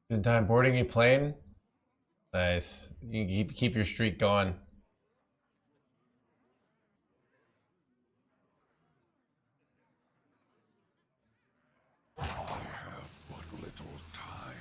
Good time boarding a plane. Nice. You can keep your streak going. I have but little time.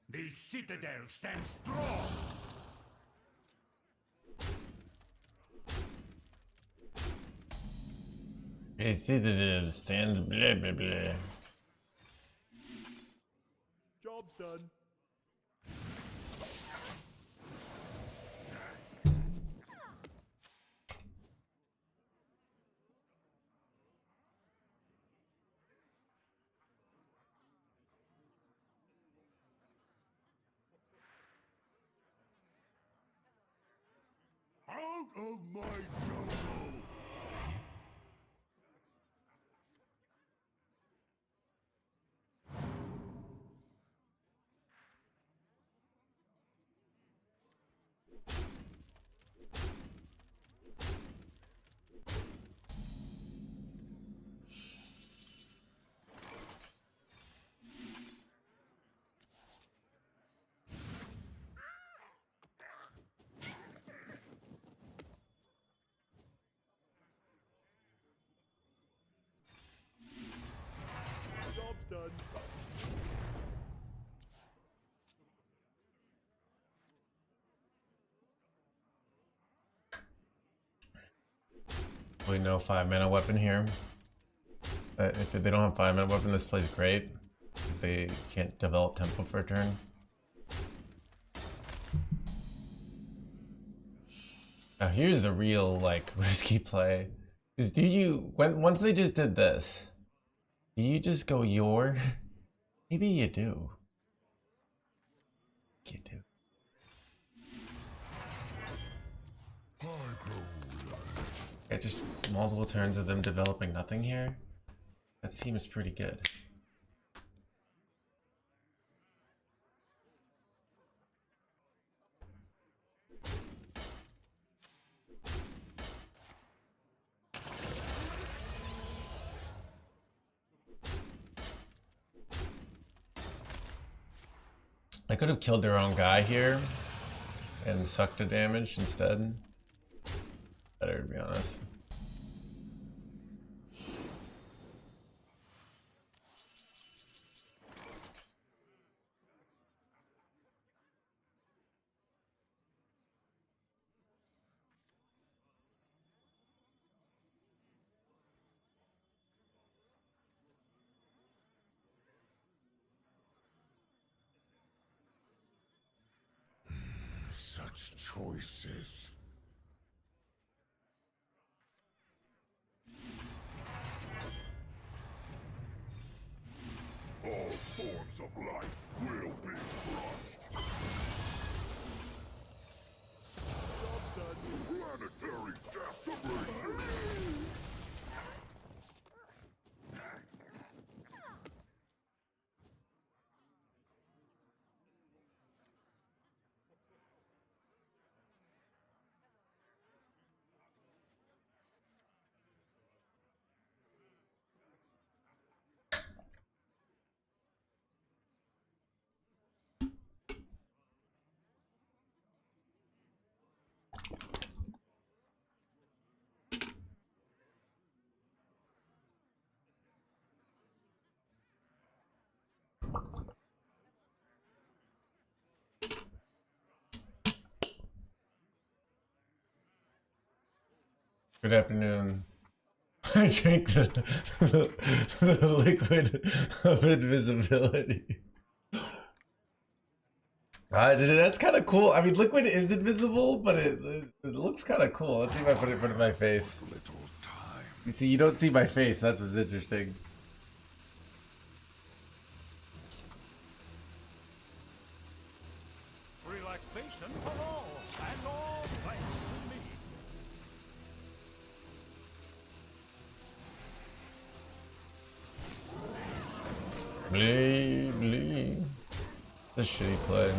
The citadel stands strong! You see the stands blah blah blah. Job's done. Out of my jungle! Job's done. We know 5-mana weapon here. If they don't have 5-mana weapon, this plays great because they can't develop tempo for a turn. Now here's the real like risky play. Is once they just did this, do you just go your? Maybe you do. You do. Yeah, just multiple turns of them developing nothing here. That seems pretty good. I could have killed their own guy here and sucked the damage instead. Better, to be honest. Such choices. All forms of life will be crushed. Job's done. Planetary decimation. Good afternoon. I drank the liquid of invisibility. Dude, that's kind of cool. I mean, liquid is invisible, but it looks kind of cool. Let's see if I put it in front of my face. You see, you don't see my face. That's what's interesting. Relaxation for all, and all thanks to me. Blee. This shitty play.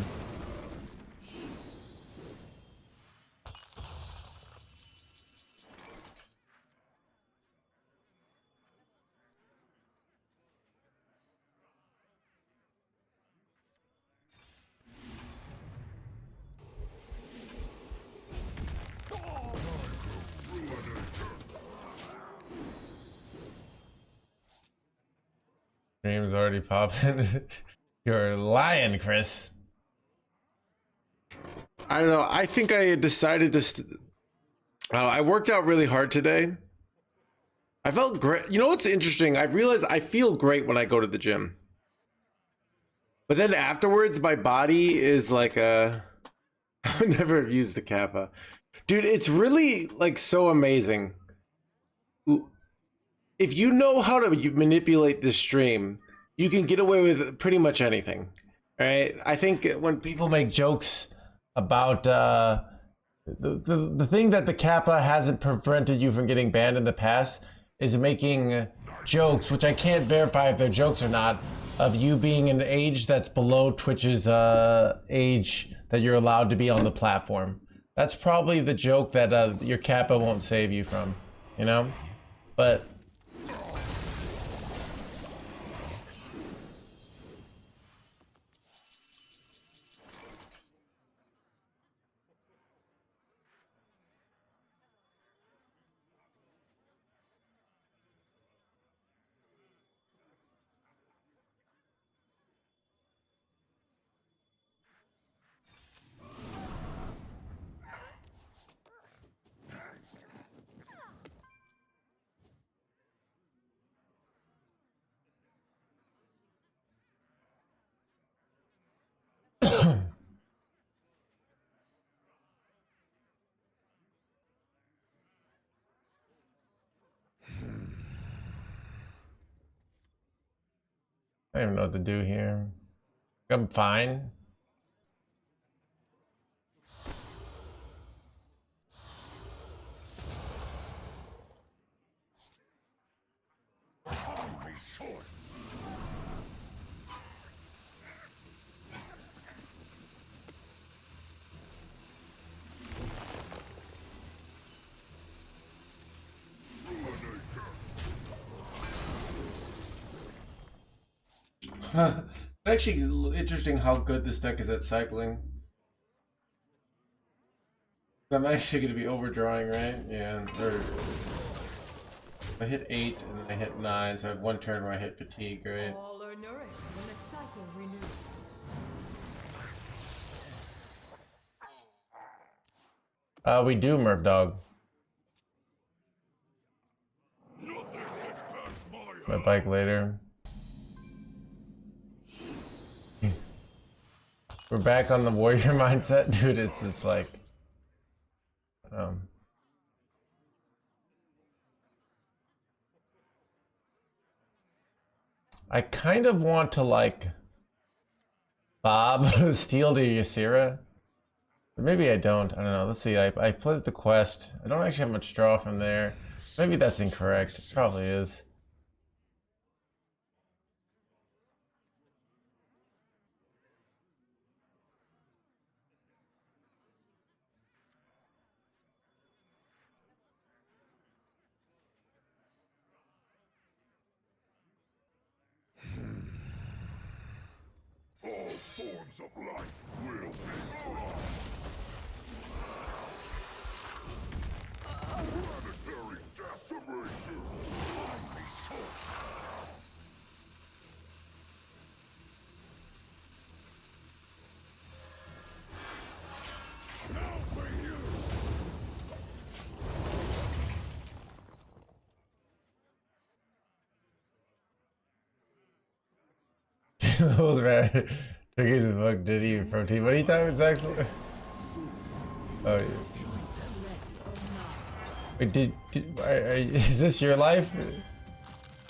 Stream's already popping. You're lying, Chris. I don't know. I think I had decided to. I worked out really hard today. I felt great. You know what's interesting? I realized I feel great when I go to the gym. But then afterwards, my body is like a. I never used the kappa. Dude, it's really like so amazing. If you know how to manipulate this stream, you can get away with pretty much anything. Right? I think when people make jokes about the thing that the kappa hasn't prevented you from getting banned in the past is making jokes, which I can't verify if they're jokes or not, of you being an age that's below Twitch's age that you're allowed to be on the platform. That's probably the joke that your kappa won't save you from, you know? But I don't even know what to do here. I'm fine. It's actually interesting how good this deck is at cycling. I'm actually going to be overdrawing, right? Yeah. Or I hit 8 and then I hit 9, so I have one turn where I hit fatigue, right? All are nourished when the cycle renews. We do, Murph Dog. My bike later. We're back on the warrior mindset, dude. It's just like, I kind of want to like Bob steal the Ysera, but maybe I don't. I don't know. Let's see. I played the quest. I don't actually have much draw from there. Maybe that's incorrect. It probably is. All forms of life will be crossed. Planetary decimation. Now for you. Those man. Turkey's a book, did he eat protein? What are you talking about, actually? Oh, yeah. Wait, is this your life?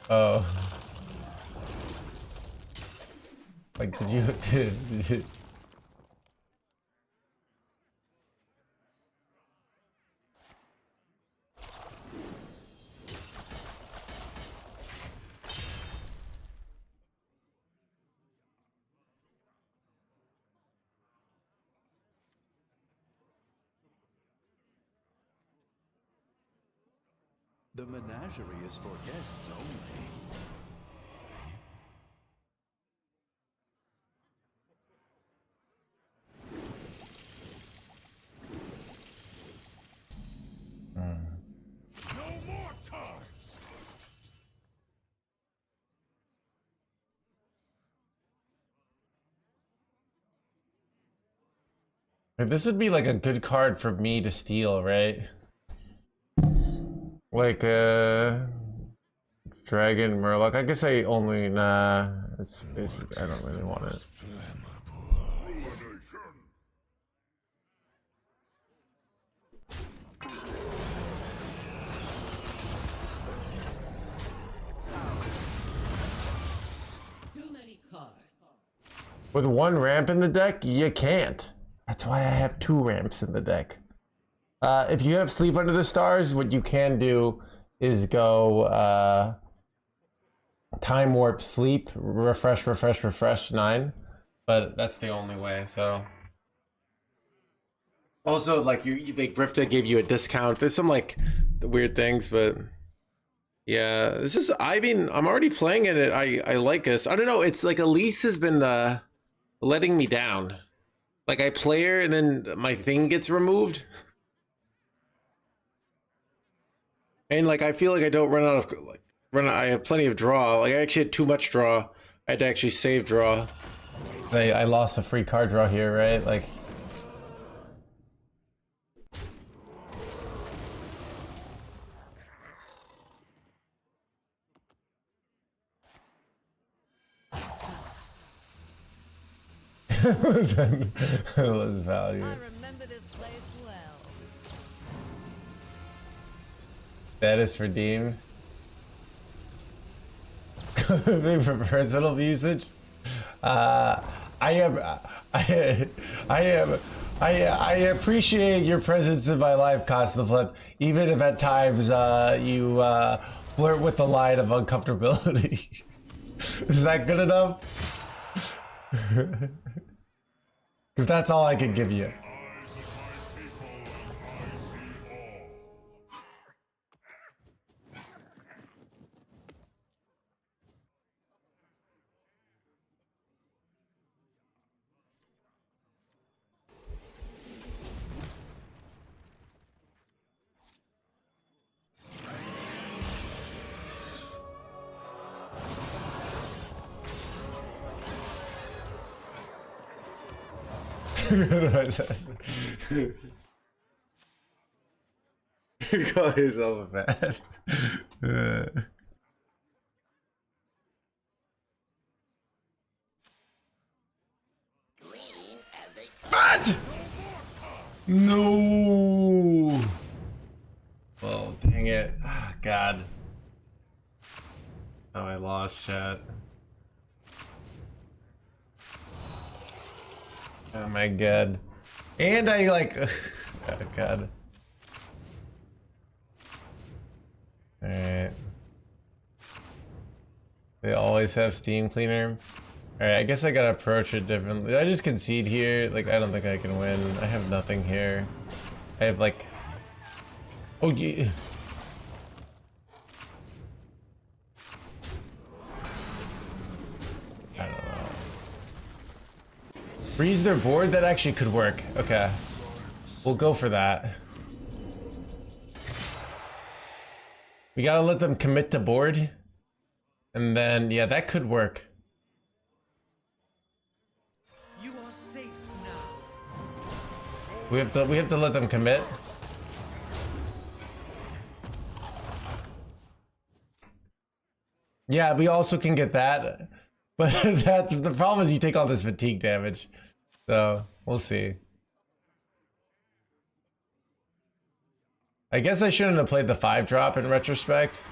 Oh. Like, did you? The menagerie is for guests only. No more time! This would be like a good card for me to steal, right? Like Dragon Murloc. I guess I only it's I don't really want it. Ruination! Too many cards. With one ramp in the deck, you can't. That's why I have 2 ramps in the deck. If you have Sleep Under the Stars, what you can do is go Time Warp Sleep, refresh 9. But that's the only way, so. Also, like, like Grifta gave you a discount. There's some, like, weird things, but. Yeah, this is, I mean, I'm already playing it. I like this. I don't know, it's like Elise has been letting me down. Like, I play her and then my thing gets removed. And like, I feel like I don't run out of, like, I have plenty of draw. Like, I actually had too much draw. I had to actually save draw. I lost a free card draw here, right? Like. Less value. I remember this place well. That is redeemed. For personal usage. I appreciate your presence in my life, Costa Flip, even if at times you flirt with the line of uncomfortability. Is that good enough? Because that's all I can give you. Call yourself a fan. What? No. Oh, dang it. Oh, God. Oh, I lost chat. Oh my God. And I like, oh God. Alright. They always have Steam Cleaner. Alright, I guess I gotta approach it differently. I just concede here. Like, I don't think I can win. I have nothing here. I have like... Oh, yeah. I don't know. Freeze their board? That actually could work. Okay. We'll go for that. We gotta let them commit to board. And then, yeah, that could work. You are safe now. We have to let them commit. Yeah, we also can get that. But that's the problem is you take all this fatigue damage. So we'll see. I guess I shouldn't have played the 5-drop in retrospect.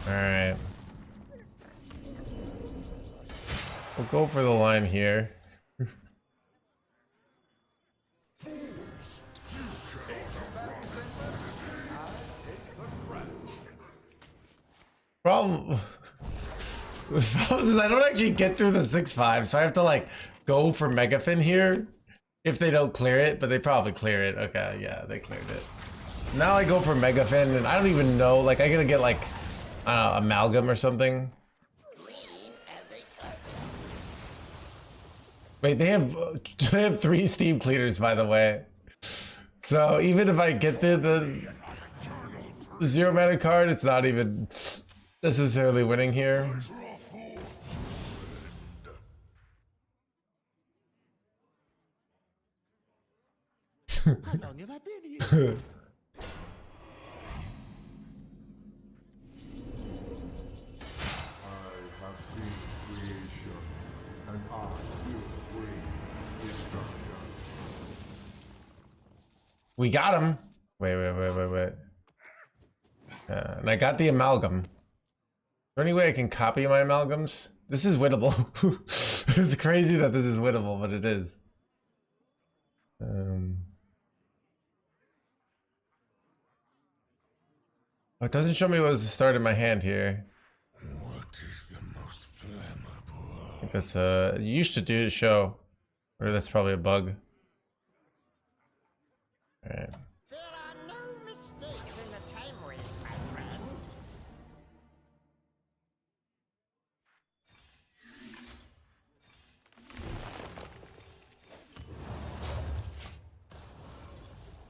Alright. We'll go for the line here. Problem is I don't actually get through the 6-5, so I have to like go for Megafin here if they don't clear it, but they probably clear it. Okay, yeah, they cleared it. Now I go for Megafin and I don't even know, like I gotta get like amalgam or something. Wait, they have 3 steam cleaners, by the way. So even if I get the 0 mana card, it's not even necessarily winning here. How long have I been here? We got him. Wait. And I got the amalgam. Is there any way I can copy my amalgams? This is winnable. It's crazy that this is winnable, but it is. Oh, it doesn't show me what was the start of my hand here. What is the most flammable? I think that's it used to do show. Or that's probably a bug. Alright. There are no mistakes in the Timeways, my friends.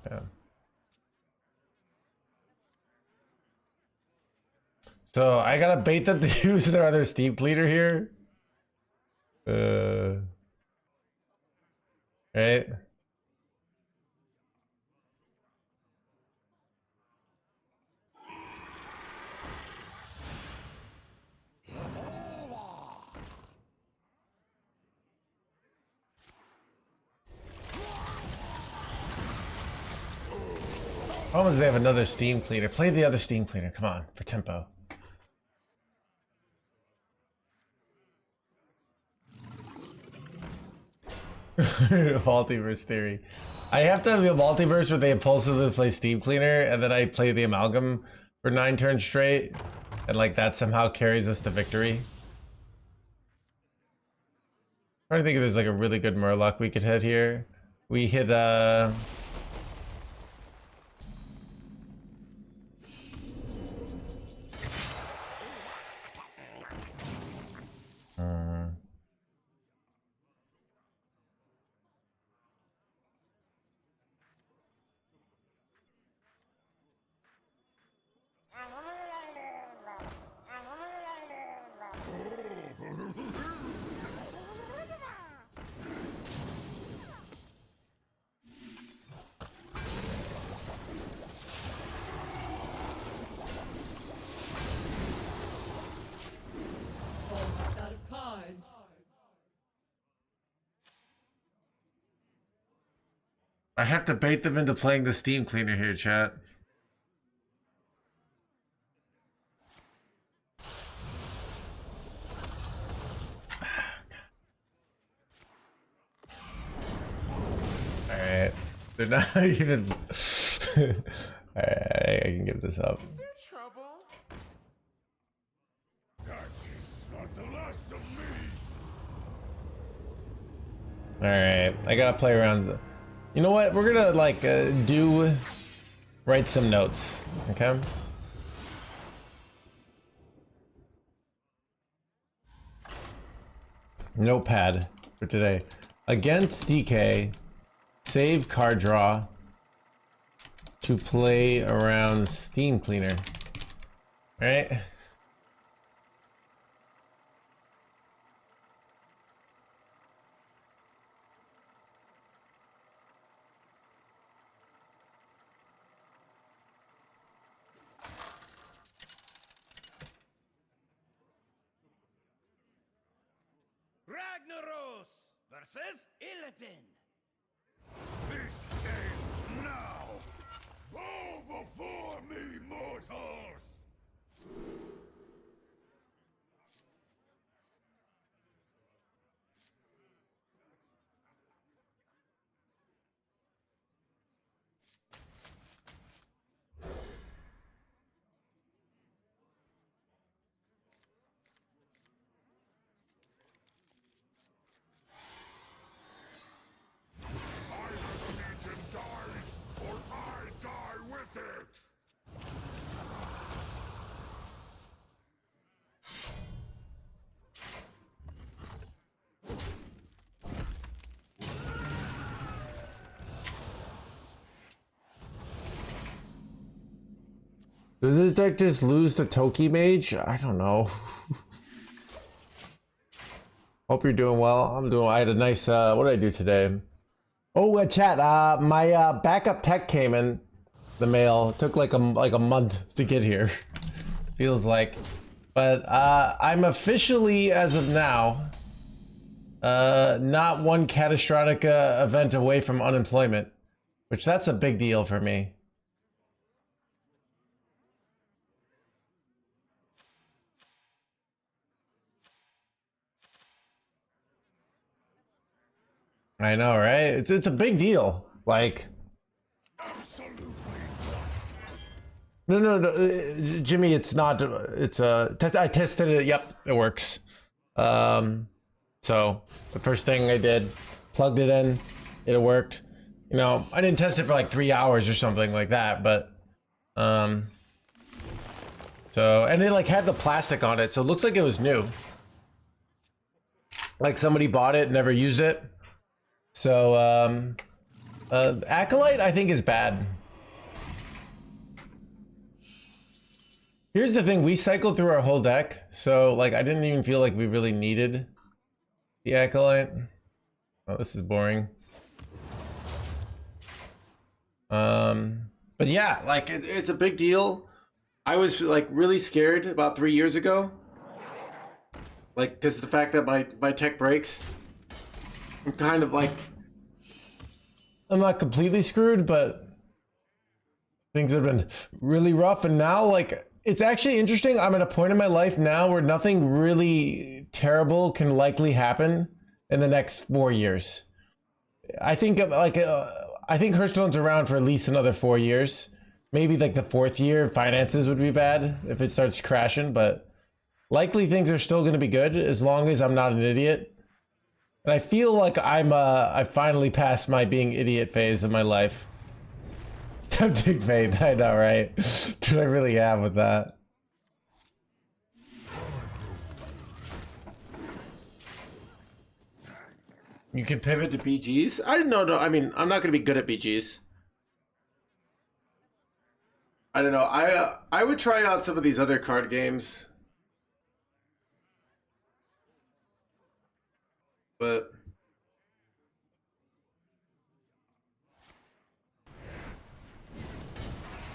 Yeah. So I gotta bait them to use their other steam cleaner here. Right? Problem is they have another steam cleaner. Play the other steam cleaner. Come on, for tempo. Multiverse theory. I have to have a multiverse where they impulsively play steam cleaner and then I play the amalgam for 9 turns straight, and like that somehow carries us to victory. I'm trying to think if there's like a really good Murloc we could hit here. We hit Out of cards. I have to bait them into playing the steam cleaner here, chat. Alright. They're not even... Alright, I can give this up. Is there trouble? That is not the last of me. Alright, I gotta play around. You know what? We're gonna like write some notes, okay? notepad for today. Against DK, save card draw to play around Steam Cleaner. All right. Ragnaros versus Illidan. This ends now! Bow before me, mortals! Either the Legion dies, or I die with it! Does this deck just lose to Toki Mage? I don't know. Hope you're doing well. I'm doing. I had a nice. What did I do today? Oh, chat. My backup tech came in the mail. It took like a month to get here. Feels like, but I'm officially, as of now, not one catastrophic event away from unemployment, which that's a big deal for me. I know, right? It's a big deal. Like, Absolutely! no, Jimmy, it's not. It's I tested it. Yep, it works. So the first thing I did, plugged it in, it worked. You know, I didn't test it for like 3 hours or something like that, but so, and it like had the plastic on it, so it looks like it was new. Like somebody bought it, never used it. So Acolyte I think is bad. Here's the thing, we cycled through our whole deck, so like I didn't even feel like we really needed the Acolyte. Oh, this is boring. But yeah, like it's a big deal. I was like really scared about 3 years ago. Like, because the fact that my tech breaks. I'm kind of like, I'm not completely screwed, but things have been really rough. And now, like, it's actually interesting. I'm at a point in my life now where nothing really terrible can likely happen in the next 4 years. I think like, I think Hearthstone's around for at least another 4 years. Maybe like the 4th year, finances would be bad if it starts crashing, but likely things are still going to be good as long as I'm not an idiot. And I feel like I finally passed my being idiot phase of my life. Tempting fate, I know, right? Do I really have with that? You can pivot to BGs? I didn't know. No, I mean, I'm not going to be good at BGs. I don't know. I would try out some of these other card games. But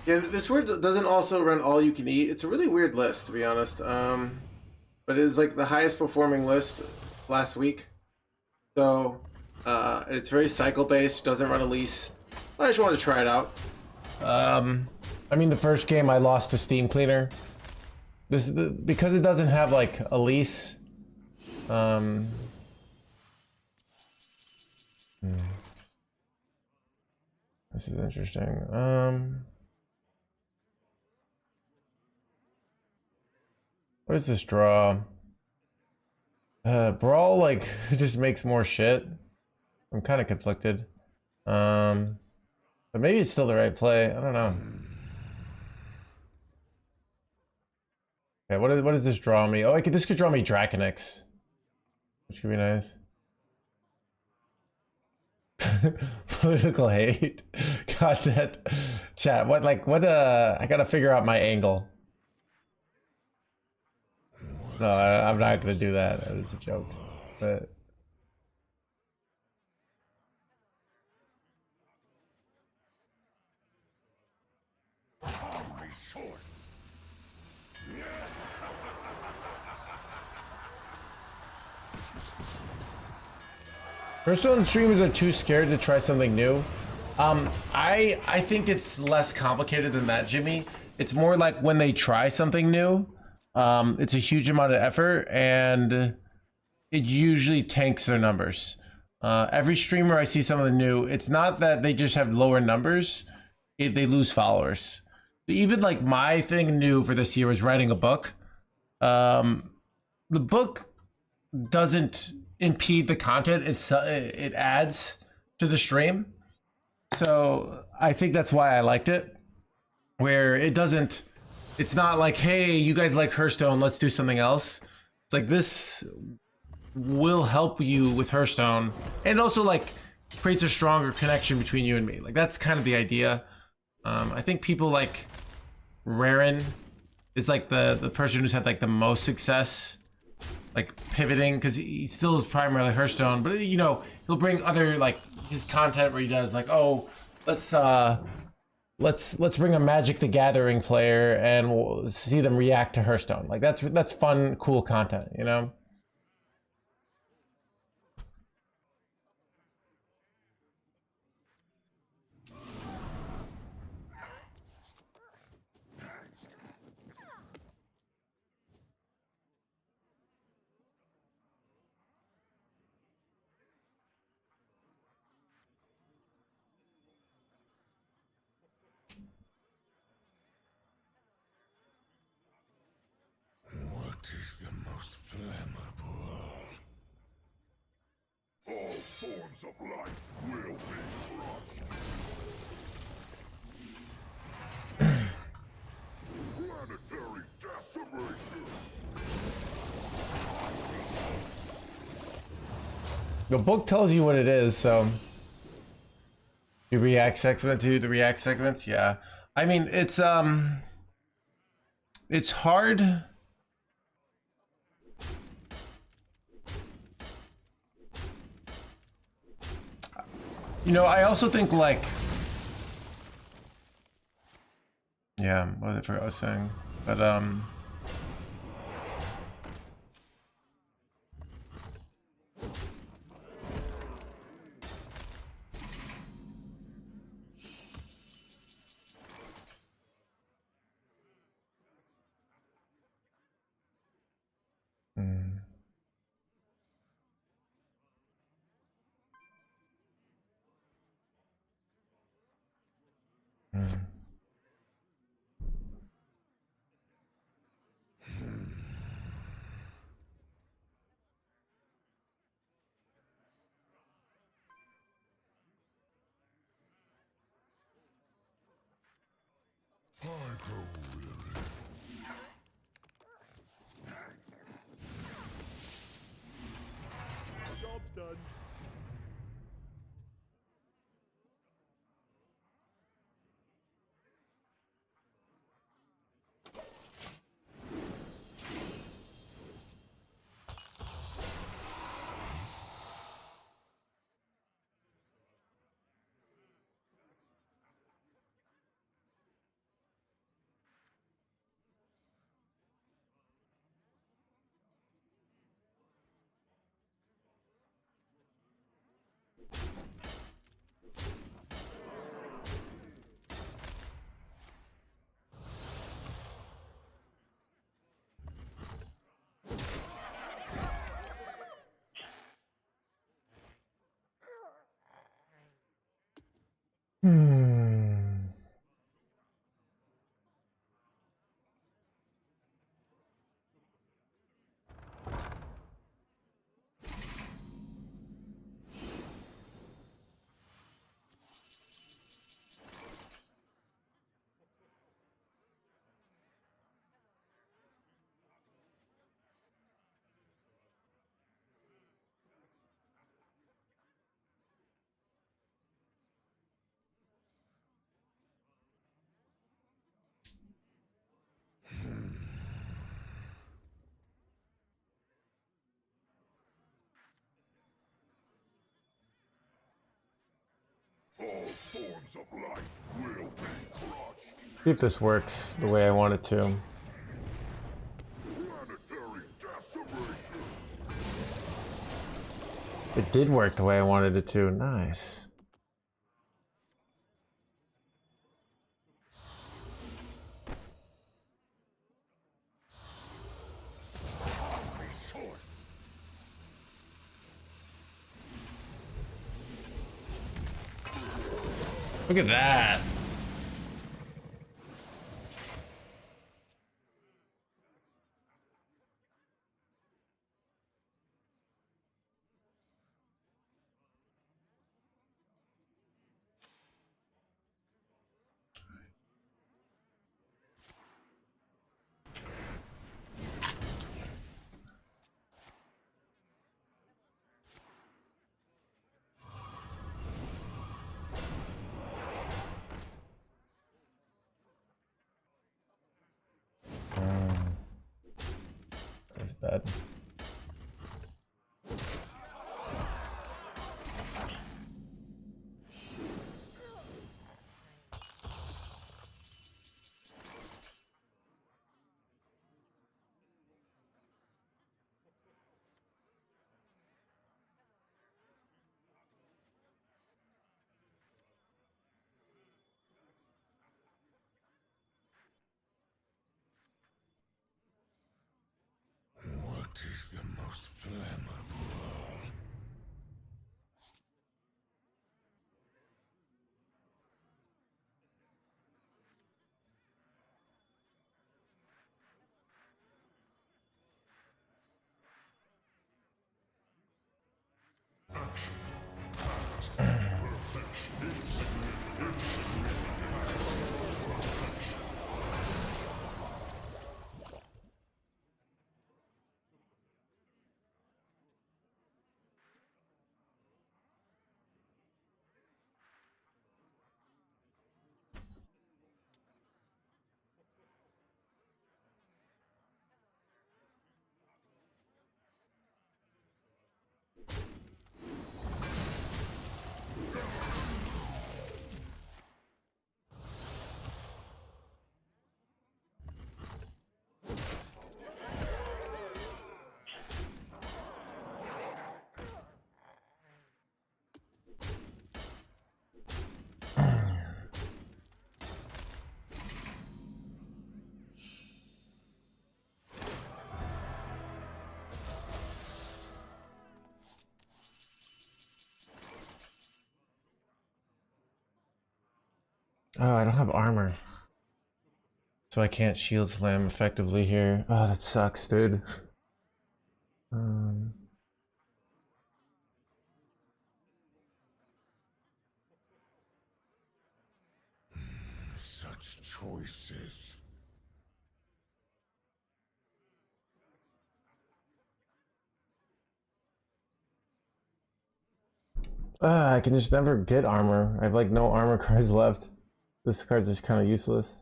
yeah, this word doesn't also run all you can eat. It's a really weird list, to be honest. But it was like the highest performing list last week. So it's very cycle based. Doesn't run Elise. I just wanted to try it out. I mean, the first game I lost to Steam Cleaner. Because it doesn't have like Elise. This is interesting. What is this draw? Brawl, like, just makes more shit. I'm kind of conflicted. But maybe it's still the right play. I don't know. Okay, what does this draw me? Oh, this could draw me Draconix. which could be nice. Political hate content chat. What I gotta figure out my angle. No, I'm not gonna do that. It's a joke. But Be short. Hearthstone streamers are too scared to try something new. I think it's less complicated than that, Jimmy. It's more like when they try something new, it's a huge amount of effort and it usually tanks their numbers. Every streamer I see something new, it's not that they just have lower numbers, they lose followers. Even like my thing new for this year was writing a book. The book doesn't impede the content, it adds to the stream. So I think that's why I liked it, where it's not like, hey, you guys like Hearthstone, let's do something else. It's like, this will help you with Hearthstone, and also like creates a stronger connection between you and me. Like, that's kind of the idea. I think people like Marin is like the person who's had like the most success like pivoting, because he still is primarily Hearthstone, but you know, he'll bring other like his content where he does like, oh, let's bring a Magic the Gathering player and we'll see them react to Hearthstone. Like that's fun, cool content, you know. What is the most flammable? All forms of life will be crushed. Planetary decimation. The book tells you what it is, so you react segment to the react segments. Yeah, I mean it's hard. You know, I also think like, yeah, what I forgot what I was saying, but I grow weary. Job's done. Dragons of life will be crushed. See if this works the way I want it to. Planetary decimation. It did work the way I wanted it to. Nice. Look at that. That's bad. What is the most flammable? Oh, I don't have armor. So I can't shield slam effectively here. Oh, that sucks, dude. Such choices. I can just never get armor. I have like no armor cards left. This card's just kind of useless.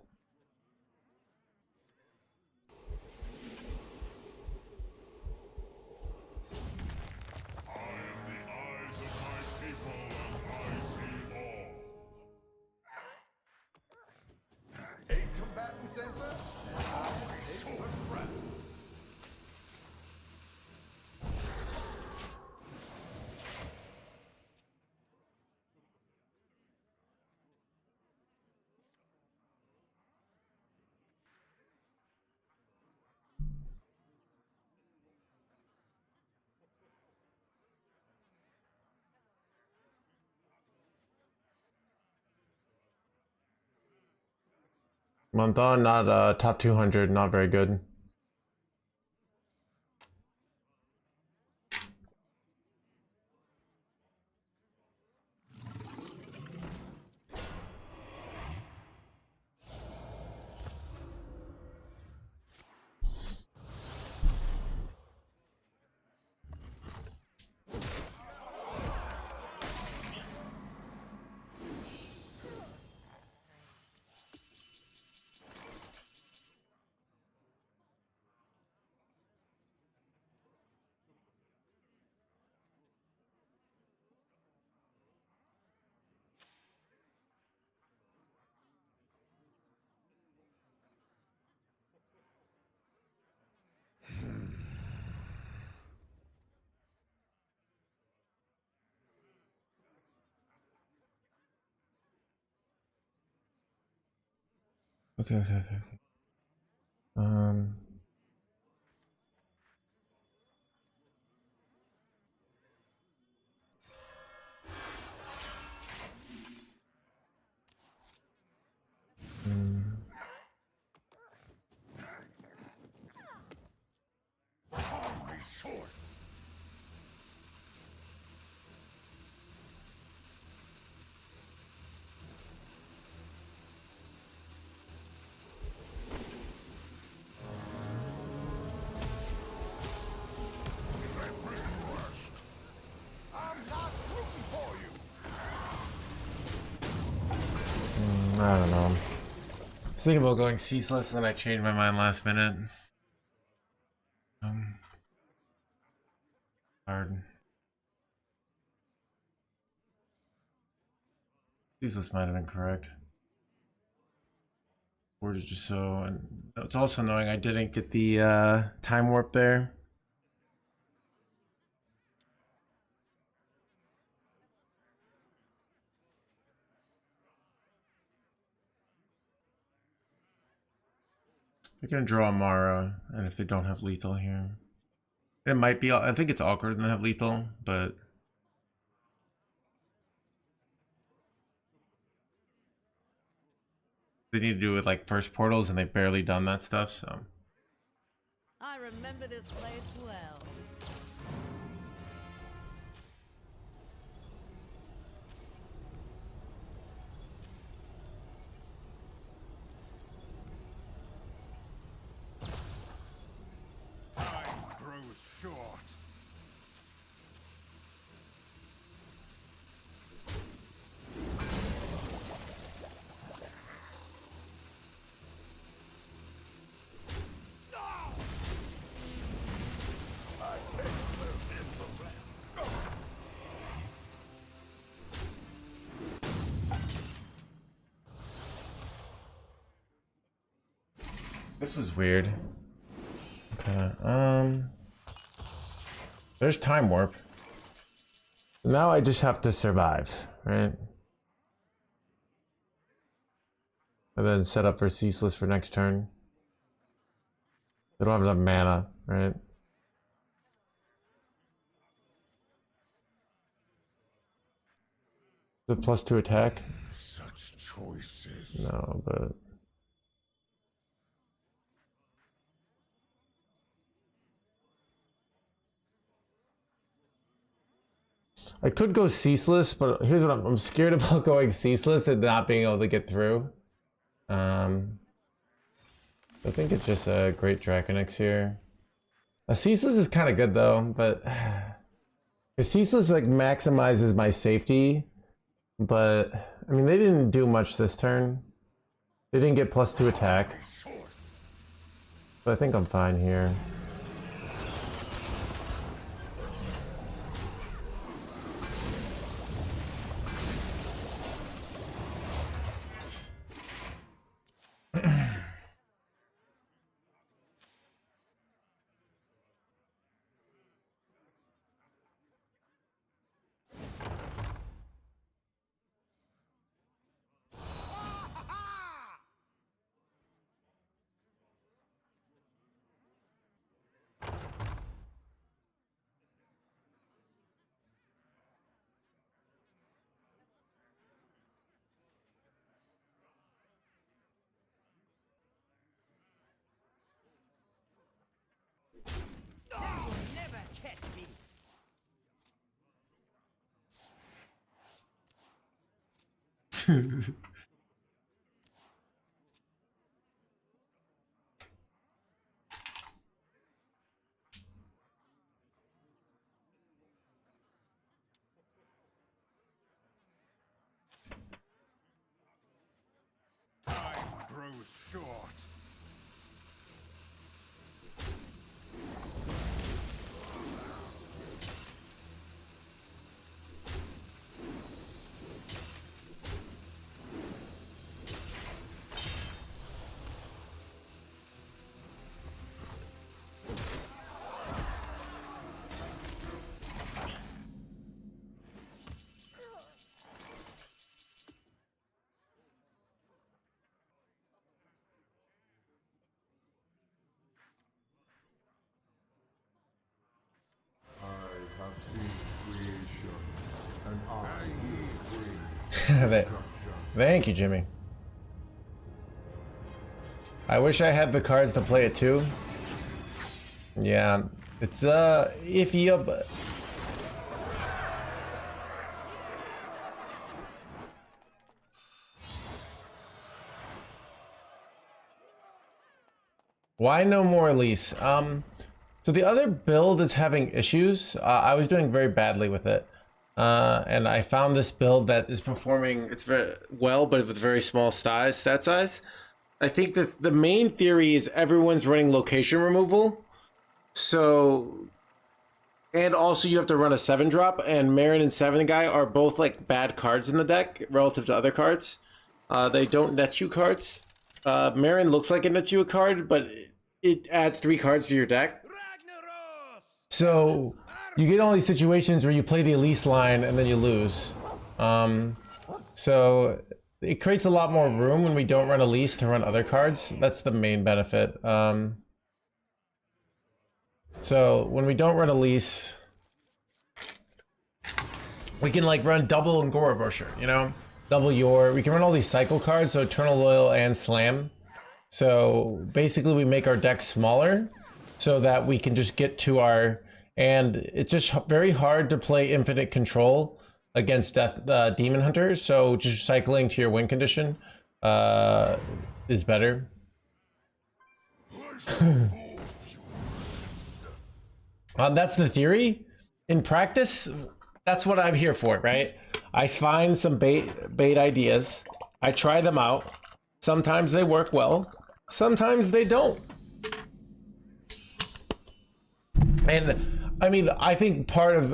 I am the eyes of my people, and I see all. 8 combatants enter, and I take the breath. Monthon, not top 200, not very good. Okay. Be short. I don't know. I was thinking about going ceaseless, and then I changed my mind last minute. Hard. Ceaseless might have been correct. Or just so, and it's also annoying I didn't get the time warp there. They're gonna draw Mara, and if they don't have lethal here, it might be. I think it's awkward to have lethal, but they need to do it with like first portals, and they've barely done that stuff. So I remember this place well. Time grows short. this was weird. Okay, there's time warp. Now I just have to survive, right? And then set up for ceaseless for next turn. They don't have enough mana, right? The +2 attack? Such choices. No, but I could go ceaseless, but here's what I'm scared about going ceaseless and not being able to get through. I think it's just a great Draconix here. A ceaseless is kind of good though, but the ceaseless like maximizes my safety. But I mean, they didn't do much this turn. They didn't get +2 attack, but I think I'm fine here. Never catch me. Time grows short. Thank you, Jimmy. I wish I had the cards to play it too. Yeah, it's iffy, but why no more Elise? So the other build is having issues. I was doing very badly with it. And I found this build that is performing, it's very well, but with very small stat size. I think that the main theory is everyone's running location removal. So, and also you have to run a 7-drop, and Marin and 7 guy are both like bad cards in the deck relative to other cards. They don't net you cards. Marin looks like it nets you a card, but it adds 3 cards to your deck. So you get all these situations where you play the Elise line and then you lose. So it creates a lot more room when we don't run Elise to run other cards. That's the main benefit. So when we don't run Elise, we can like run double Angora Brochure, you know? Double Your. We can run all these cycle cards, so Eternal Loyal and Slam. So basically we make our deck smaller so that we can just get to our... And it's just very hard to play Infinite Control against Demon Hunters, so just cycling to your win condition is better. That's the theory. In practice, that's what I'm here for, right? I find some bait ideas. I try them out. Sometimes they work well. Sometimes they don't. And I mean, I think part of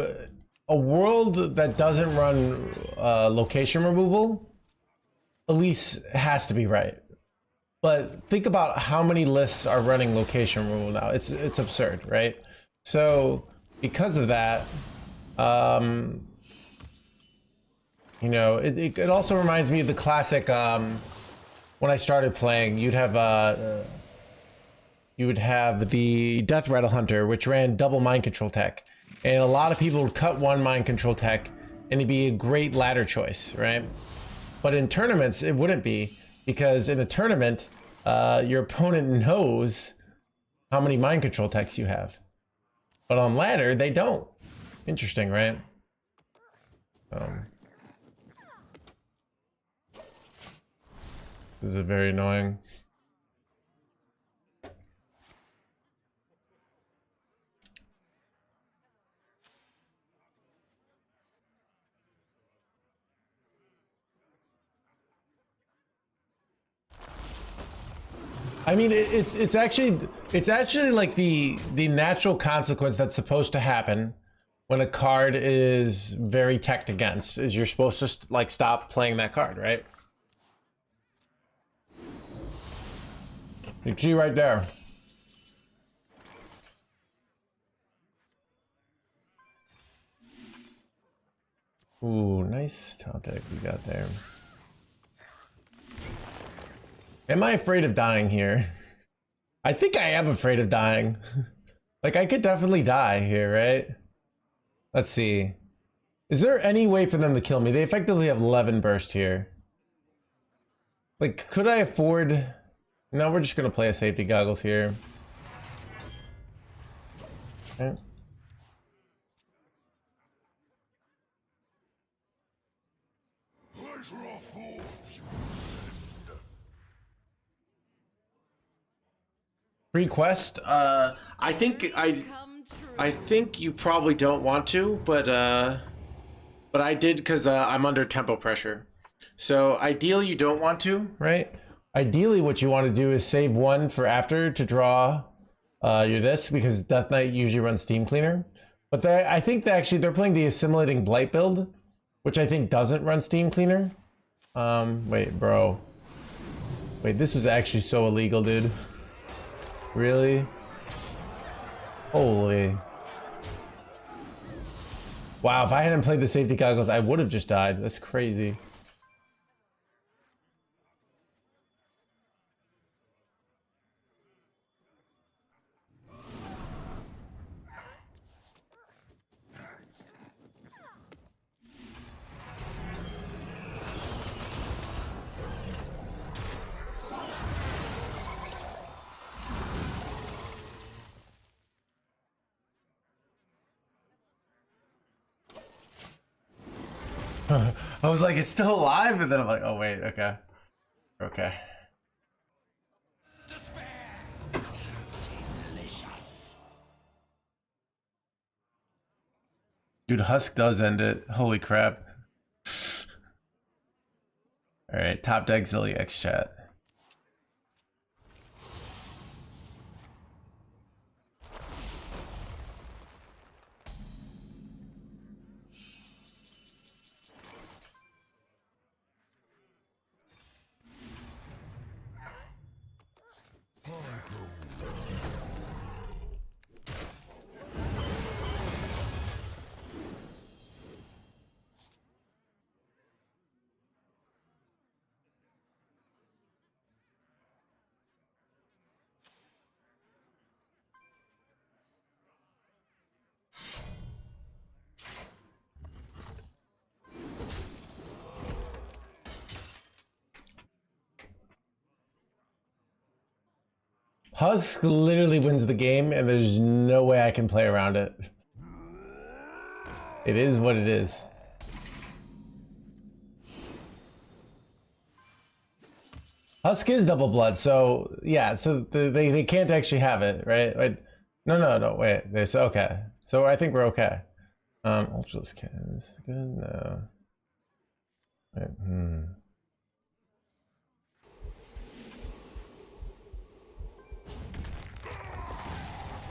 a world that doesn't run location removal, Elise has to be right. But think about how many lists are running location removal now. It's absurd, right? So because of that, you know, it also reminds me of the classic, when I started playing, you would have the Death Rattle Hunter, which ran double mind control tech. And a lot of people would cut one mind control tech and it'd be a great ladder choice, right? But in tournaments, it wouldn't be, because in a tournament, your opponent knows how many mind control techs you have. But on ladder, they don't. Interesting, right? This is very annoying. I mean, it's actually like the natural consequence that's supposed to happen when a card is very teched against, is you're supposed to like stop playing that card, right? You see right there. Ooh, nice top deck we got there. Am I afraid of dying here? I think I am afraid of dying. Like, I could definitely die here, right? Let's see. Is there any way for them to kill me? They effectively have 11 burst here. Like, could I afford... No, we're just gonna play a safety goggles here. Okay. Request? I think you probably don't want to, but I did because I'm under tempo pressure. So ideally you don't want to, right? Ideally what you want to do is save one for after to draw your this, because Death Knight usually runs Steam Cleaner. But I think they're playing the Assimilating Blight build, which I think doesn't run Steam Cleaner. Wait, bro. Wait, this was actually so illegal, dude. Really? Holy. Wow, if I hadn't played the safety goggles, I would have just died. That's crazy. I was like, it's still alive, and then I'm like, oh wait, okay. Okay. Dude, Husk does end it. Holy crap. Alright, top deck Zilliax chat. Husk literally wins the game, and there's no way I can play around it. It is what it is. Husk is double blood, so yeah, so they can't actually have it, right? Wait, no, wait. There's okay. So I think we're okay. Ultralisk can is good. No. Wait,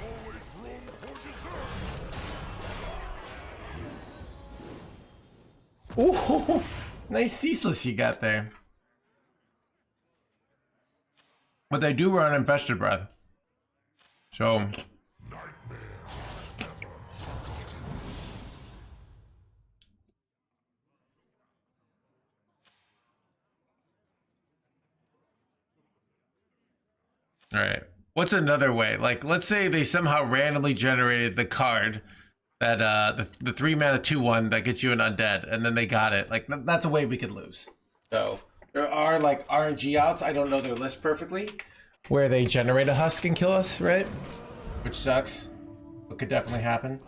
Always room for dessert. Ooh, nice ceaseless you got there. But they do run infested breath. So all right. What's another way? Like, let's say they somehow randomly generated the card that the 3-mana 2/1 that gets you an undead, and then they got it. Like, that's a way we could lose. So there are like RNG outs. I don't know their list perfectly, where they generate a husk and kill us, right? Which sucks. But could definitely happen.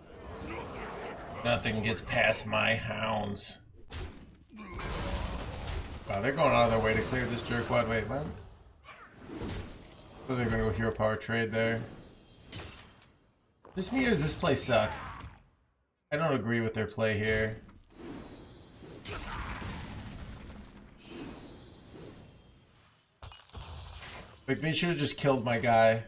Nothing gets past my hounds. Wow, they're going out of their way to clear this jerkwad. Wait, what? So they're gonna go hero power trade there. Just me or does this play suck? I don't agree with their play here. Like, they should have just killed my guy.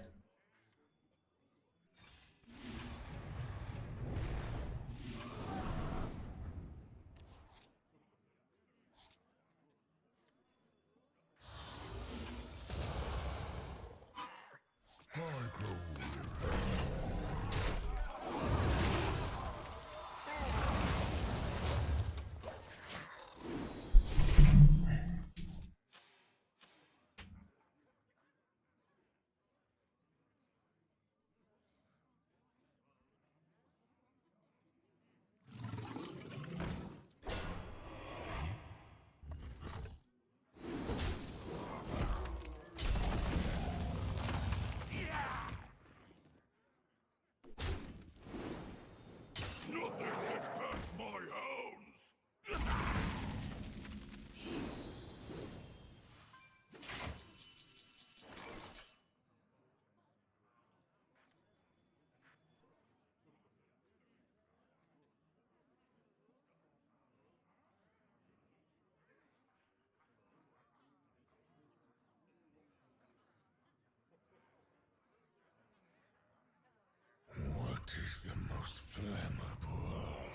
What is the most flammable?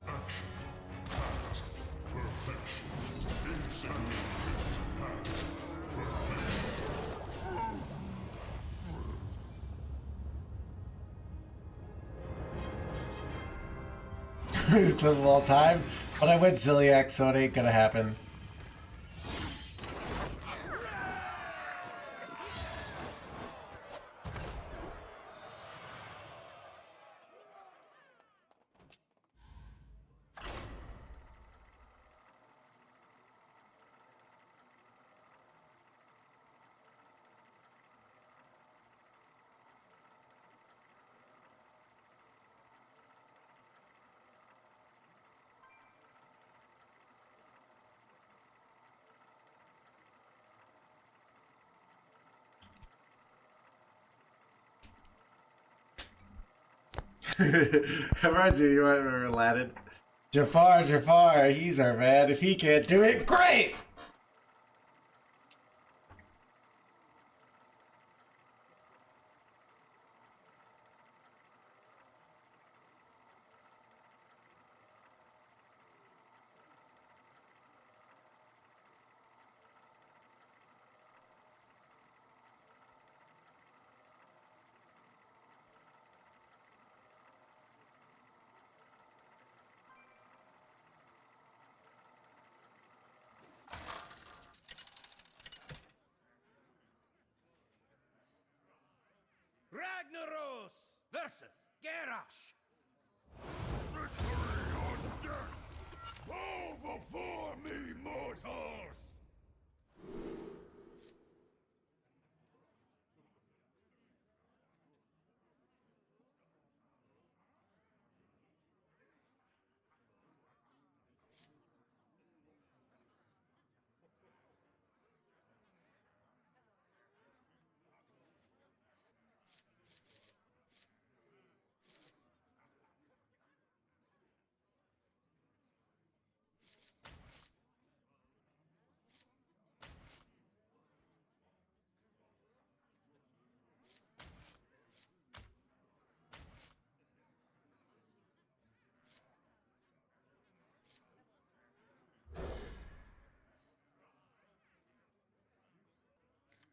Action. Act. Perfection. Insanity. Act. Greatest clip of all time, but I went Zilliax, so it ain't gonna happen. Reminds me, you might remember Aladdin. Jafar, he's our man. If he can't do it, great! Ragnaros versus Garrosh. Victory or death! Bow before me, mortals!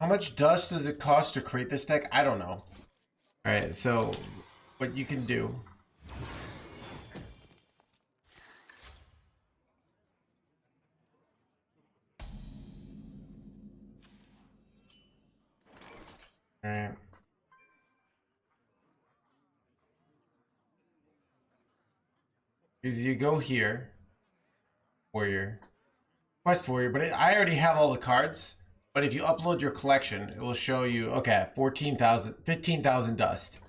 How much dust does it cost to create this deck? I don't know. Alright, so what you can do. Alright. Is you go here, warrior, quest warrior, but I already have all the cards. But if you upload your collection, it will show you, okay, 14,000, 15,000 dust,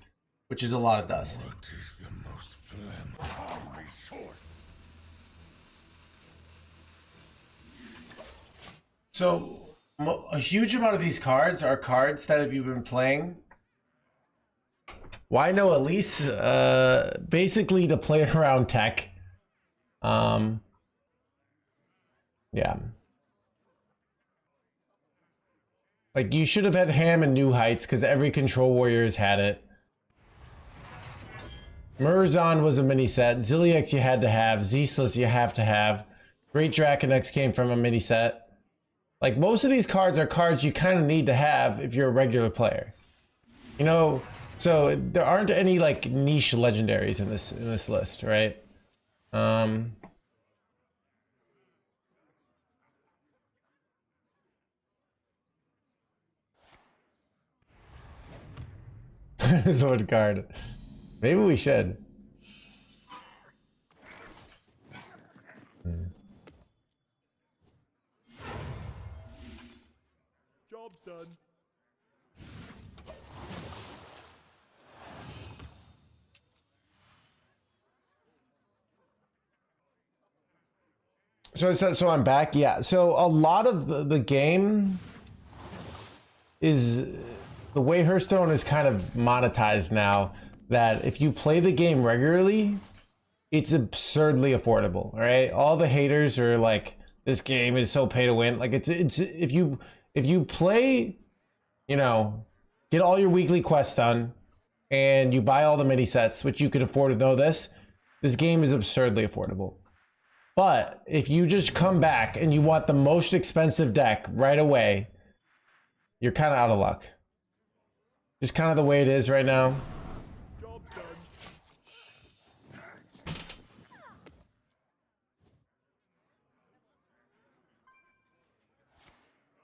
which is a lot of dust. What is the most flammable resource? So a huge amount of these cards are cards that have you been playing. Why no Elise? Basically to play around tech. Yeah. Like you should have had Ham and New Heights because every Control Warrior has had it. Murzon was a mini set. Zilliax you had to have. Zeasless you have to have. Great Draconex came from a mini set. Like most of these cards are cards you kind of need to have if you're a regular player. You know, so there aren't any like niche legendaries in this list, right? Sword card. Maybe we should. Job's done. So I'm back. Yeah. So a lot of the game is the way Hearthstone is kind of monetized now, that if you play the game regularly, it's absurdly affordable. All right. All the haters are like, this game is so pay to win. Like it's if you play, you know, get all your weekly quests done and you buy all the mini sets, which you could afford to know this game is absurdly affordable. But if you just come back and you want the most expensive deck right away, you're kind of out of luck. Just kind of the way it is right now. Job's done.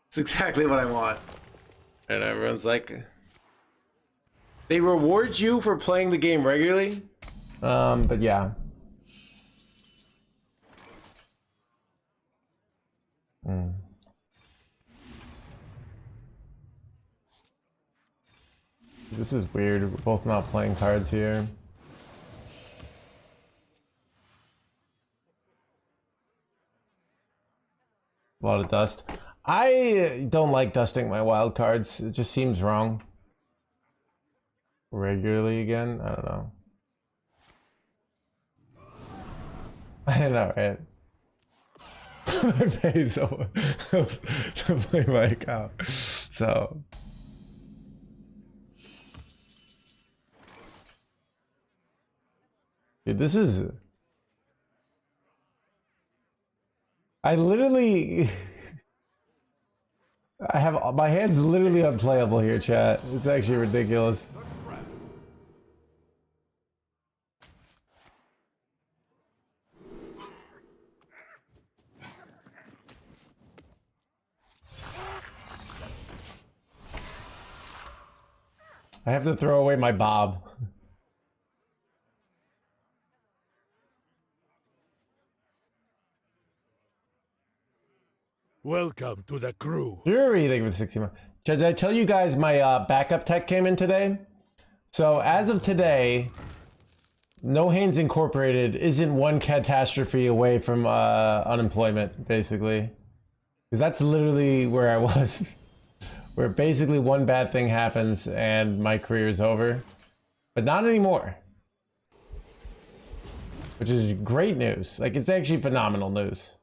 It's exactly what I want. And everyone's like, they reward you for playing the game regularly. But yeah. This is weird. We're both not playing cards here. A lot of dust. I don't like dusting my wild cards. It just seems wrong. Regularly again? I don't know. I know, right? I pay someone to play my account. So dude, this is I literally I have my hand's literally unplayable here, chat. It's actually ridiculous. I have to throw away my bob. Welcome to the crew. Fury, thank you for the 60 months. Did I tell you guys my backup tech came in today? So as of today, No Hands Incorporated isn't one catastrophe away from unemployment, basically. Because that's literally where I was. Where basically one bad thing happens and my career is over. But not anymore. Which is great news. Like, it's actually phenomenal news.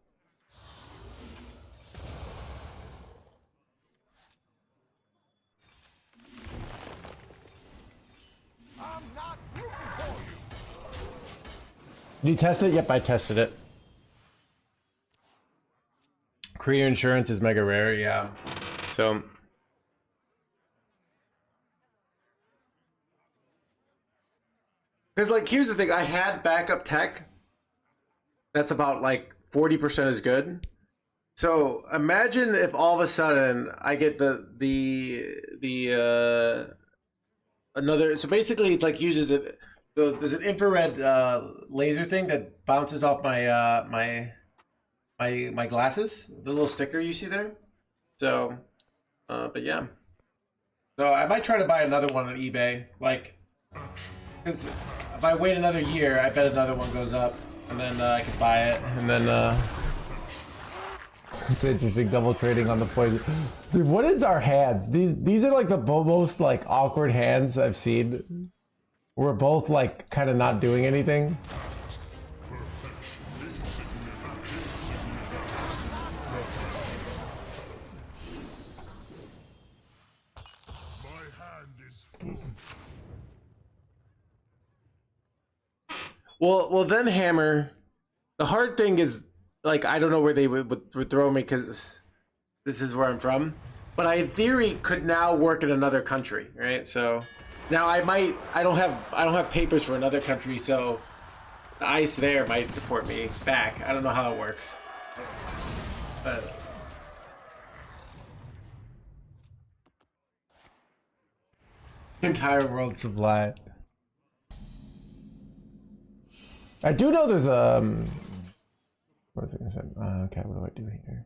Did you test it? Yep, I tested it. Career insurance is mega rare, yeah. So because like here's the thing, I had backup tech that's about like 40% as good. So imagine if all of a sudden I get another, so basically it's like uses it, there's an infrared laser thing that bounces off my my glasses, the little sticker you see there. So but yeah, so I might try to buy another one on eBay, like, because if I wait another year, I bet another one goes up, and then I could buy it, and then it's interesting, double trading on the poison. Dude, what is our hands? These are like the most like awkward hands I've seen. We're both like kind of not doing anything. Well, then Hammer. The hard thing is, like, I don't know where they would throw me because this is where I'm from. But I, in theory, could now work in another country, right? So now I don't have papers for another country, so the ICE there might deport me back. I don't know how it works. But entire world supply. I do know there's what was I gonna say? Okay, what do I do here?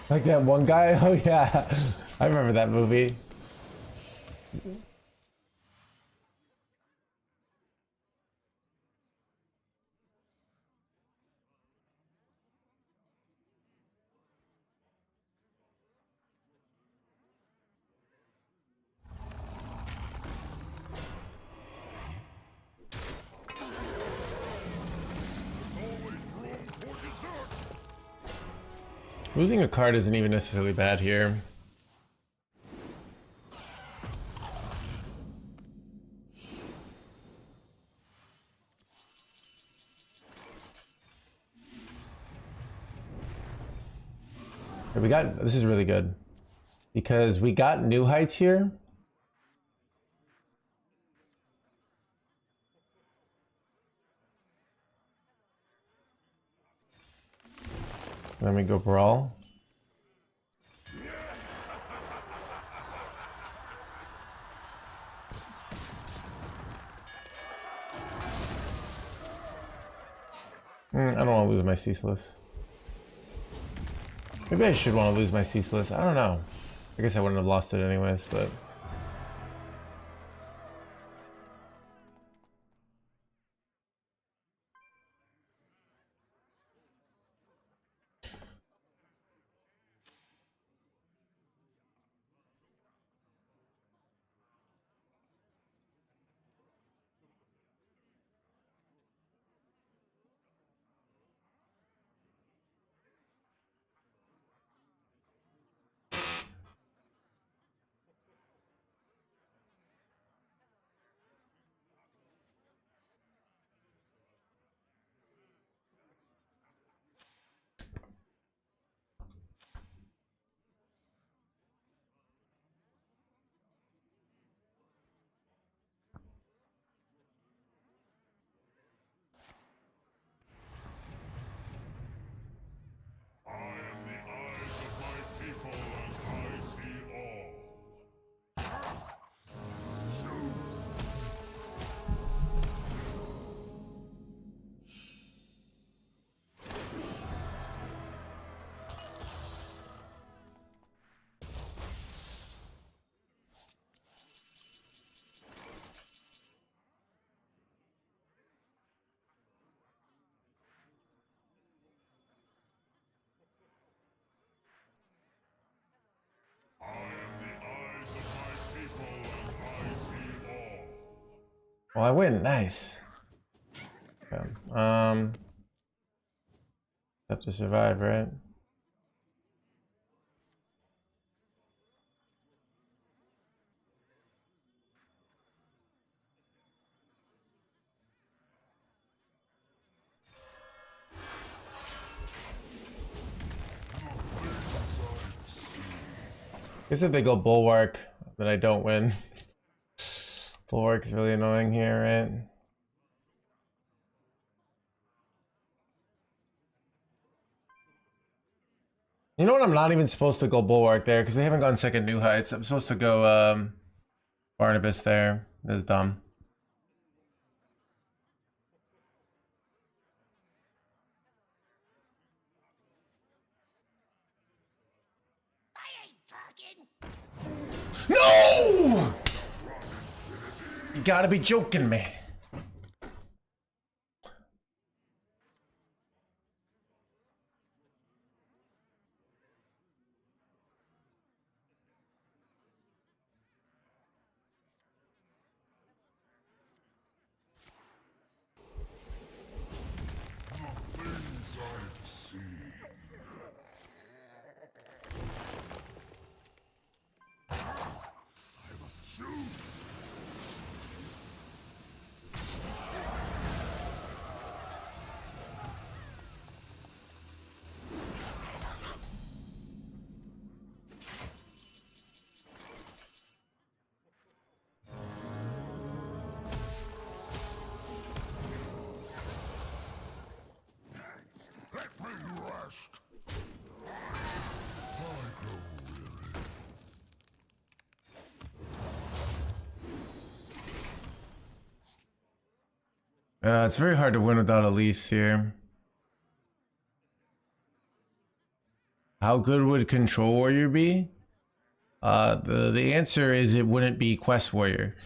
Like that one guy? Oh yeah, I remember that movie. Losing a card isn't even necessarily bad here. This is really good because we got new heights here. Then we go brawl. I don't want to lose my ceaseless. Maybe I should want to lose my ceaseless. I don't know. I guess I wouldn't have lost it anyways, but Well, I win. Nice. Okay. Have to survive, right? Guess if they go bulwark, then I don't win. Bulwark's really annoying here, right? You know what? I'm not even supposed to go bulwark there because they haven't gone second new heights. I'm supposed to go Barnabas there. That's dumb. I ain't talking. No! You gotta be joking me. Things I've seen. I must choose. Let me rest. I grow weary. It's very hard to win without Elise here. How good would Control Warrior be? The answer is it wouldn't be Quest Warrior.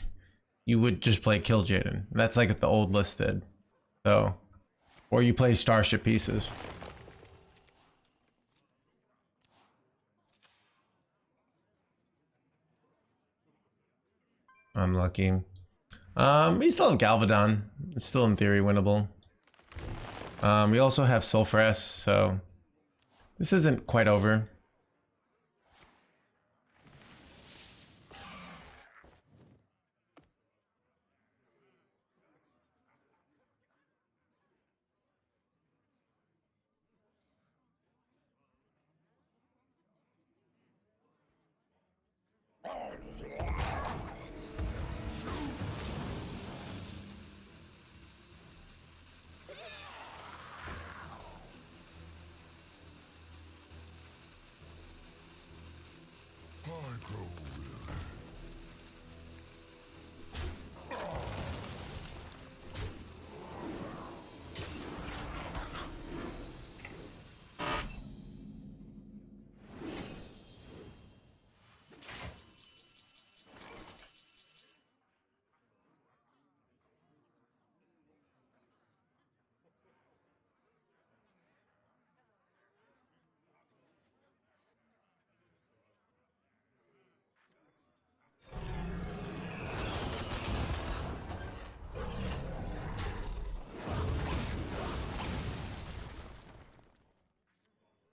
You would just play Kill Jaden. That's like the old list did. So, or you play Starship Pieces. I'm lucky. We still have Galvadon. It's still in theory winnable. We also have Sulfuras, so this isn't quite over. I grow weary.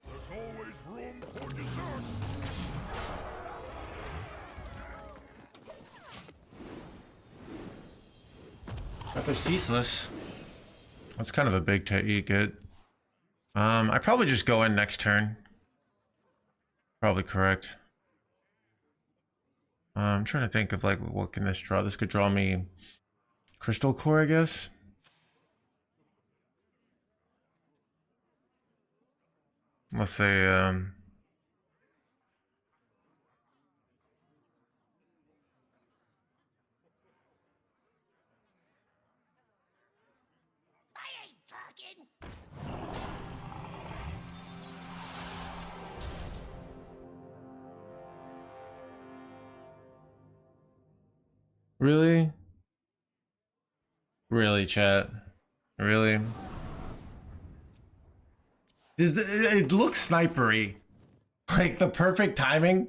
There's always room for dessert. But they're ceaseless. That's kind of a big get. I probably just go in next turn. Probably correct. I'm trying to think of like what can this draw. This could draw me Crystal Core, I guess. Let's say I ain't talking. really? Really, chat? Really? It looks snipery. Like the perfect timing.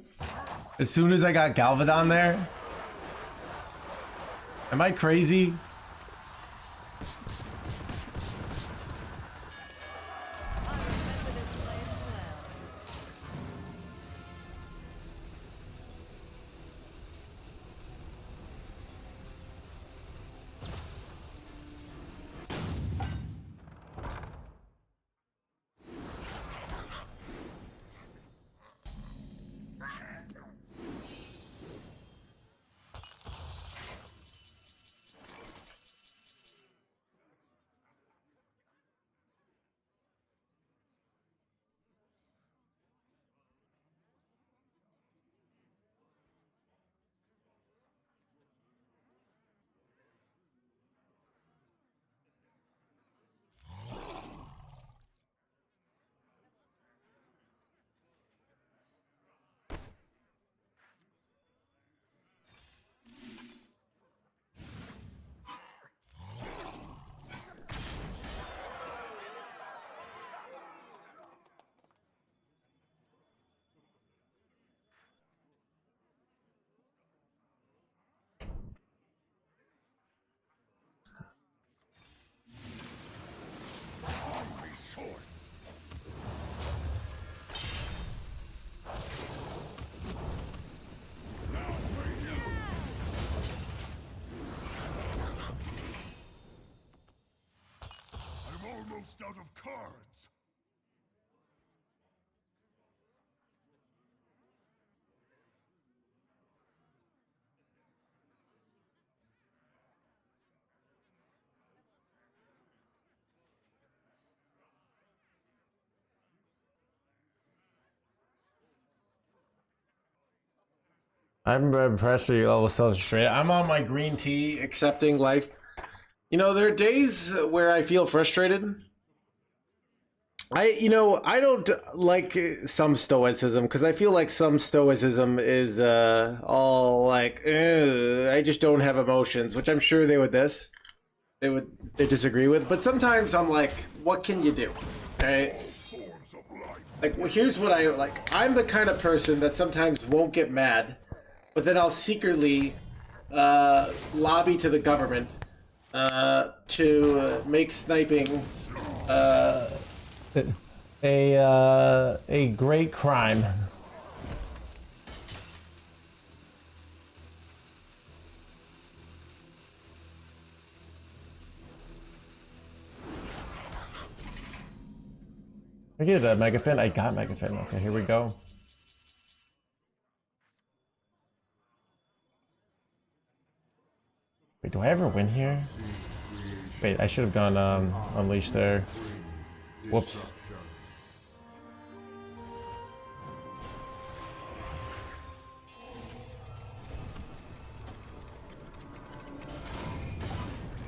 As soon as I got Galvadon there. Am I crazy? almost out of cards. I'm impressed with you all so straight. I'm on my green tea, accepting life. You know, there are days where I feel frustrated. I don't like some stoicism because I feel like some stoicism is all like, I just don't have emotions, which I'm sure they disagree with. But sometimes I'm like, what can you do? Right? Forms of life. Like, well, here's what I like. I'm the kind of person that sometimes won't get mad, but then I'll secretly lobby to the government to make sniping a great crime. I get a megafin. I got megafin. Okay, here we go. Wait, do I ever win here? Wait, I should have gone unleash there. Whoops.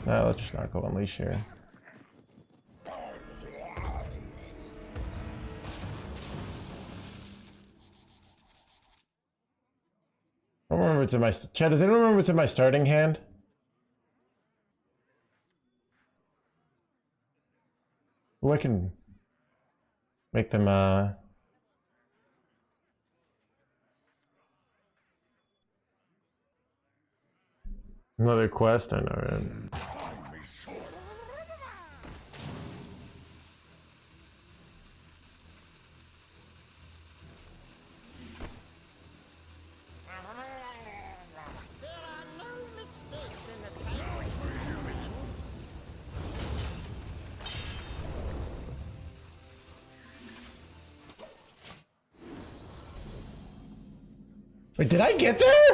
No, let's just not go unleash here. I don't remember what's in my chat. Does anyone remember what's in my starting hand? Oh, I can make them another quest. I know, right? There are no mistakes in the Timeways, my friends. Wait, did I get there?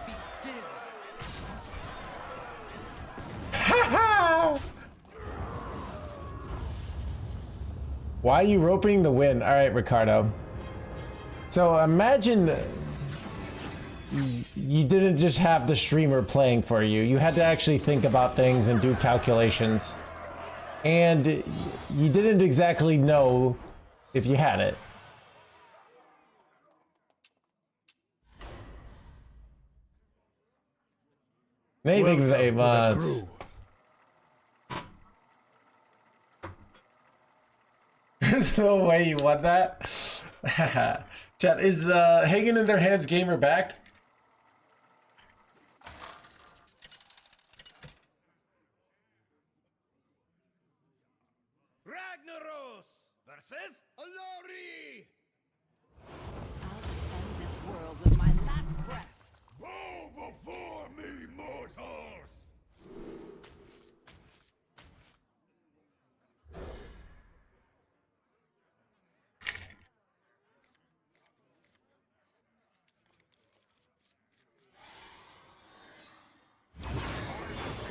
Be still. Why are you roping the win? All right, Ricardo. So imagine you didn't just have the streamer playing for you. You had to actually think about things and do calculations. And you didn't exactly know if you had it. Maybe it was 8 months. There's no way you won that. Chat, is the Hagen in their hands gamer back? Ragnaros versus Alori! I'll defend this world with my last breath. Bow before me, mortals!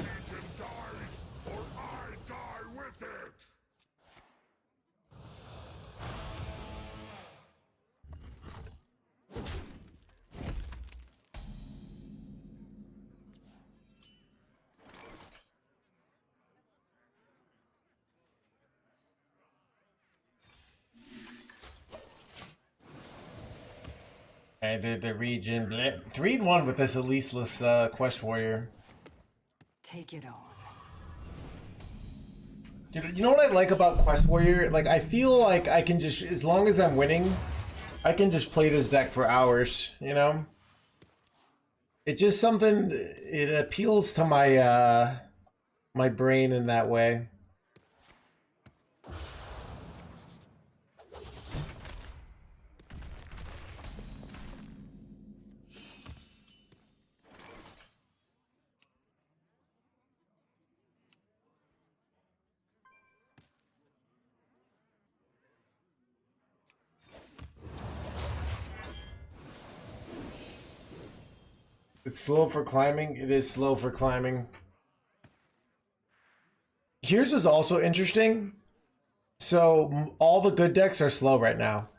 Engine dies, or I die with it! And the region 3-1 with this Eliseless quest warrior. Take it on. Dude, you know what I like about quest warrior? Like, I feel like I can just, as long as I'm winning, I can just play this deck for hours, you know? It's just something, it appeals to my my brain in that way. It's slow for climbing. It is slow for climbing. Here's is also interesting. So all the good decks are slow right now.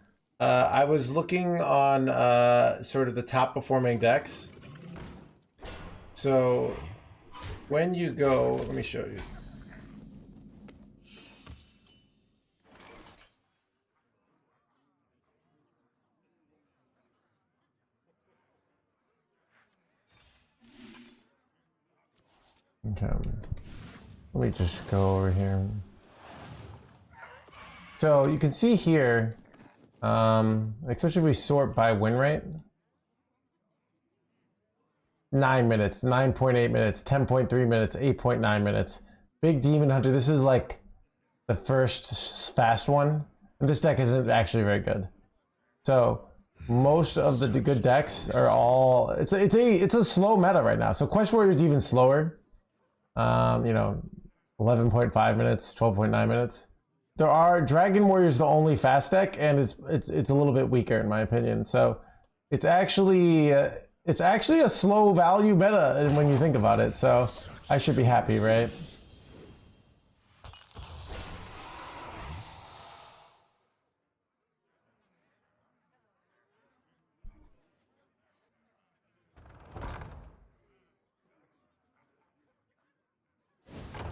I was looking on sort of the top performing decks. So when you go, let me show you. Okay. Let me just go over here. So you can see here, especially if we sort by win rate, 9 minutes, 9.8 minutes, 10.3 minutes, 8.9 minutes. Big Demon Hunter, this is like the first fast one. And this deck isn't actually very good. So most of the good decks are all, it's a slow meta right now. So Quest Warrior is even slower. 11.5 minutes, 12.9 minutes. There are Dragon Warrior is the only fast deck, and it's a little bit weaker in my opinion. So it's actually a slow value meta when you think about it. So I should be happy, right?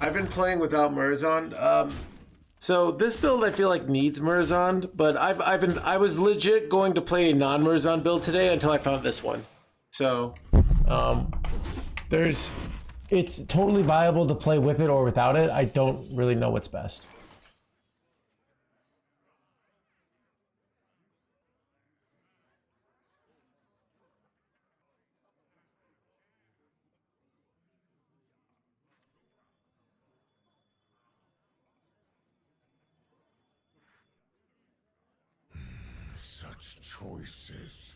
I've been playing without Murzon. So this build I feel like needs Murzon, but I was legit going to play a non-Murzon build today until I found this one. So it's totally viable to play with it or without it. I don't really know what's best. Such choices.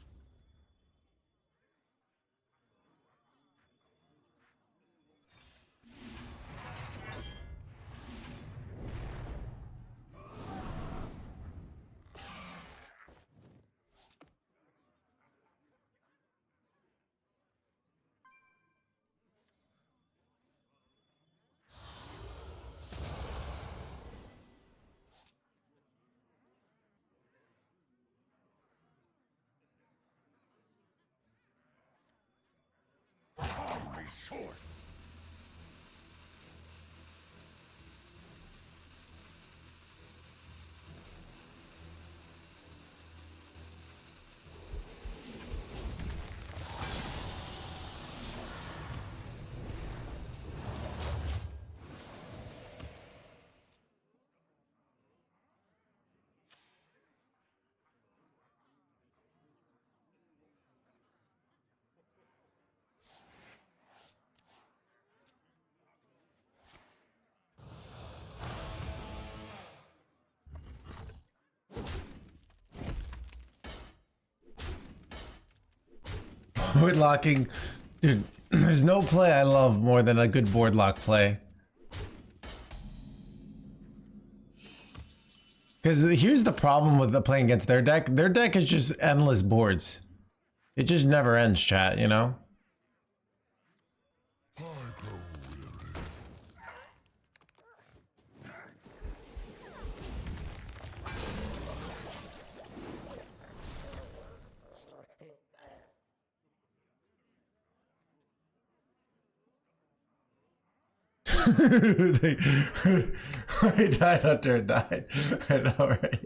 My sword. Board locking, dude, there's no play I love more than a good board lock play. Because here's the problem with the playing against their deck. Their deck is just endless boards. It just never ends, chat, you know? I died after it died. I know, right?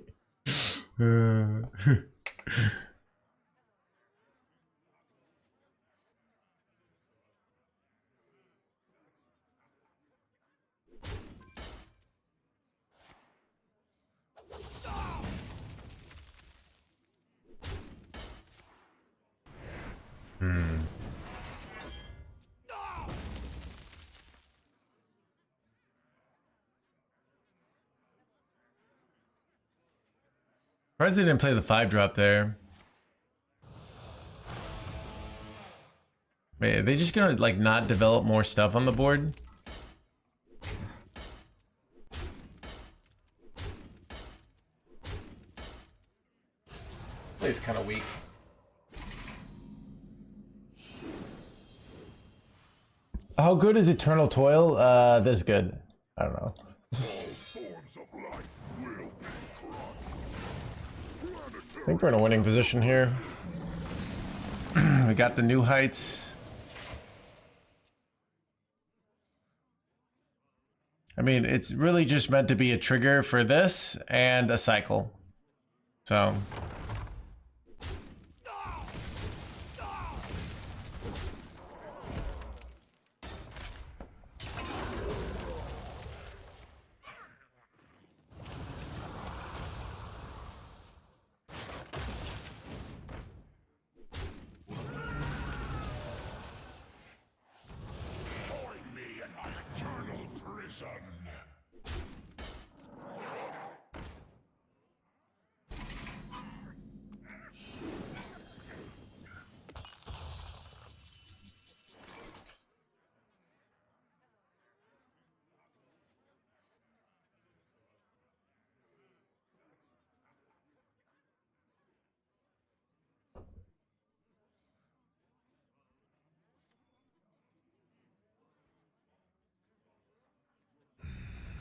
President didn't play the 5-drop there. Wait, are they just gonna like not develop more stuff on the board? Play's kind of weak. How good is Eternal Toil? This good. I don't know. All forms of life will be crushed. I think we're in a winning position here. We got the new heights. I mean, it's really just meant to be a trigger for this and a cycle. So. Join me in my eternal prison.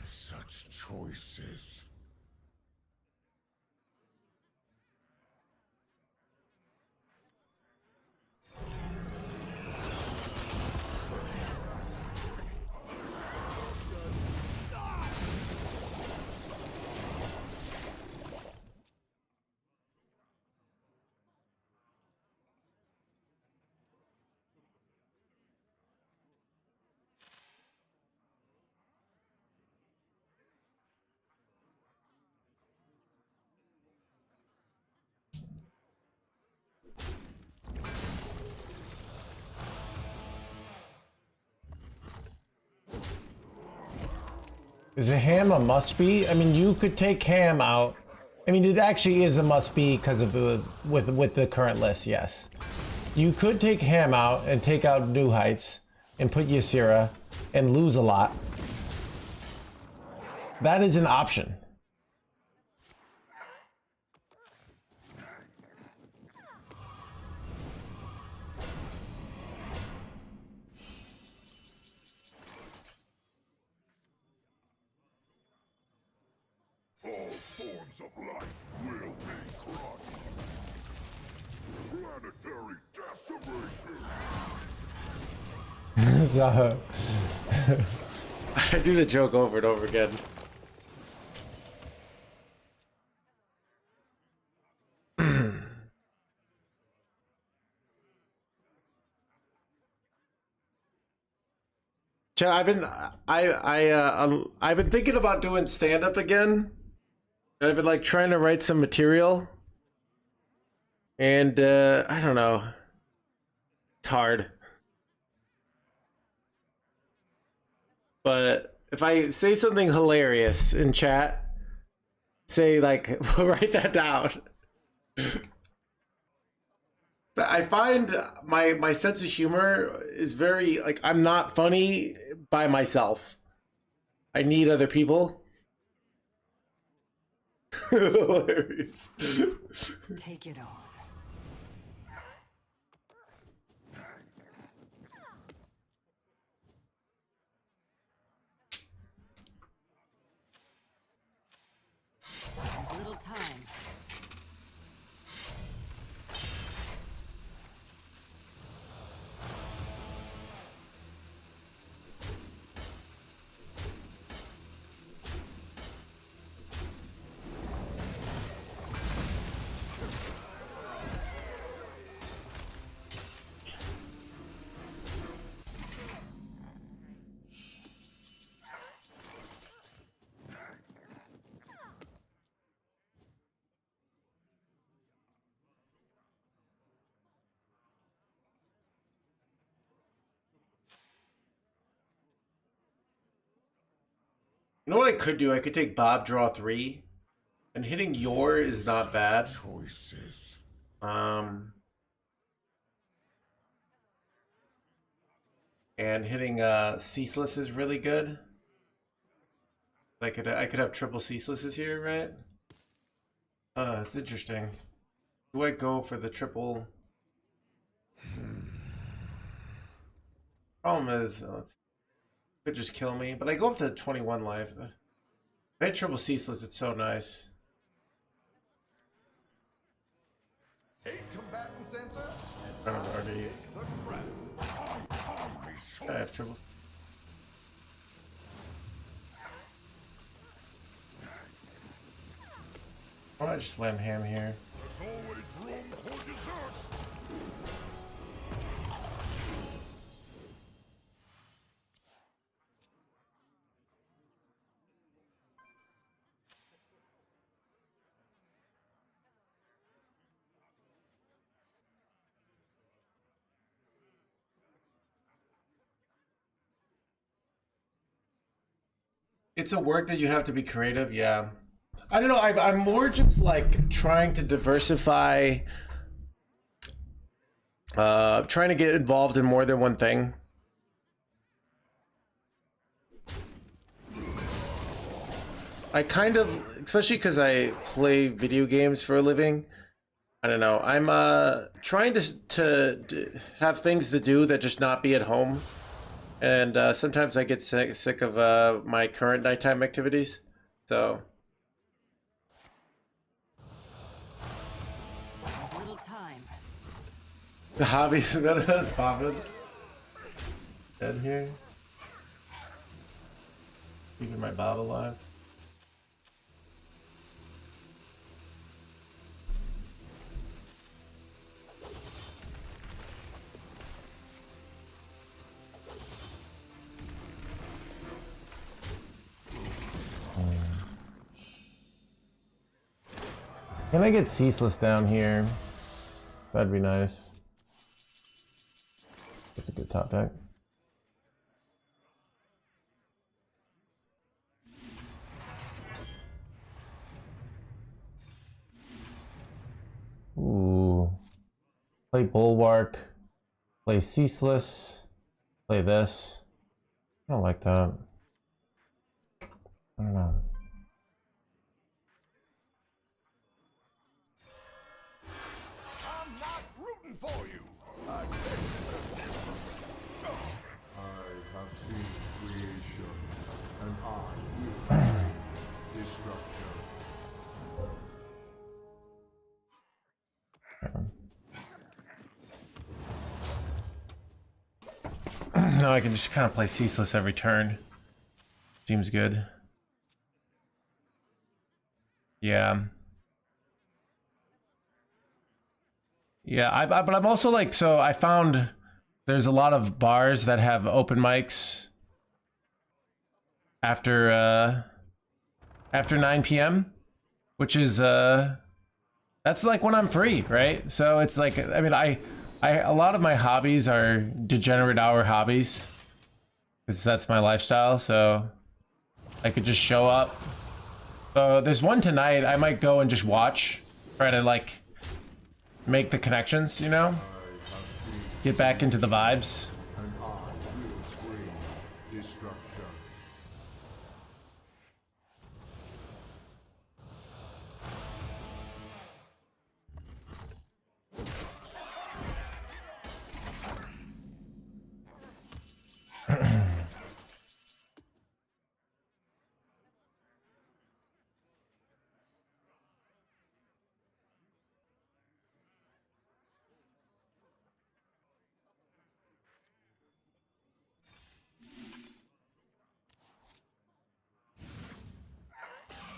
Such choices. Is a ham a must be? I mean, you could take ham out. I mean, it actually is a must be because of the with the current list. Yes, you could take ham out and take out New Heights and put Ysera and lose a lot. That is an option. All forms of life will be crushed. Planetary decimation. So, I do the joke over and over again. Chad, I've been thinking about doing stand-up again. I've been like trying to write some material, and I don't know. It's hard. But if I say something hilarious in chat, say like, write that down. I find my sense of humor is very like I'm not funny by myself. I need other people. Hilarious. Take it on. There's little time. You know what I could do? I could take Bob, draw 3, and hitting your is not bad. Choices. And hitting Ceaseless is really good. I could have triple Ceaselesses here, right? It's interesting. Do I go for the triple? Problem is, could just kill me, but I go up to 21 life. If I had triple ceaseless, it's so nice. Eight combatant center. I don't know, already. I have triple. Why don't I just land ham here? There's always room for dessert. It's a work that you have to be creative, yeah. I don't know, I'm more just like trying to diversify, trying to get involved in more than one thing. I kind of, especially because I play video games for a living, I don't know, I'm trying to have things to do that just not be at home. And sometimes I get sick of my current nighttime activities, so. There's little time. The hobby's gonna poppin'. Dead here. Keeping my Bob alive. Can I get ceaseless down here? That'd be nice. That's a good top deck. Ooh. Play Bulwark. Play Ceaseless. Play this. I don't like that. I don't know. I'm not rooting for you. I have seen creation, and I will bring destruction. No, I can just kind of play Ceaseless every turn. Seems good. Yeah. Yeah, but I'm also like, so I found there's a lot of bars that have open mics after 9 p.m., which is that's like when I'm free, right? So it's like, I mean, a lot of my hobbies are degenerate hour hobbies, because that's my lifestyle. So I could just show up. So there's one tonight. I might go and just watch, try to like make the connections, you know, get back into the vibes. And I will bring destruction.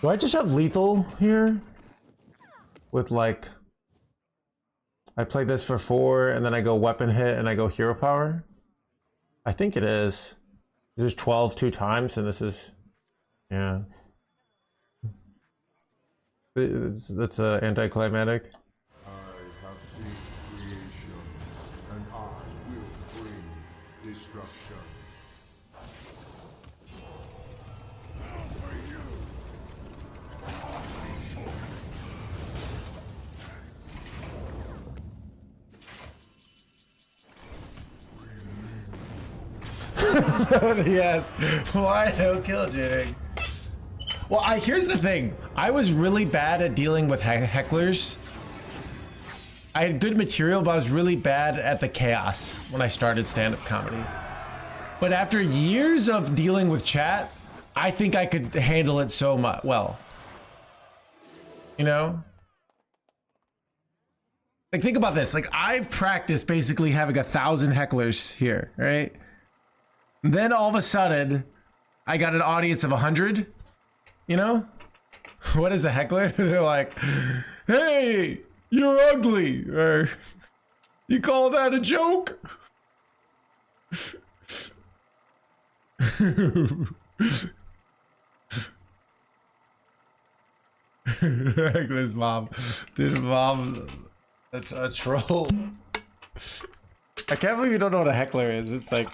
Do I just have lethal here? With like, I play this for 4 and then I go weapon hit and I go hero power? I think it is. This is 12 2 times and this is, yeah. That's anticlimactic. I have seen creation, and I will bring destruction. Yes. Why no kill jig? Well, here's the thing. I was really bad at dealing with hecklers. I had good material, but I was really bad at the chaos when I started stand-up comedy. But after years of dealing with chat, I think I could handle it so much well. You know? Like, think about this. Like, I've practiced basically having 1,000 hecklers here, right? Then all of a sudden, I got an audience of 100. You know? What is a heckler? They're like, hey, you're ugly. Or, you call that a joke? Heckler's mom. Dude, mom, that's a troll. I can't believe you don't know what a heckler is. It's like...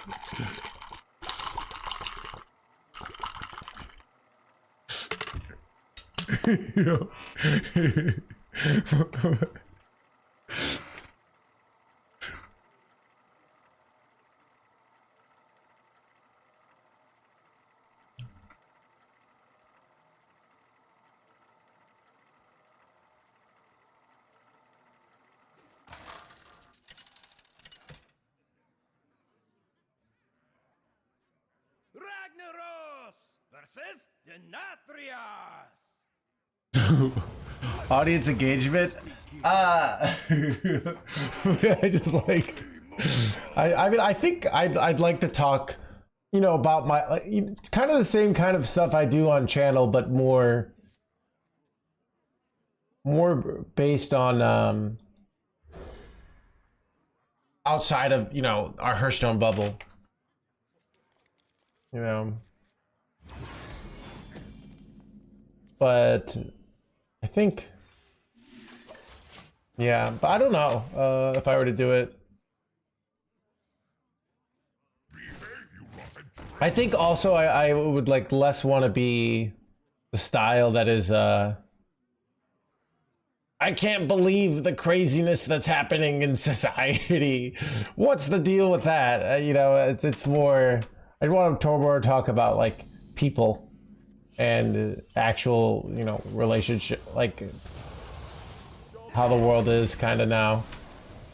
Ragnaros versus Denatrius. Audience engagement. I just like. I mean, I think I'd like to talk, you know, about my it's kind of the same kind of stuff I do on channel, but more based on outside of, you know, our Hearthstone bubble. You know, but I think, yeah, but I don't know if I were to do it. I think also I would like less want to be the style that is I can't believe the craziness that's happening in society. What's the deal with that? You know, it's more, I'd want to more talk about like people and actual, you know, relationship, like how the world is kind of now,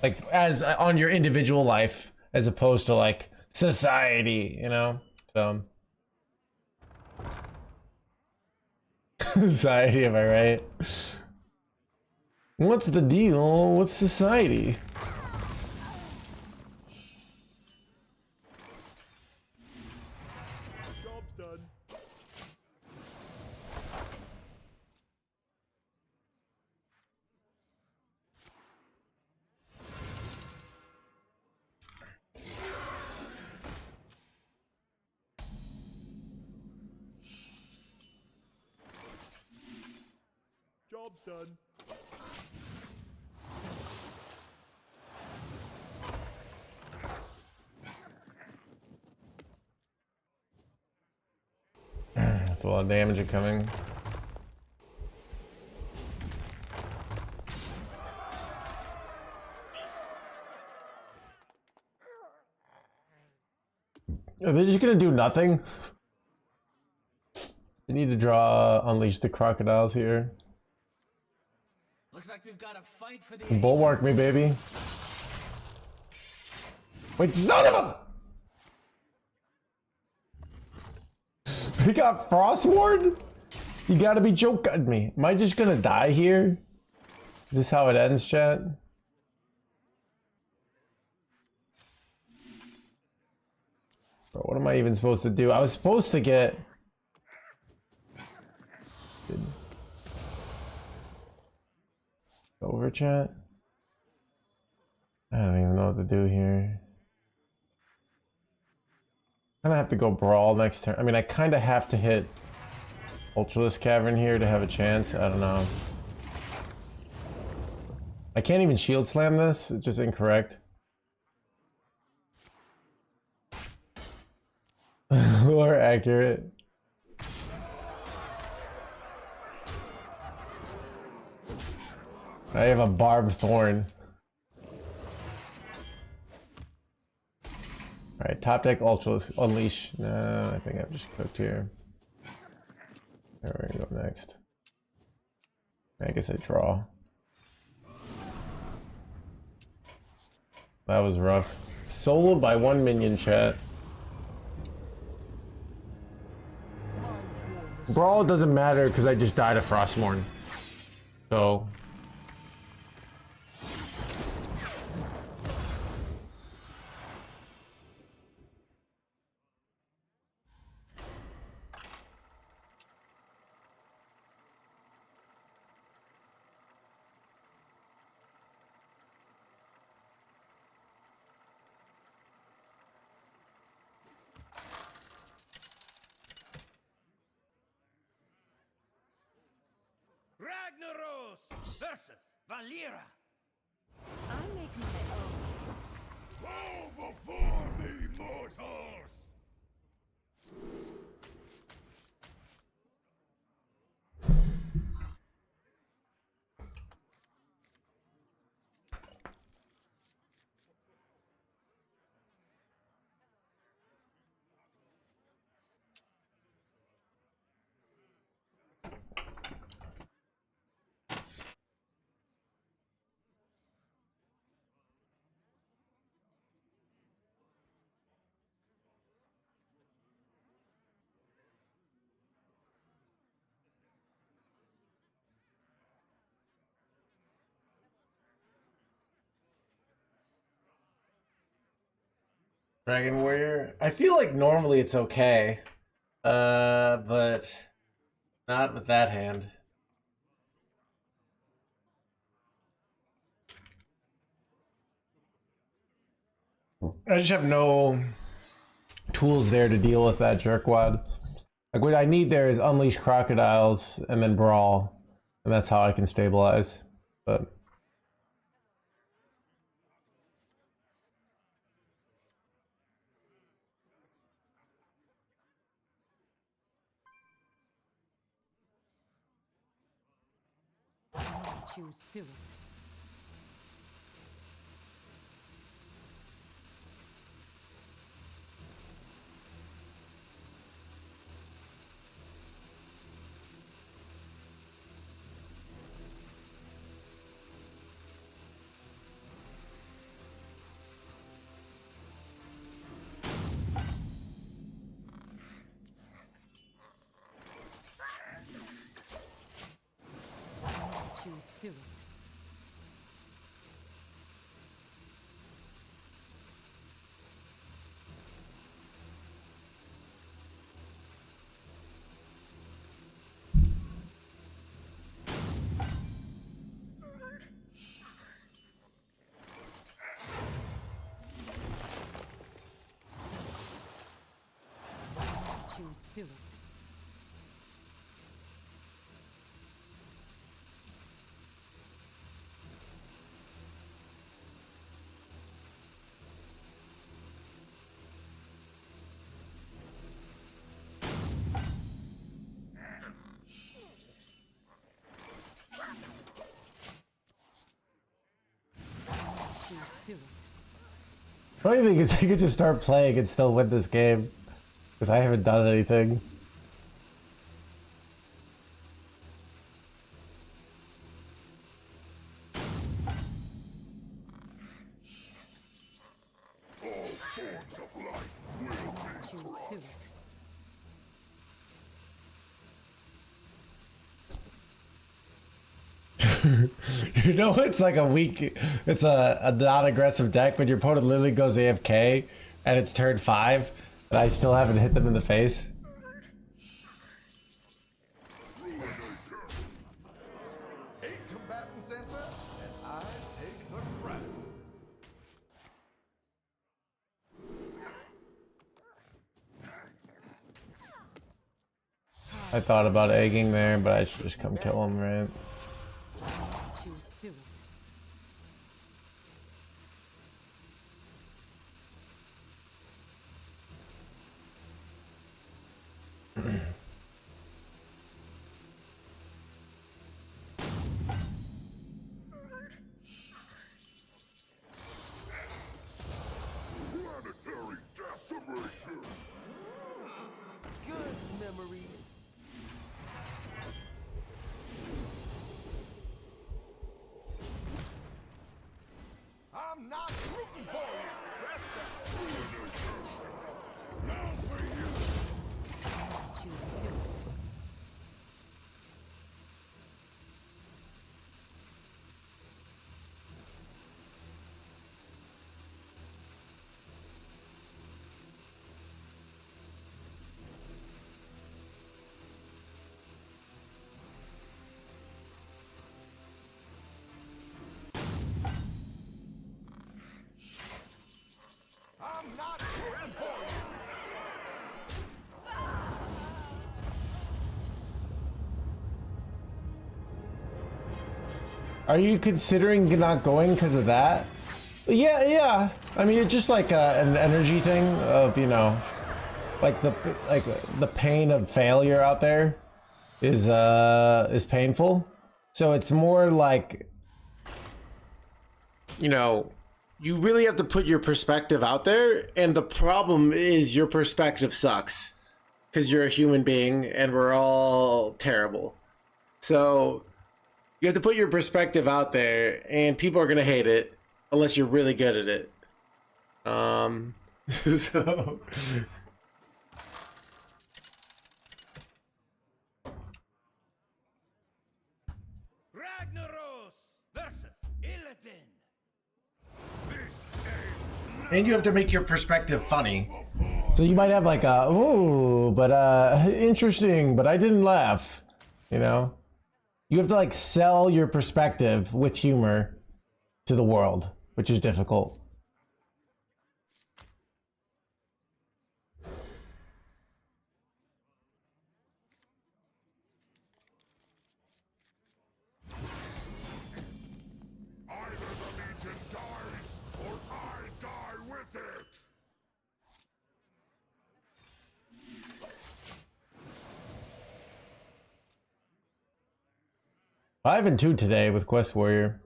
like as on your individual life as opposed to like society, you know. So society, am I right? What's the deal with society? Job's done. Job's done. That's a lot of damage incoming. Are they just gonna do nothing? They need to draw Unleash the Crocodiles here. Looks like we've got a fight for the Bulwark me, baby. Wait, son of a... He got Frostward? You gotta be joking me. Am I just gonna die here? Is this how it ends, chat? Bro, what am I even supposed to do? I was supposed to get... Over, chat? I don't even know what to do here. I kind of have to go Brawl next turn. I mean, I kind of have to hit Ultralisk Cavern here to have a chance. I don't know. I can't even Shield Slam this. It's just incorrect. Or accurate. I have a Barbed Thorn. Alright, top deck Ultralisk Unleash. No, I think I've just cooked here. Where are we gonna go next? I guess I draw. That was rough. Soloed by one minion, chat. Brawl doesn't matter because I just died of Frostmourne. So. Ragnaros versus Valera. I make my own. Bow before me, mortals! Dragon Warrior. I feel like normally it's okay. But not with that hand. I just have no tools there to deal with that jerkwad. Like what I need there is Unleash Crocodiles and then Brawl. And that's how I can stabilize. But Choose soon. Choose soon. Choose soon. Choose soon. funny thing is I could just start playing and still win this game. Because I haven't done anything. All forms of life will be Choose soon. You know, it's like a weak, it's a non-aggressive deck, but your opponent literally goes AFK and it's turn 5, and I still haven't hit them in the face. Eight combatants enter, and I take the crown. I thought about egging there, but I should just come kill him, right? Choose soon. planetary decimation. Good memories. I'm not rooting for you. Press that. Now for you. Choose soon. I'm not ready for you. Are you considering not going because of that? Yeah, yeah. I mean, it's just like an energy thing of, you know, like the pain of failure out there is painful. So it's more like, you know, you really have to put your perspective out there, and the problem is your perspective sucks because you're a human being and we're all terrible. So you have to put your perspective out there, and people are gonna hate it unless you're really good at it. So Ragnaros versus Illidan. and you have to make your perspective funny. So you might have like a ooh, but interesting, but I didn't laugh. You know, you have to like sell your perspective with humor to the world, which is difficult. Either the Legion dies, or I die with it! 5 and 2 today with Quest Warrior.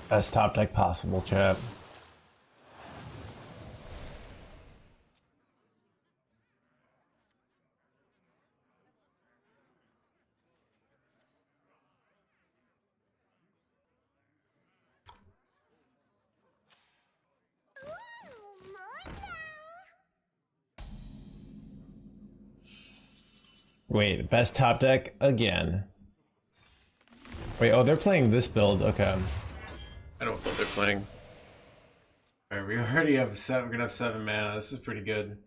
Best top deck possible, chat. Wait, best top deck again. Wait, oh, they're playing this build. Okay. I don't know what they're playing. Alright, we already have 7. We're gonna have 7 mana. This is pretty good.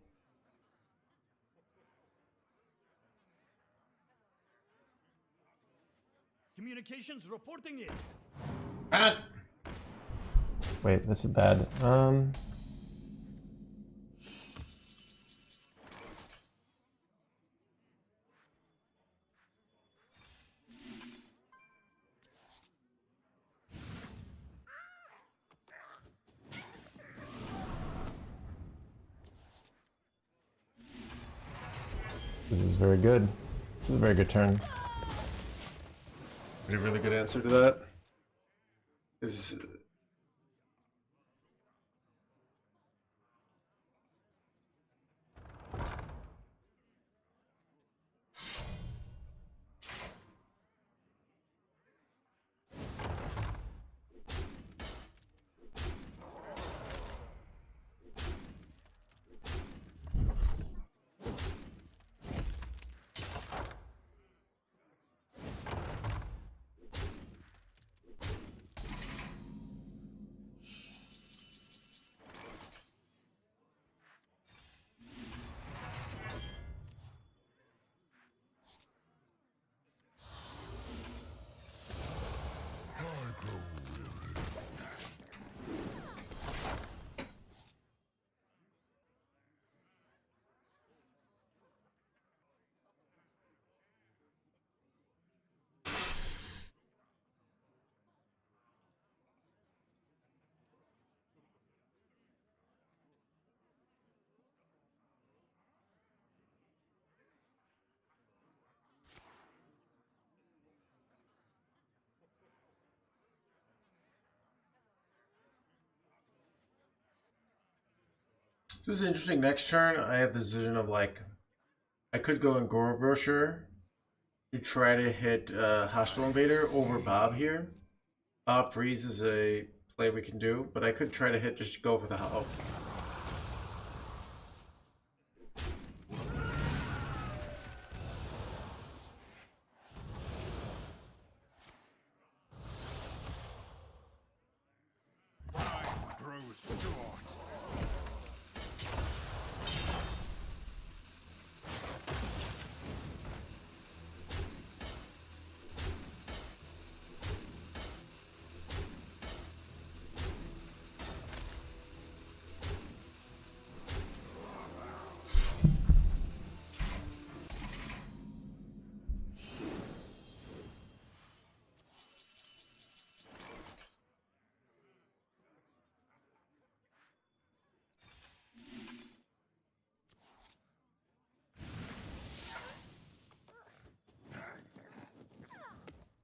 Communications reporting it. Ah! Wait, this is bad. This is very good. This is a very good turn. Really good answer to that. Is this is interesting. Next turn, I have the decision of like, I could go in Gore Brochure, to try to hit Hostile Invader over Bob here. Bob Freeze is a play we can do, but I could try to hit just to go for the oh. Time grows short.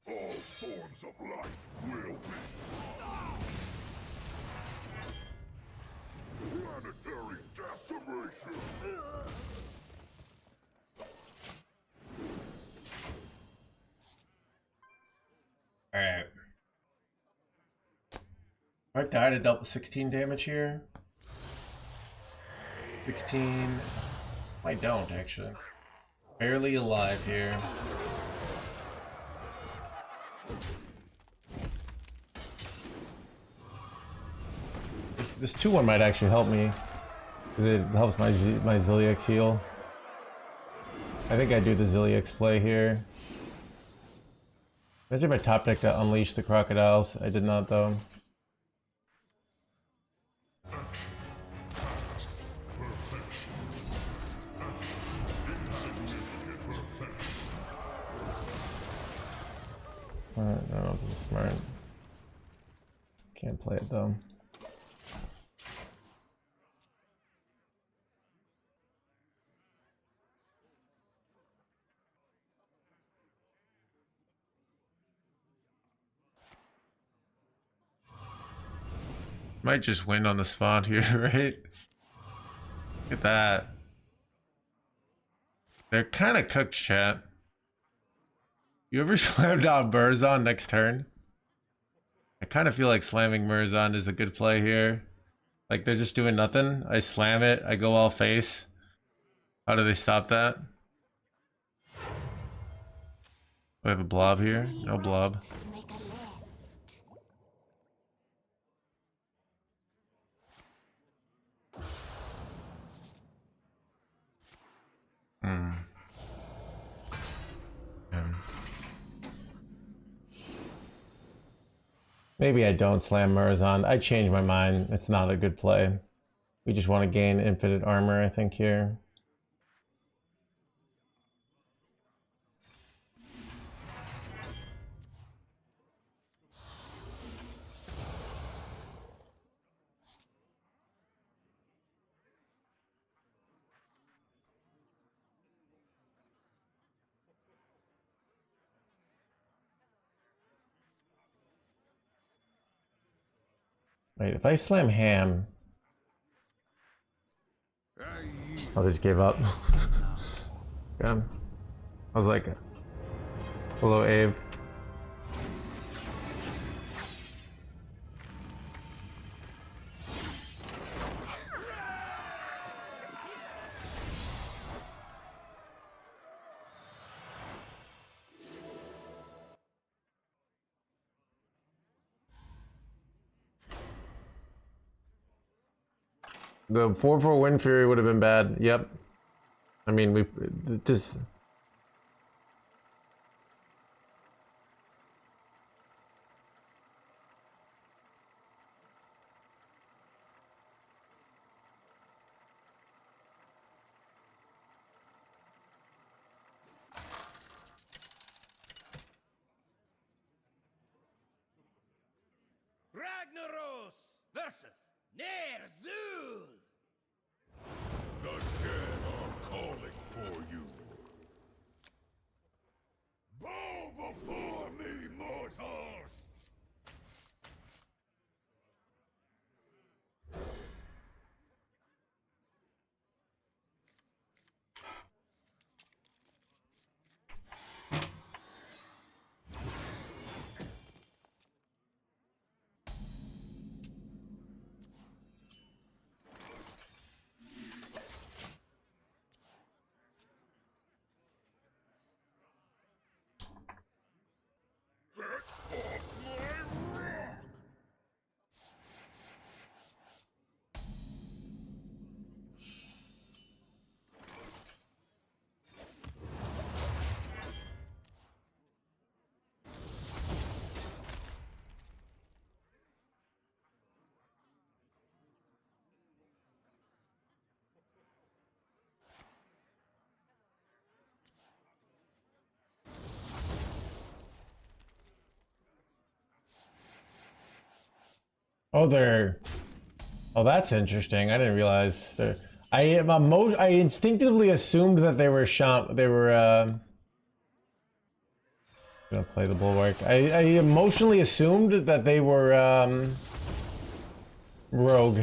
All forms of life will be. Planetary decimation! Alright. I died to double 16 damage here. 16. I don't actually. Barely alive here. This 2-1 might actually help me, because it helps my Zilliax heal. I think I do the Zilliax play here. Imagine my top deck to unleash the crocodiles. I did not though. I don't know if this is smart. Can't play it though. Might just win on the spot here, right? Look at that. They're kind of cooked, chat. You ever slammed down Murzon next turn? I kind of feel like slamming Murzon is a good play here. Like they're just doing nothing. I slam it. I go all face. How do they stop that? Do I have a blob here? No blob. Hmm. Maybe I don't slam Murzon. I changed my mind. It's not a good play. We just want to gain infinite armor, I think, here. Wait, if I slam Ham, I'll just give up. Yeah. I was like, hello, Abe. The 4-4 Wind Fury would have been bad. Yep. I mean, we just... Ragnaros versus Nerzul. The dead are calling for you. Bow before me, mortals! Oh, they're. Oh, that's interesting. I didn't realize. I instinctively assumed that they were gonna play the bulwark. I emotionally assumed that they were rogue.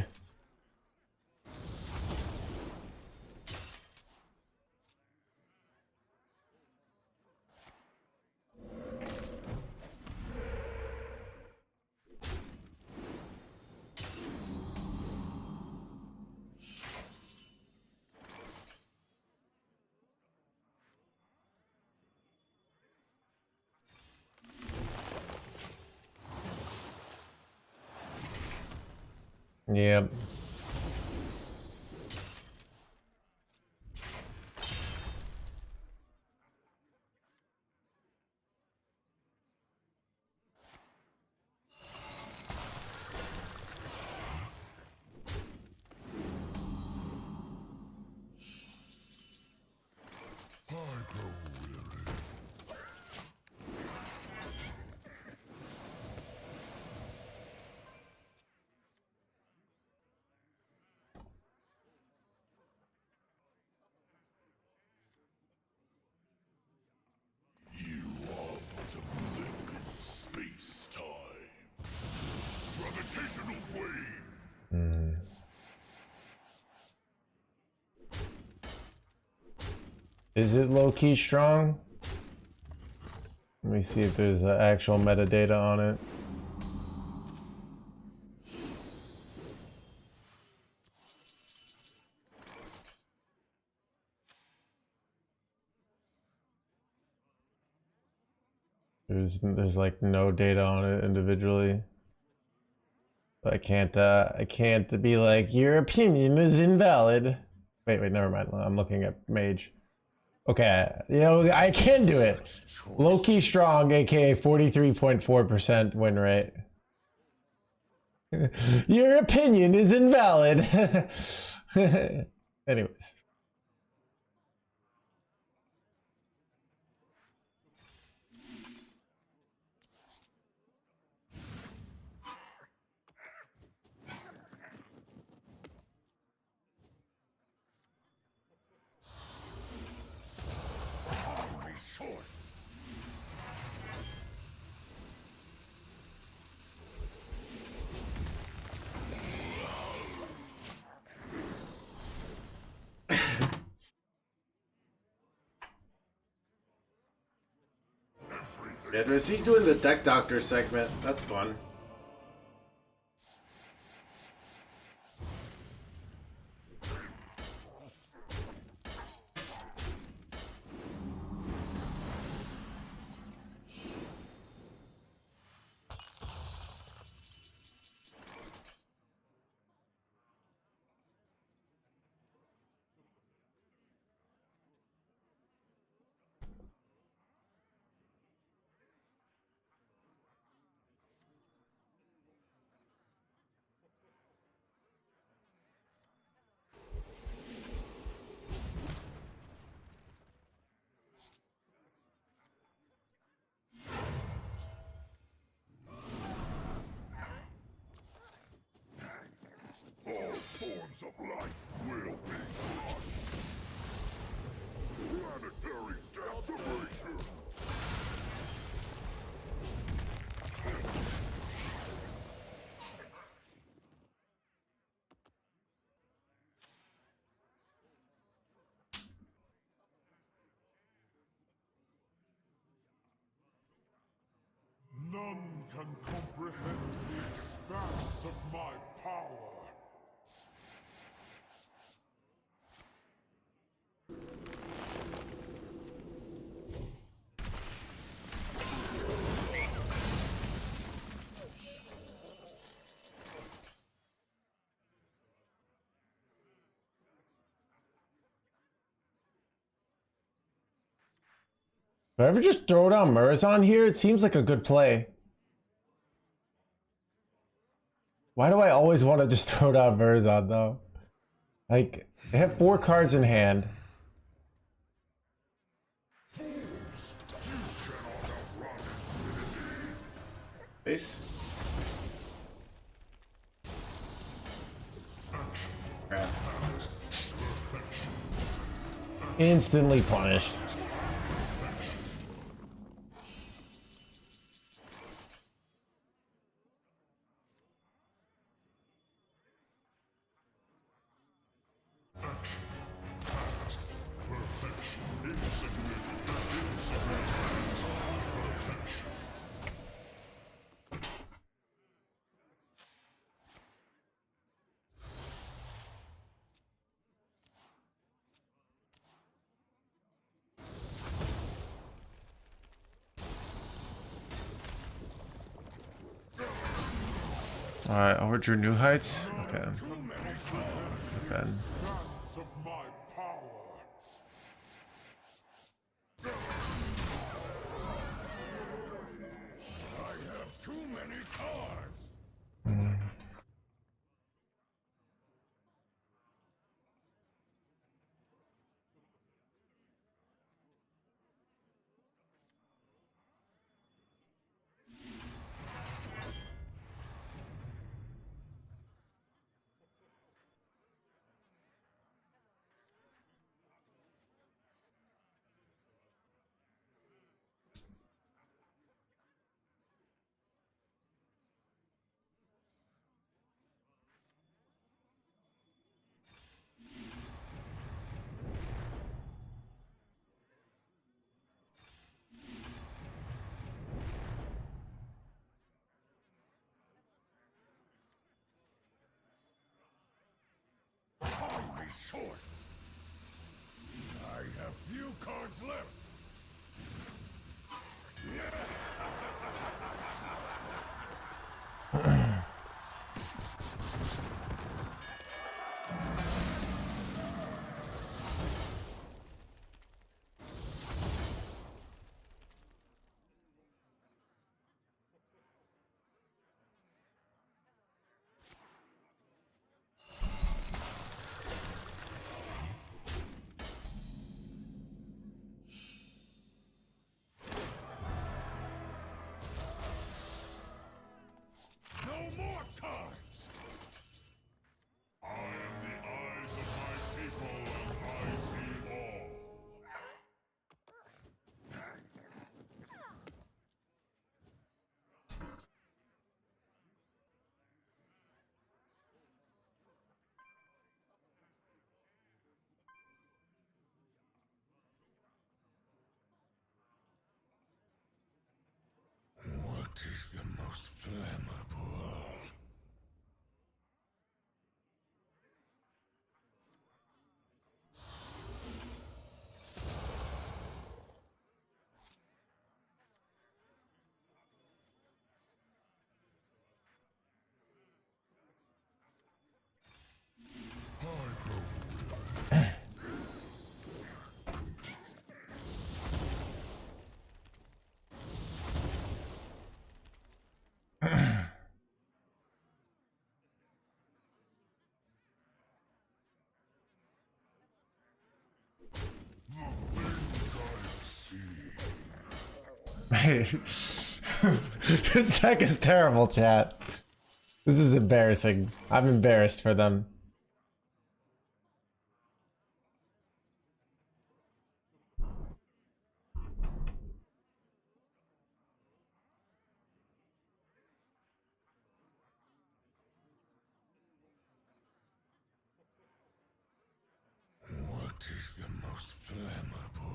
Yep. Space-time. Gravitational wave. Is it low-key strong? Let me see if there's actual metadata on it. There's like no data on it individually. I can't be like, your opinion is invalid. Wait, never mind. I'm looking at Mage. Okay, you know, I can do it. Low-key strong, aka 43.4% win rate. Your opinion is invalid. Anyways. Yeah, was he doing the deck doctor segment? That's fun. All forms of life will be crushed. Planetary decimation. None can comprehend the expanse of my power. If I ever just throw down Murazon here, it seems like a good play. Why do I always want to just throw down Murazon though? Like, I have 4 cards in hand. Base. Instantly punished. Alright, over to new heights? Okay. Okay. Dance of my power. I have too many cards. Time is short. I have few cards left. No more cards! I am the eyes of my people, and I see all. What is the most flammable? This deck is terrible, chat. This is embarrassing. I'm embarrassed for them. What is the most flammable?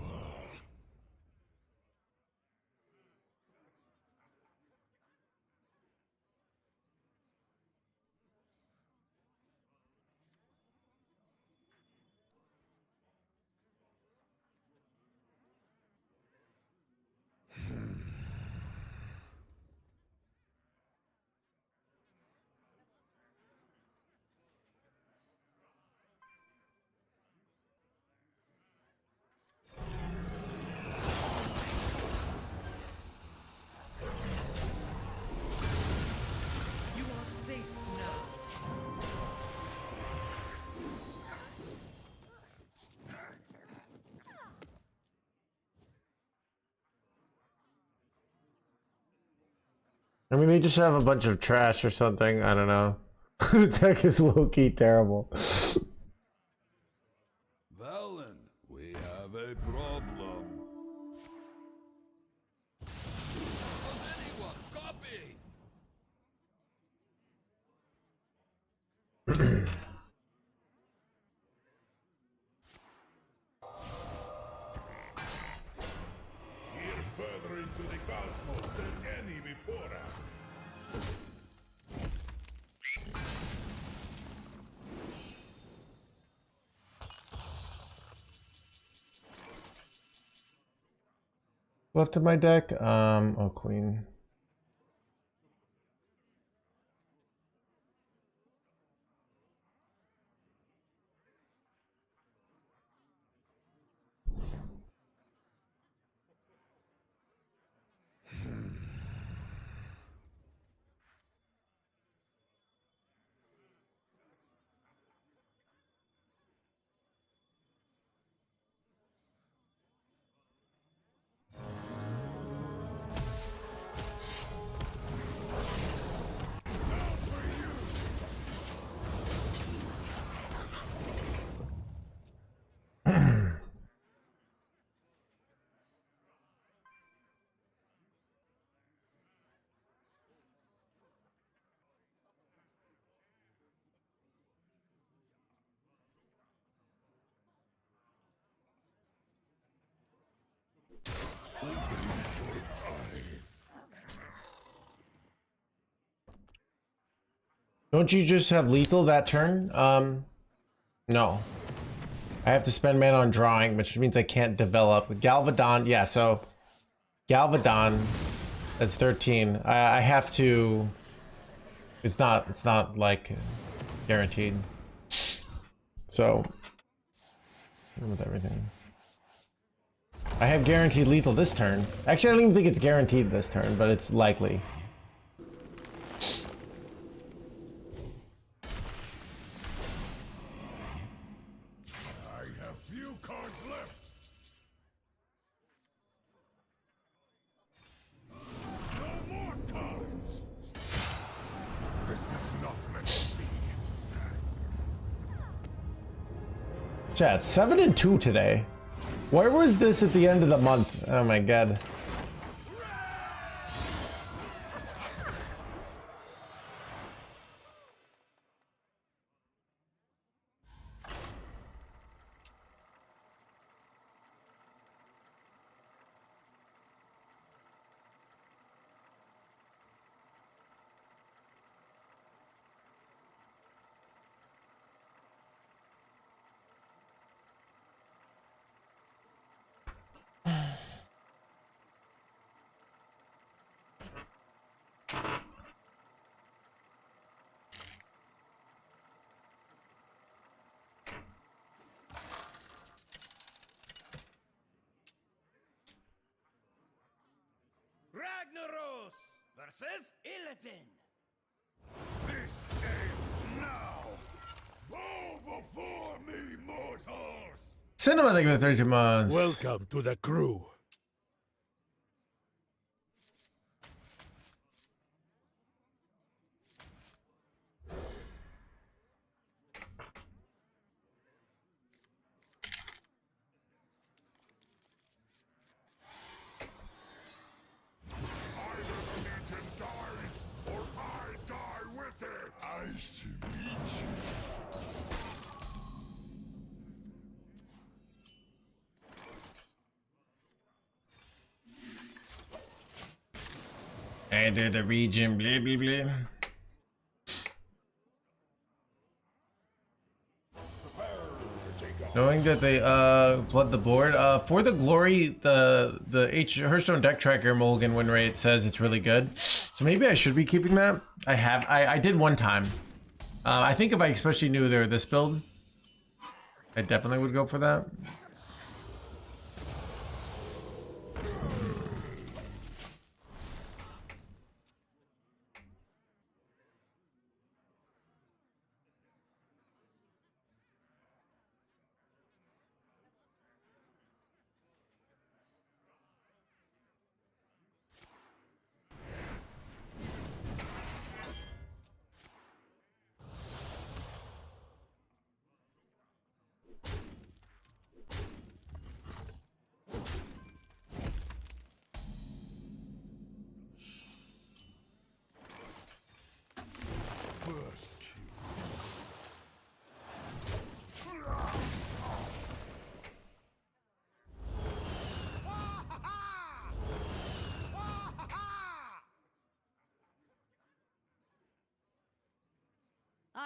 You are safe now. I mean, they just have a bunch of trash or something. I don't know. This deck is low-key terrible. Well then, we have Here further into the cosmos than any before us. Left of my deck, oh, queen. Don't you just have lethal that turn? No. I have to spend mana on drawing, which means I can't develop. Galvadon, yeah, so Galvadon, that's 13. I have to, it's not like guaranteed. So, with everything. I have guaranteed lethal this turn. Actually, I don't even think it's guaranteed this turn, but it's likely. I have few cards left. No more cards. This is not meant to be. Chat, 7 and 2 today. Where was this at the end of the month? Oh my god. Ragnaros versus Illidan. This ends now. Bow before me, mortals. Cinema, thank you for 32 months. Welcome to the crew. Either the Legion dies, or I die with it. I see you. Enter the region, blah blah blah. Knowing that they flood the board for the glory, the Hearthstone deck tracker mulligan win rate says it's really good, so maybe I should be keeping that. I did one time. I think if I especially knew they were this build, I definitely would go for that.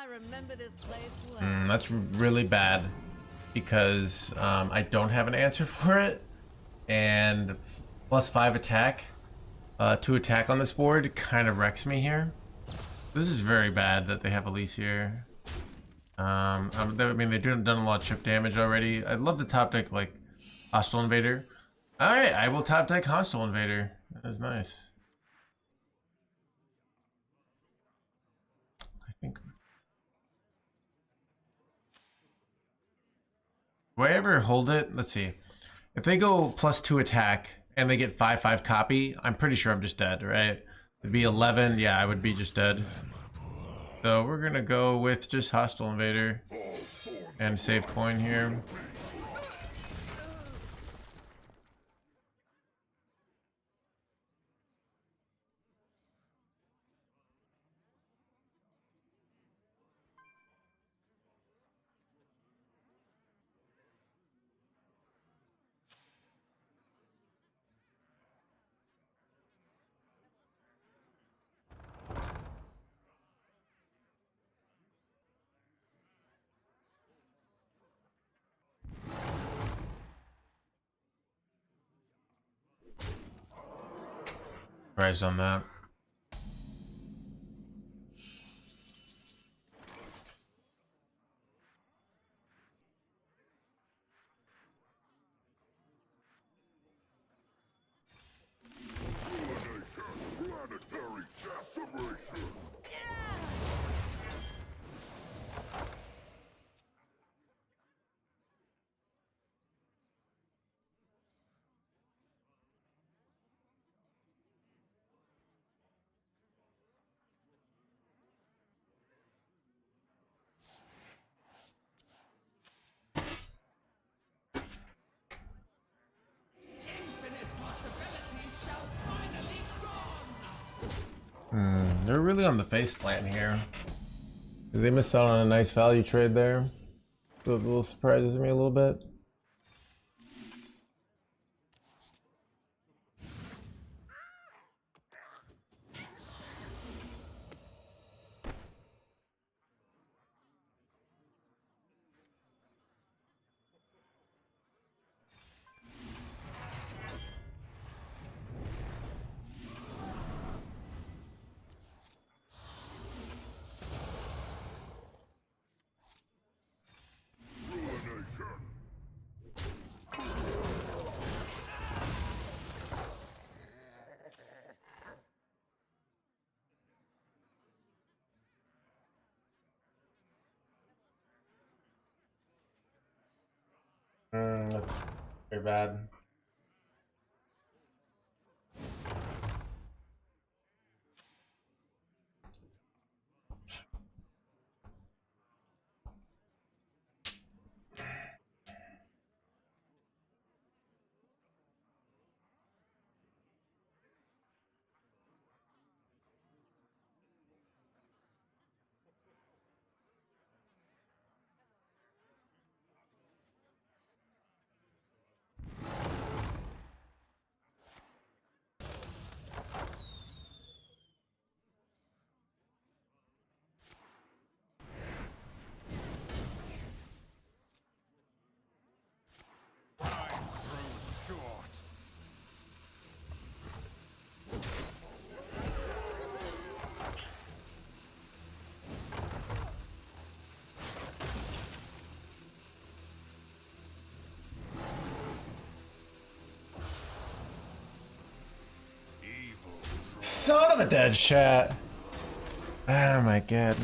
I remember this place well. That's really bad because I don't have an answer for it, and +5 attack, 2 attack on this board kind of wrecks me here. This is very bad that they have Elise here. I mean, they've done a lot of chip damage already. I'd love to top deck like Hostile Invader. All right, I will top deck Hostile Invader. That is nice. I think. Do I ever hold it? Let's see. If they go +2 attack and they get 5/5 copy, I'm pretty sure I'm just dead, right? It'd be 11. Yeah, I would be just dead. So we're gonna go with just Hostile Invader and save coin here. Price on that. Planetary decimation. They're really on the face plant here. Because they missed out on a nice value trade there. So it a little surprises me a little bit. That's very bad. Son of a dead shot. Oh my god.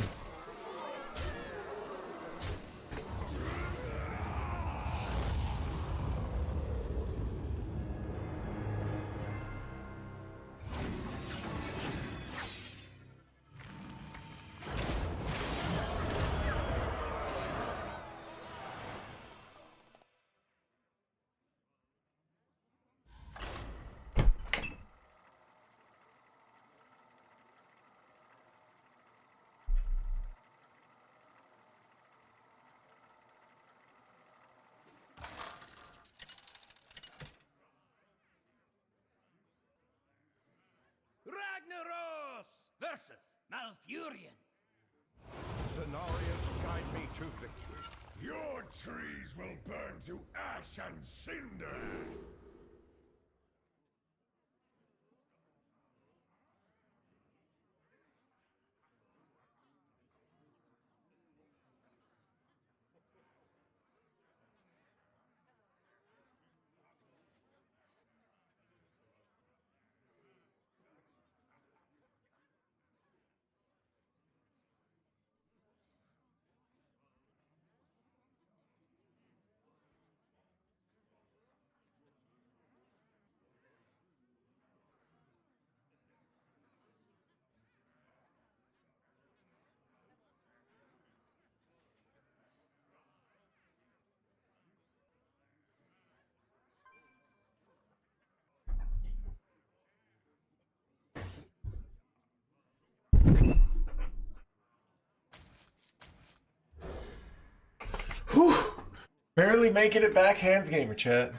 Ragnaros versus Malfurion. Scenarios guide me to victory. Your trees will burn to ash and cinder! Whew. Barely making it back, HandsGamer chat.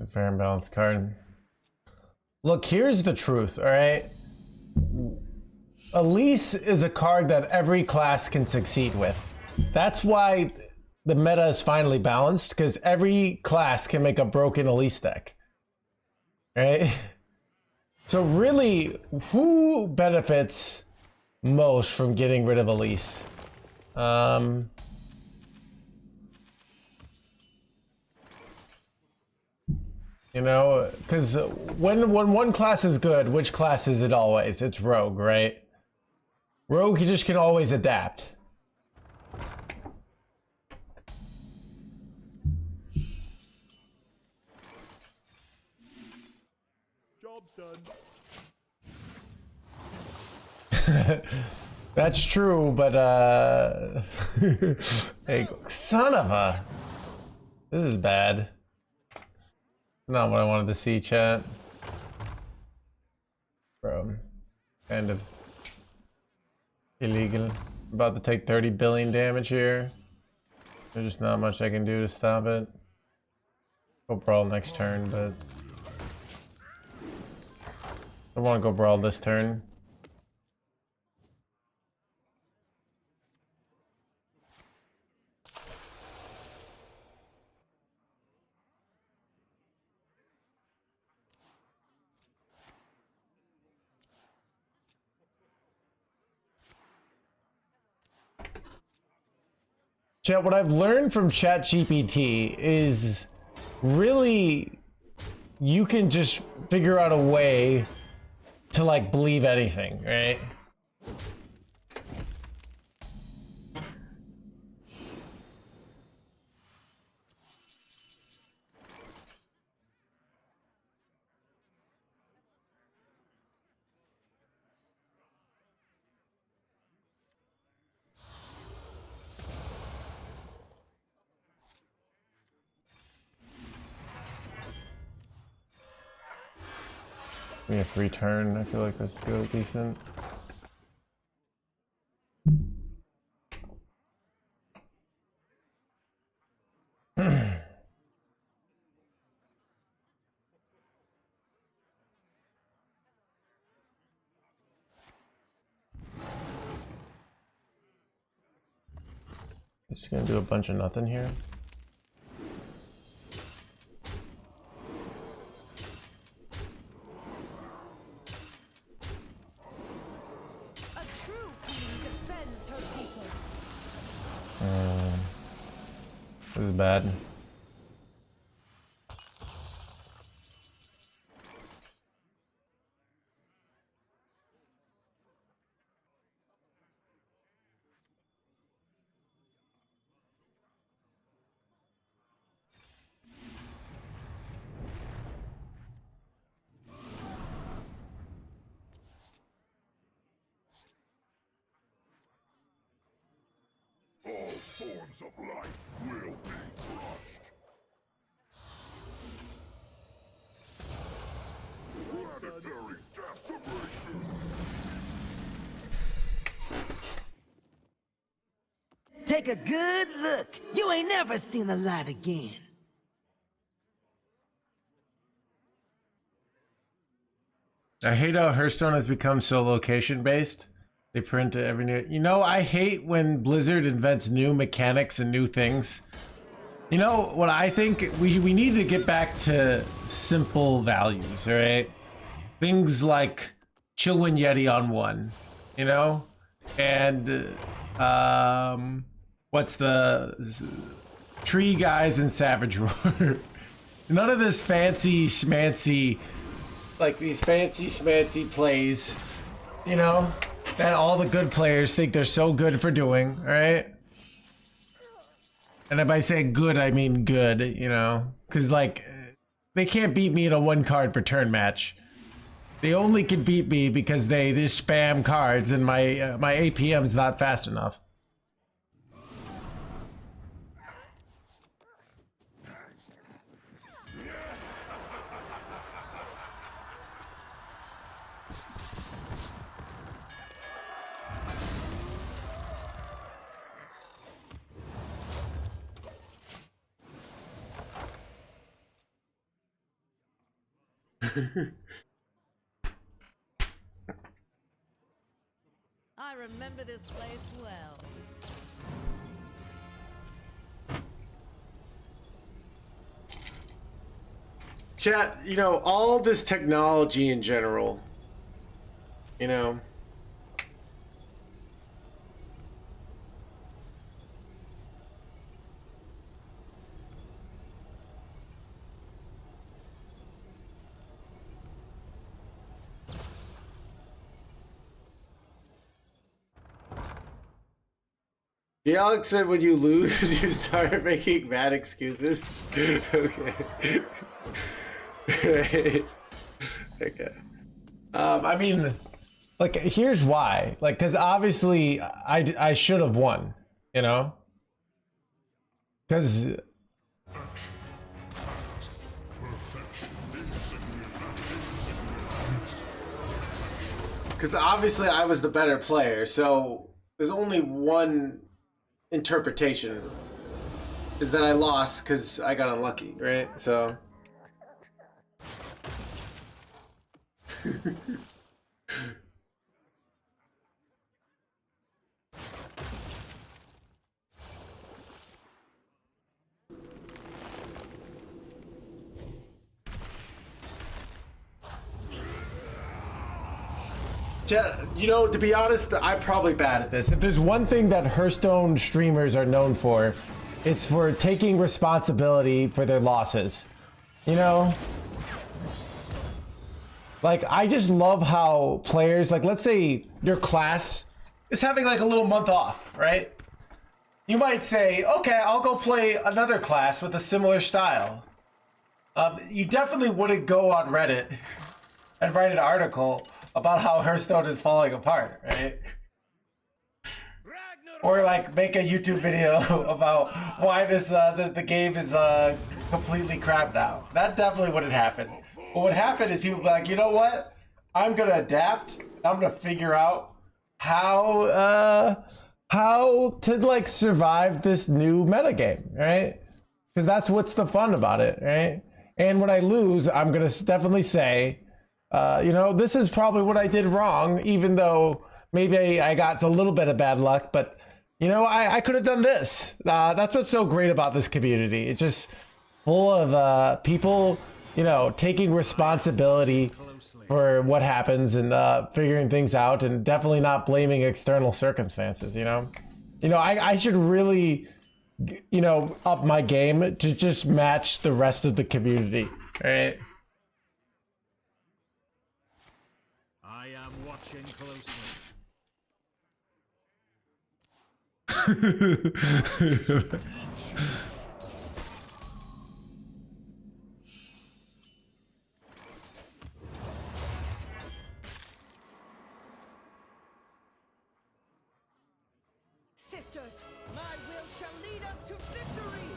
A fair and balanced card. Look, here's the truth, all right? Elise is a card that every class can succeed with. That's why the meta is finally balanced, because every class can make a broken Elise deck. Right? So really, who benefits most from getting rid of Elise? You know, because when one class is good, which class is it always? It's Rogue, right? Rogue just can always adapt. Job's done. That's true, but hey, son of a... This is bad. Not what I wanted to see, chat. Bro, kind of illegal. About to take 30 billion damage here. There's just not much I can do to stop it. Go brawl next turn, but I want to go brawl this turn. Chat, what I've learned from ChatGPT is really you can just figure out a way to like believe anything, right? Give me a free turn. I feel like that's good, decent. Just gonna do a bunch of nothing here. This is bad. All forms of life will be crushed. take a good look. You ain't never seen the light again. I hate how Hearthstone has become so location based. They print every new. You know, I hate when Blizzard invents new mechanics and new things. You know what I think? We need to get back to simple values, all right? Things like Chillwin Yeti on one, you know, and what's the Tree Guys and Savage Roar. None of this fancy schmancy, like these fancy schmancy plays, you know, that all the good players think they're so good for doing, right? And if I say good, I mean good, you know, because like they can't beat me in a 1 card per turn match. They only can beat me because they just spam cards and my my APM's not fast enough. I remember this place well. Chat, you know, all this technology in general, you know. The Alex said when you lose, you start making bad excuses. Okay. Right. Okay. I mean, like, here's why. Like, because obviously I should have won, you know? Because... Because obviously I was the better player, so there's only one interpretation, is that I lost because I got unlucky, right? So... Yeah, you know, to be honest, I'm probably bad at this. If there's one thing that Hearthstone streamers are known for, it's for taking responsibility for their losses. You know? Like, I just love how players, like, let's say your class is having like a little month off, right? You might say, okay, I'll go play another class with a similar style. You definitely wouldn't go on Reddit and write an article about how Hearthstone is falling apart, right? Or like make a YouTube video about why this the game is completely crap now. That definitely wouldn't happen. What would happen is people would be like, you know what? I'm gonna adapt. I'm gonna figure out how to like survive this new metagame, right? Because that's what's the fun about it, right? And when I lose, I'm gonna definitely say, you know, this is probably what I did wrong, even though maybe I got a little bit of bad luck, but you know, I could have done this. That's what's so great about this community. It's just full of people, you know, taking responsibility for what happens and figuring things out, and definitely not blaming external circumstances, you know? You know, I should really, you know, up my game to just match the rest of the community, right? I am watching closely. Sisters, my will shall lead us to victory!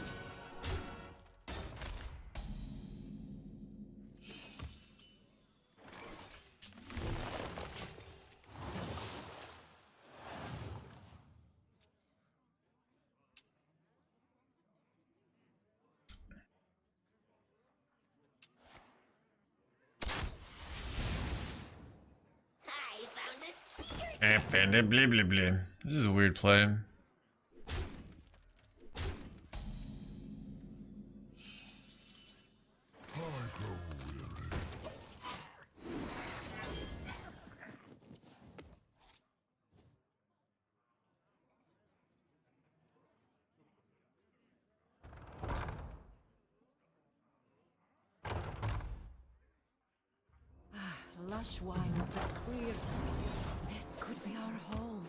This is a weird play. Lush wilds, a clear space. This could be our home.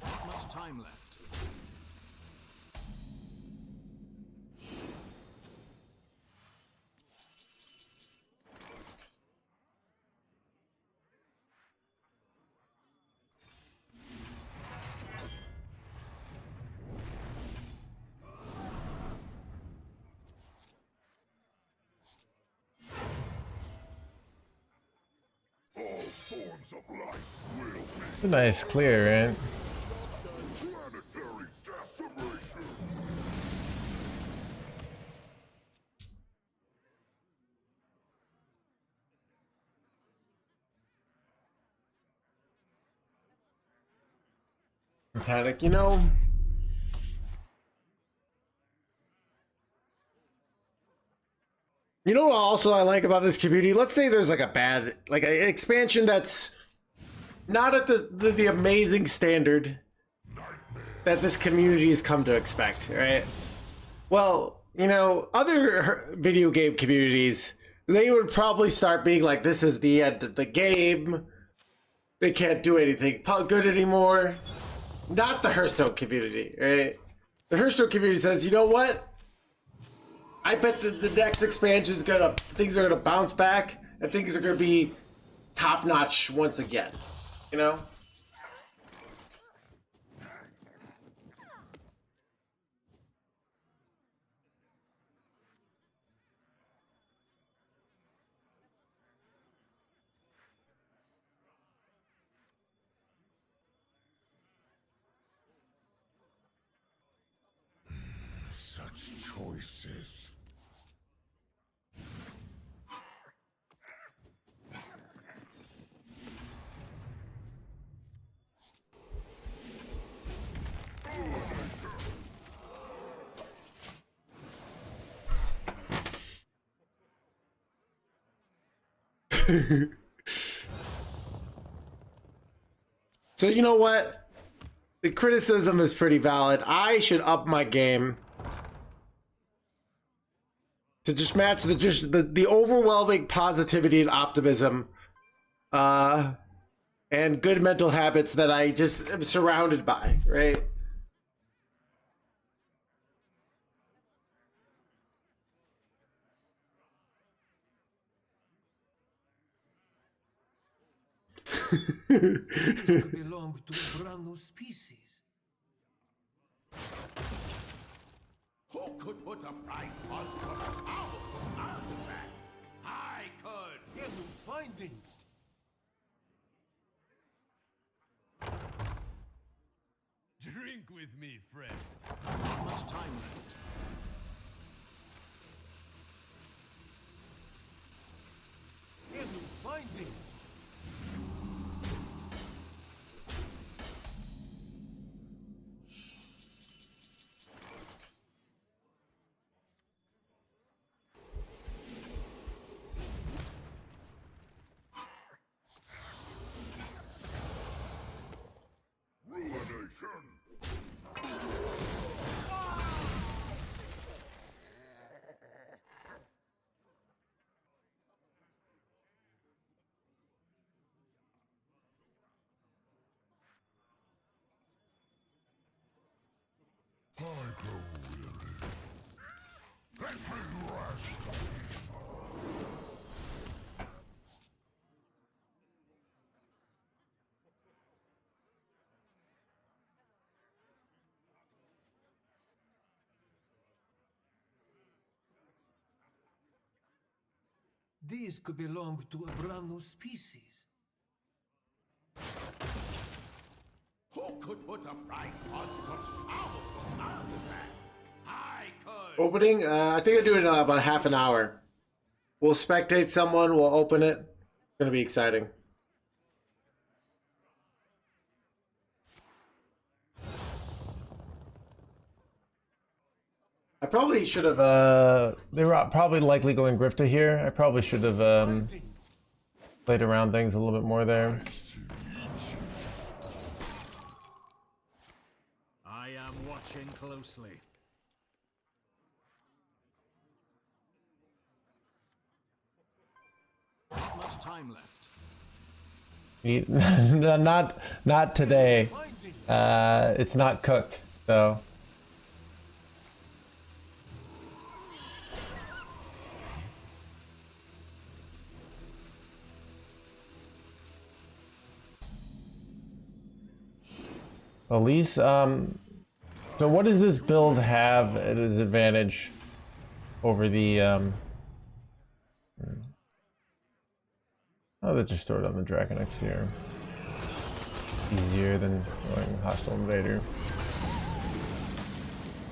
Not much time left. All forms of life will be Nice clear, right? planetary decimation. Panic, you know. You know what also I like about this community? Let's say there's like a bad, like an expansion that's not at the amazing standard that this community has come to expect, right? Well, you know, other video game communities, they would probably start being like, this is the end of the game. They can't do anything good anymore. Not the Hearthstone community, right? The Hearthstone community says, you know what? I bet the next expansion is things are gonna bounce back and things are gonna be top notch once again. You know? Such choices. So you know what? The criticism is pretty valid. I should up my game to just match the overwhelming positivity and optimism and good mental habits that I just am surrounded by, right? Belong to a brand new species. Who could put a price on such powerful artifacts? I could. Here's a finding. Drink with me, friend. Not much time left. Here's a finding. Ruination. I grow weary. Let me These could belong to a brand new species. Who could put a price on such powerful artifacts? I could. Opening? I think I'll do it in about half an hour. We'll spectate someone, we'll open it. It's gonna be exciting. I probably should have, they were probably likely going Grifta here. I probably should have, played around things a little bit more there. I am watching closely. Not much time left. Not today. It's not cooked, so. Elise, so what does this build have at its advantage over the, oh, they just throw it on the Dragon X here. Easier than going Hostile Invader.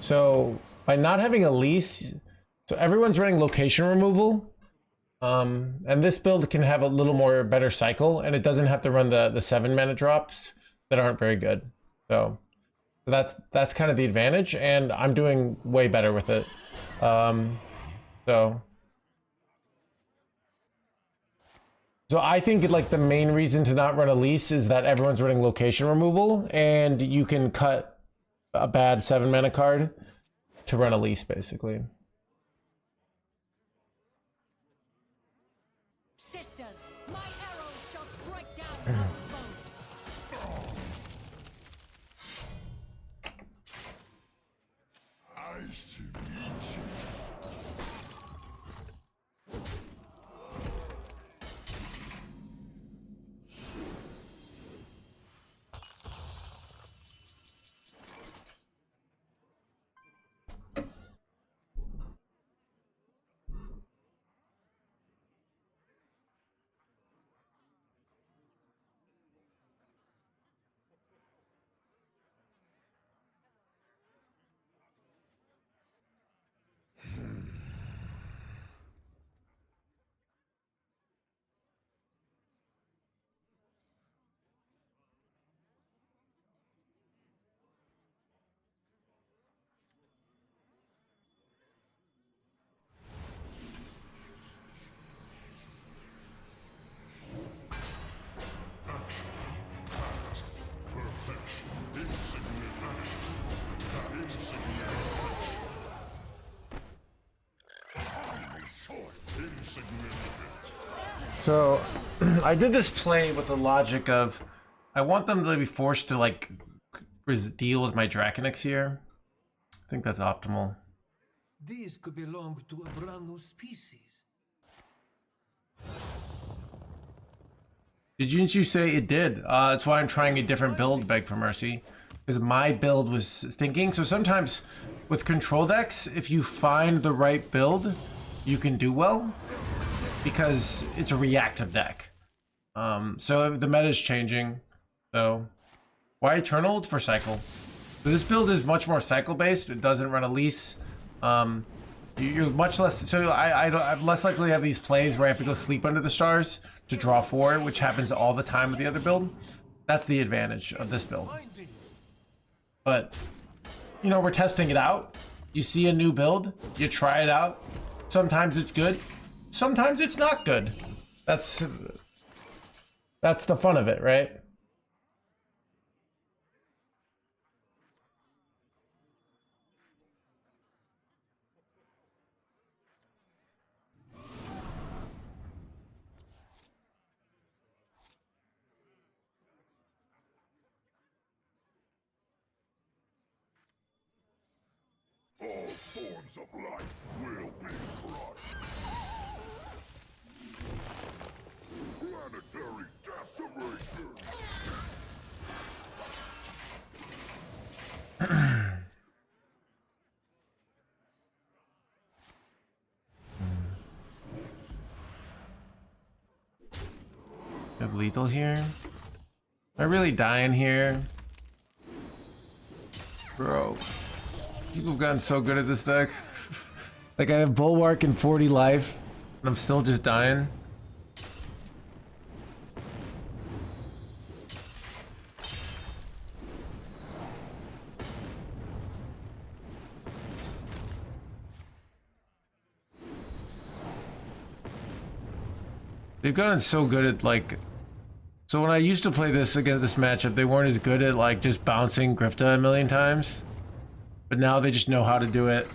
So, by not having Elise, so everyone's running location removal, and this build can have a little more better cycle, and it doesn't have to run the 7 mana drops that aren't very good. So that's kind of the advantage, and I'm doing way better with it. So I think like the main reason to not run Elise is that everyone's running location removal, and you can cut a bad 7 mana card to run Elise, basically. Sisters, my arrows shall strike down those foes. Nice to meet you. So I did this play with the logic of I want them to be forced to like deal with my Draconix here. I think that's optimal. These could belong to a brand new species. Didn't you say it did? That's why I'm trying a different build, Beg for Mercy. Because my build was thinking. So sometimes with control decks, if you find the right build, you can do well. Because it's a reactive deck. So the meta is changing. So why Eternal? For cycle. But this build is much more cycle based. It doesn't run Elise. You're much less. So I'm less likely to have these plays where I have to go sleep under the stars to draw 4, which happens all the time with the other build. That's the advantage of this build. But you know, we're testing it out. You see a new build, you try it out. Sometimes it's good. Sometimes it's not good. That's the fun of it, right? All forms of life will be crushed. Planetary decimation. lethal here? Am I really dying here? Bro, people have gotten so good at this deck. Like I have Bulwark and 40 life, and I'm still just dying. They've gotten so good at like, so when I used to play this against this matchup, they weren't as good at like just bouncing Grifta a million times, but now they just know how to do it.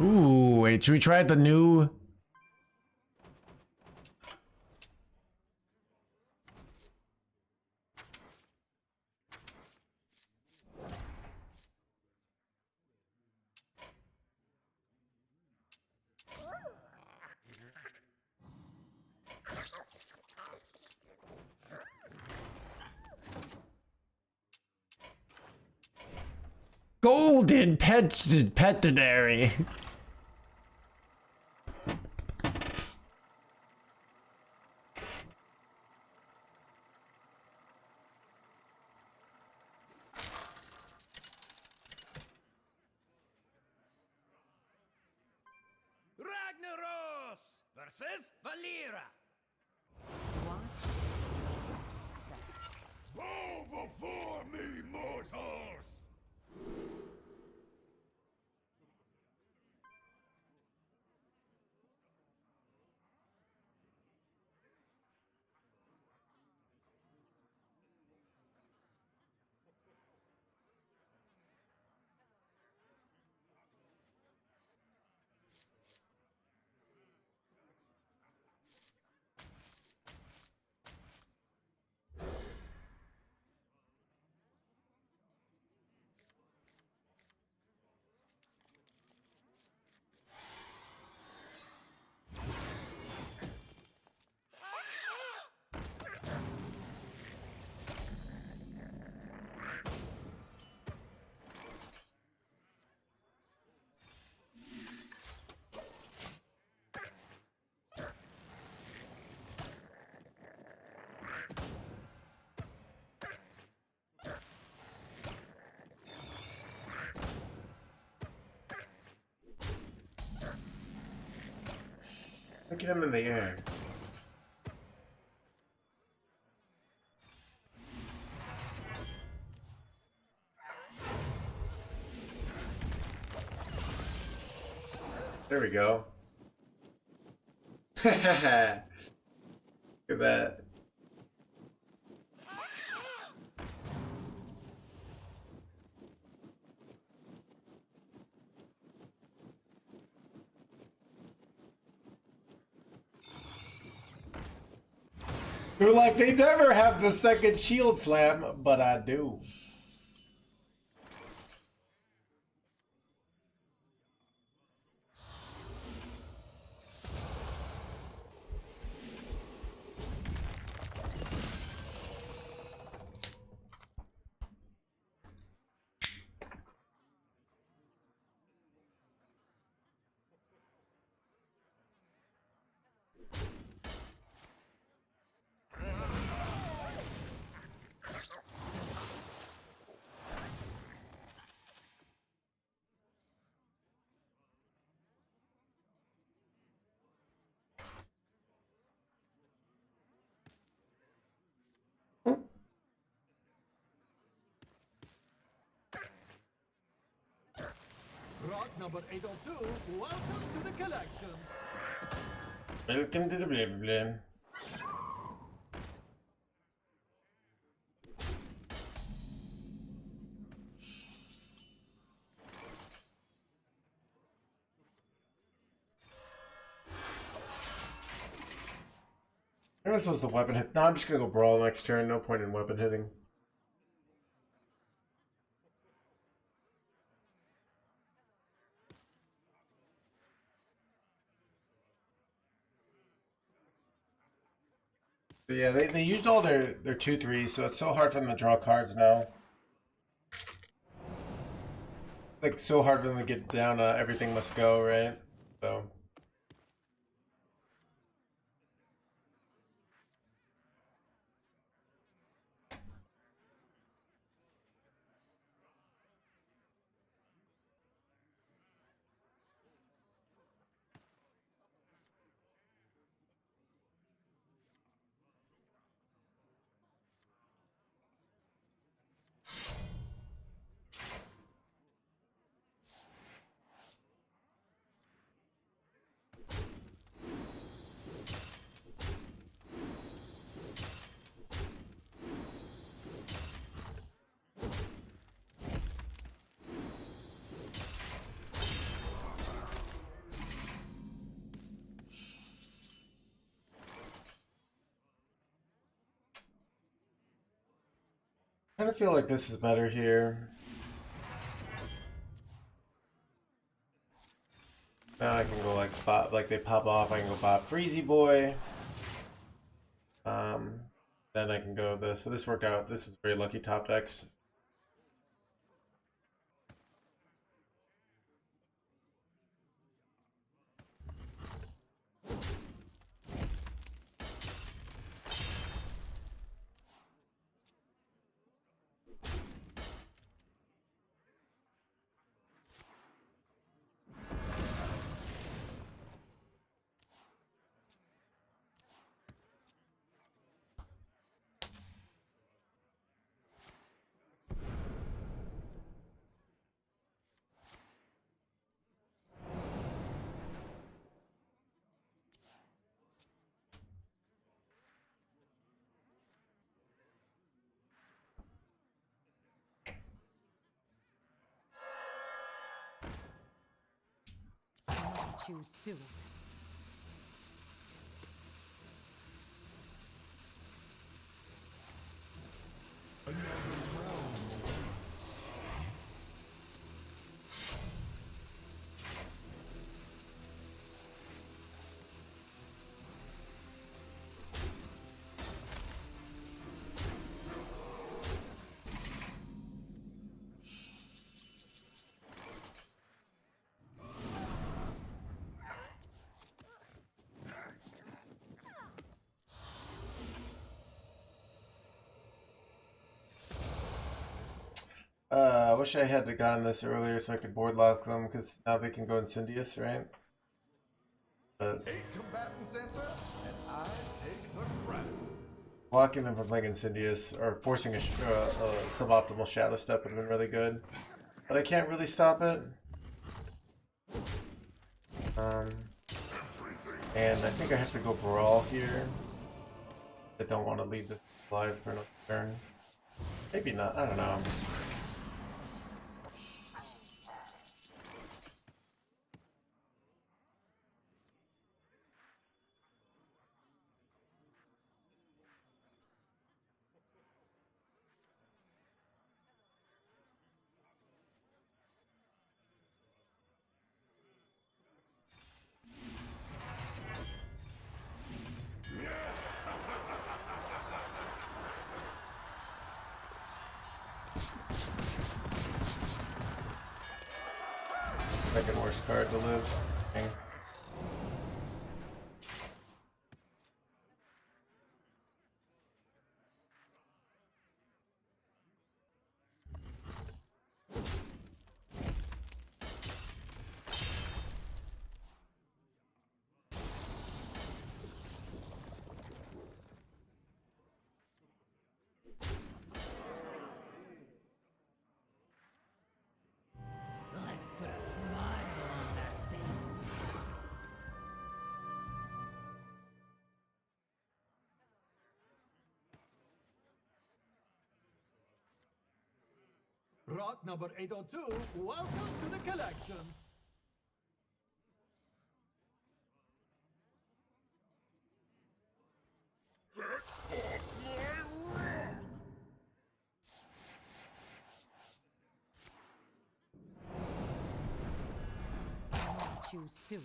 Ooh, wait, should we try out the new? Golden Pettinary. Ragnaros versus Valera. Bow before me, mortals! Look at him in the air. There we go. Look at that. They're like, they never have the second shield slam, but I do. Rock number 802, welcome to the collection. Welcome to the blah blah blah. Am I supposed to weapon hit? No, I'm just gonna go brawl next turn. No point in weapon hitting. But yeah, they used all their 2/3s, so it's so hard for them to draw cards now. Like so hard for them to get down. Everything must go, right? So. I kind of feel like this is better here. Now I can go like bot, like they pop off. I can go bot Freezy Boy. Then I can go this. So this worked out. This is very lucky top decks. Choose soon. I wish I had gotten this earlier so I could board lock them, because now they can go Insidious, right? But 8 combatants enter, and I take the crown. blocking them from playing Insidious or forcing a suboptimal Shadow Step would have been really good. But I can't really stop it. And I think I have to go Brawl here. I don't want to leave this live for another turn. Maybe not, I don't know. Second worst card to live. Dang. Let's put a smile on that face. Rock number 802, welcome to the collection. Choose soon.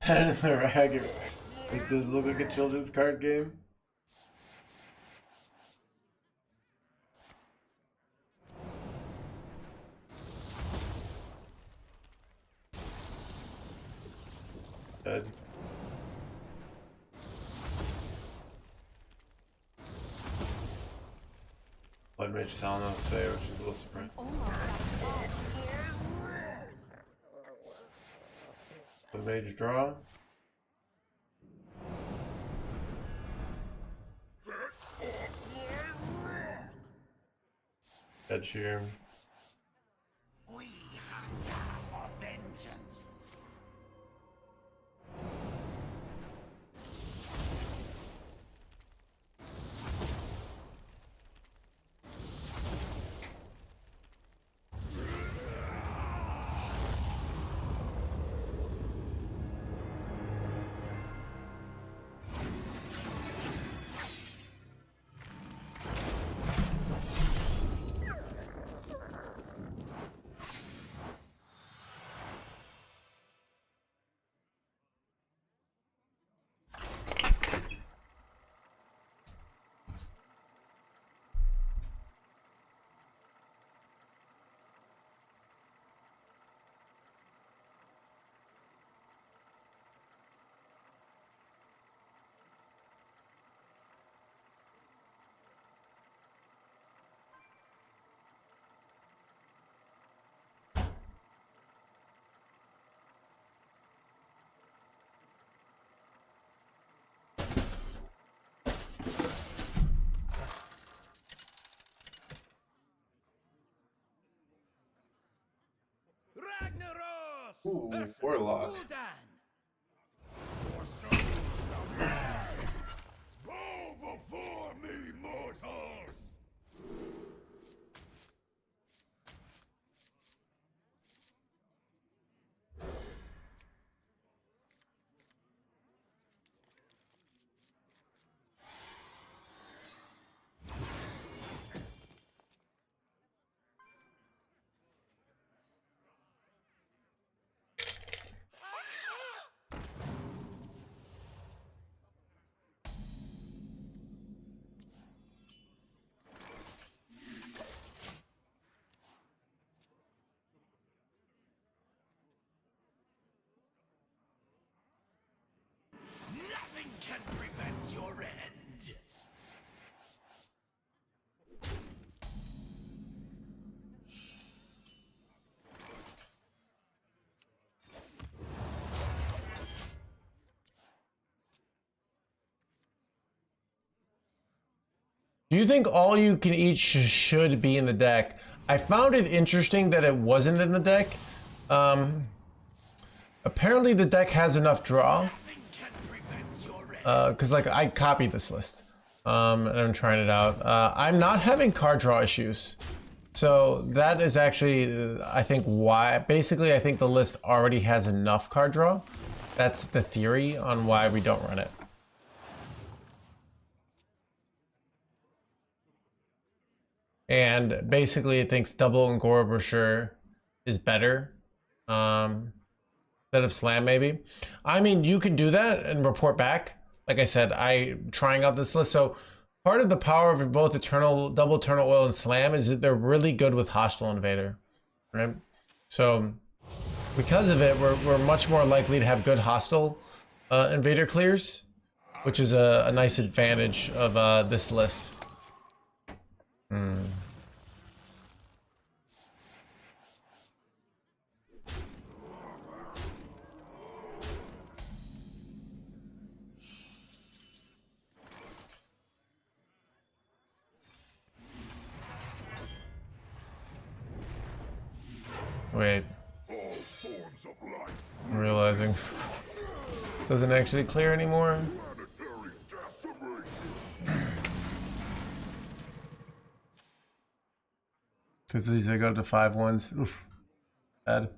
Head in the rag. It does look like a children's card game. Dead. Blood Mage Salno say, which is a little surprising. Blood Mage draw. Dead Shear. We hunger for vengeance. Ragnaros! Ooh, Versus Warlock. Gul'dan! Bow before me, mortals! Nothing can prevent your end! Do you think all you can eat should be in the deck? I found it interesting that it wasn't in the deck. Apparently the deck has enough draw. Nothing can prevent your end! Because like I copied this list, and I'm trying it out. I'm not having card draw issues, so that is actually I think why. Basically, I think the list already has enough card draw. That's the theory on why we don't run it. And basically, it thinks double and Goro Brochure is better instead of Slam, maybe. I mean, you can do that and report back. Like I said, I'm trying out this list. So part of the power of both double Eternal Oil and Slam is that they're really good with Hostile Invader, right? So because of it, we're much more likely to have good Hostile Invader clears, which is a nice advantage of this list. Wait, All forms of life, I'm realizing doesn't actually clear anymore. planetary decimation. Because these are go to 5/1s. Oof. Bad.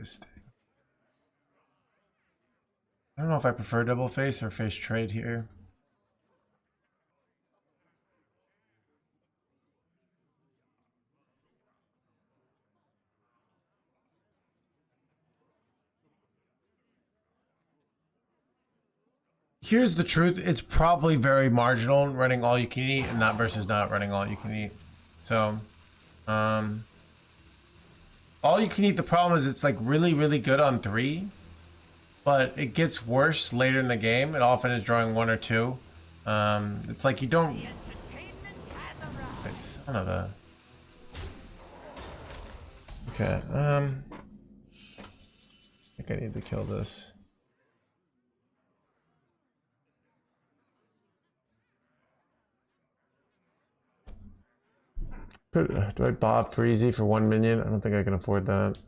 Interesting. I don't know if I prefer double face or face trade here. Here's the truth, it's probably very marginal running all you can eat and not versus not running all you can eat. So, all you can eat, the problem is it's like really, really good on 3, but it gets worse later in the game. It often is drawing 1 or 2. It's like you don't... It's son of a... Okay, I think I need to kill this. Do I bob for easy for 1 minion? I don't think I can afford that.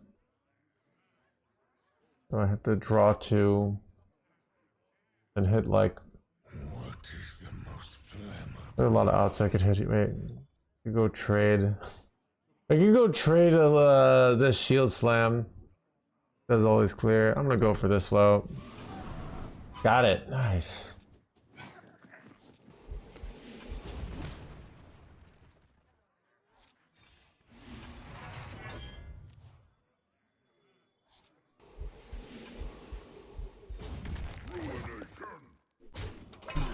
Do I have to draw 2 and hit like... What is the most flammable? There are a lot of outs I could hit. Wait, I could go trade. I could go trade this shield slam. That's always clear. I'm gonna go for this low. Got it. Nice.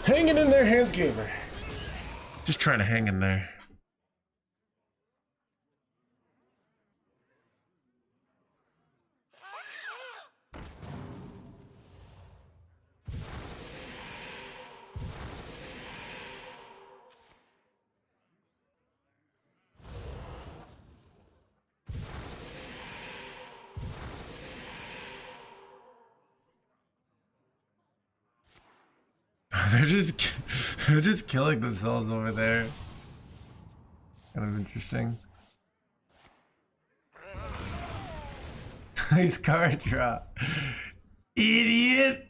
Hanging in there, HelloFresh. Just trying to hang in there. They're just killing themselves over there. Kind of interesting. Nice card draw. Idiot.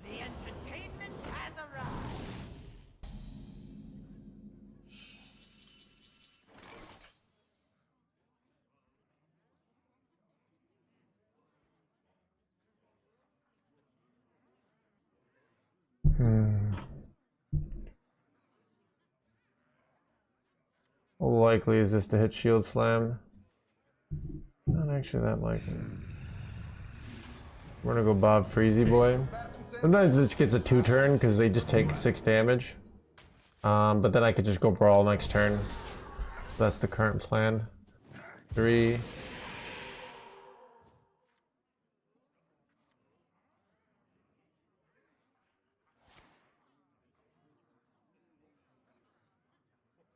The entertainment has arrived. How likely is this to hit shield slam? Not actually that likely. We're gonna go Bob Freezy Boy. Sometimes this gets a 2-turn because they just take 6 damage. But then I could just go Brawl next turn. So that's the current plan. 3.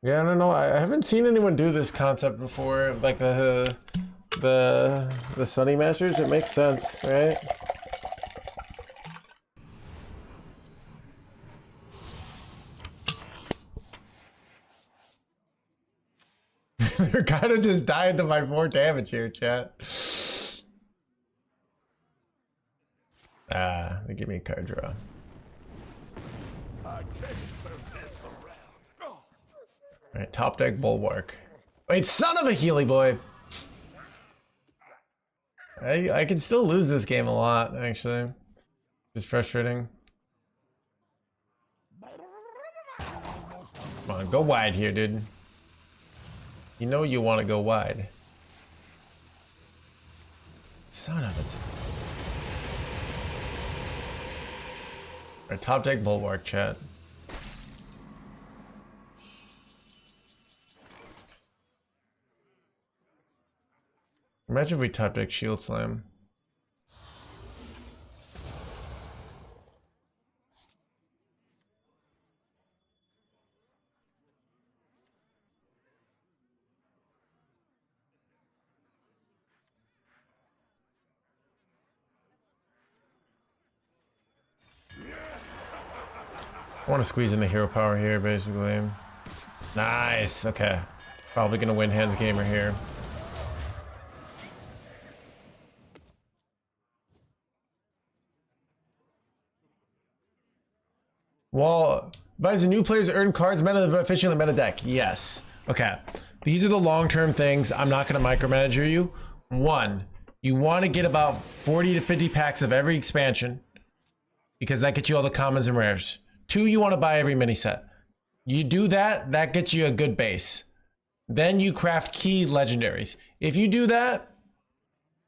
Yeah, I don't know. I haven't seen anyone do this concept before, like the Sunny Masters. It makes sense, right? They're kind of just dying to my 4 damage here, chat. Ah, they give me a card draw. Alright, top deck Bulwark. Wait, son of a Healy boy! I can still lose this game a lot, actually. Just frustrating. Come on, go wide here, dude. You know you want to go wide. Son of a... Alright, top deck Bulwark, chat. Imagine if we top deck Shield Slam. I want to squeeze in the hero power here, basically. Nice, okay. Probably gonna win NoHandsGamer here. Well, buys a new players earn cards meta efficiently meta deck. Yes. Okay. these are the long-term things. I'm not going to micromanage you. 1, you want to get about 40 to 50 packs of every expansion because that gets you all the commons and rares. 2, you want to buy every mini set. You do that, that gets you a good base. Then you craft key legendaries. If you do that,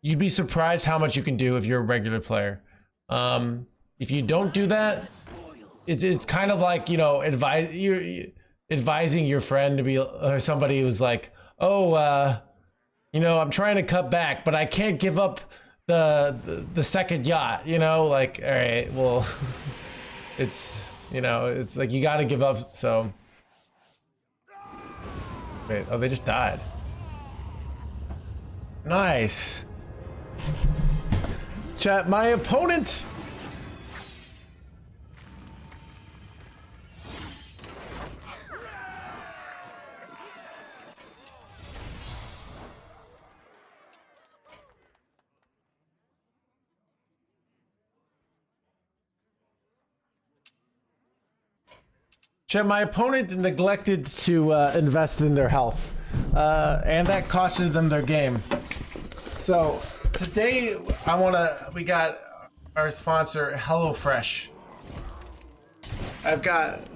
you'd be surprised how much you can do if you're a regular player. If you don't do that, it's kind of like, you know, advising your friend to be, or somebody who's like, oh, you know, I'm trying to cut back, but I can't give up the second yacht, you know, like, all right, well, it's, you know, it's like you got to give up. So, wait, oh, they just died. Nice. Chat, my opponent. Chat, my opponent neglected to invest in their health, and that costed them their game. So today we got our sponsor HelloFresh. I've got,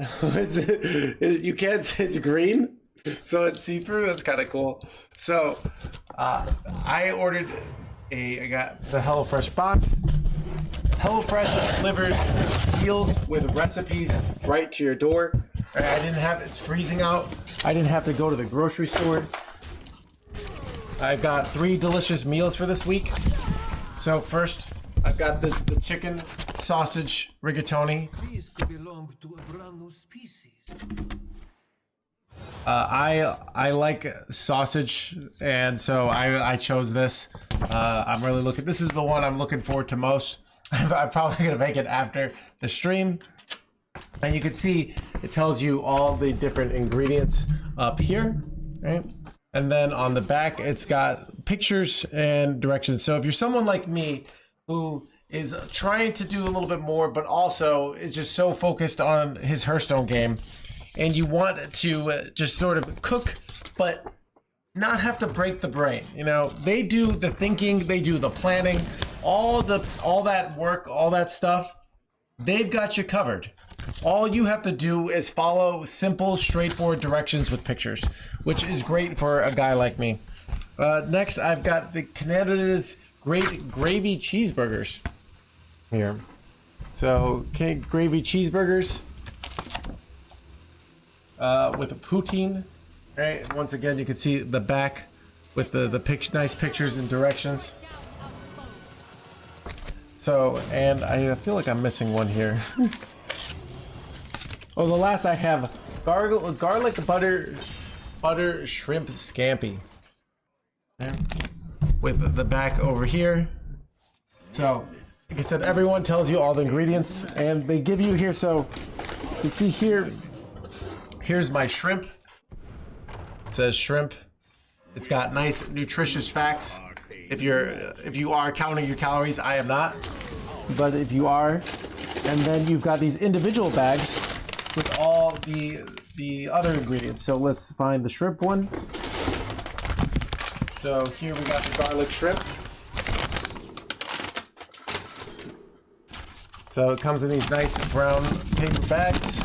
you can't see, it's green, so it's see-through. That's kind of cool. So I ordered I got the HelloFresh box. HelloFresh delivers meals with recipes right to your door. It's freezing out. I didn't have to go to the grocery store. I've got 3 delicious meals for this week. So first, I've got the chicken sausage rigatoni. These could belong to a brand new species. I like sausage, and so I chose this. I'm really looking. This is the one I'm looking forward to most. I'm probably gonna make it after the stream. And you can see it tells you all the different ingredients up here, right? And then on the back, it's got pictures and directions. So if you're someone like me who is trying to do a little bit more, but also is just so focused on his Hearthstone game, and you want to just sort of cook, but not have to break the brain. You know, they do the thinking, they do the planning, all that work, all that stuff, they've got you covered. All you have to do is follow simple, straightforward directions with pictures, which is great for a guy like me. Next, I've got the Canada's Great Gravy Cheeseburgers here. So, gravy cheeseburgers with a poutine. Right. Once again, you can see the back with the nice pictures and directions. So, and I feel like I'm missing one here. Oh, the last I have garlic butter shrimp scampi. Okay. With the back over here. So, like I said, everyone tells you all the ingredients, and they give you here. So, you can see here. Here's my shrimp. It says shrimp. It's got nice nutritious facts. If you are counting your calories, I am not. But if you are, and then you've got these individual bags with all the other ingredients. So let's find the shrimp one. So here we got the garlic shrimp. So it comes in these nice brown paper bags.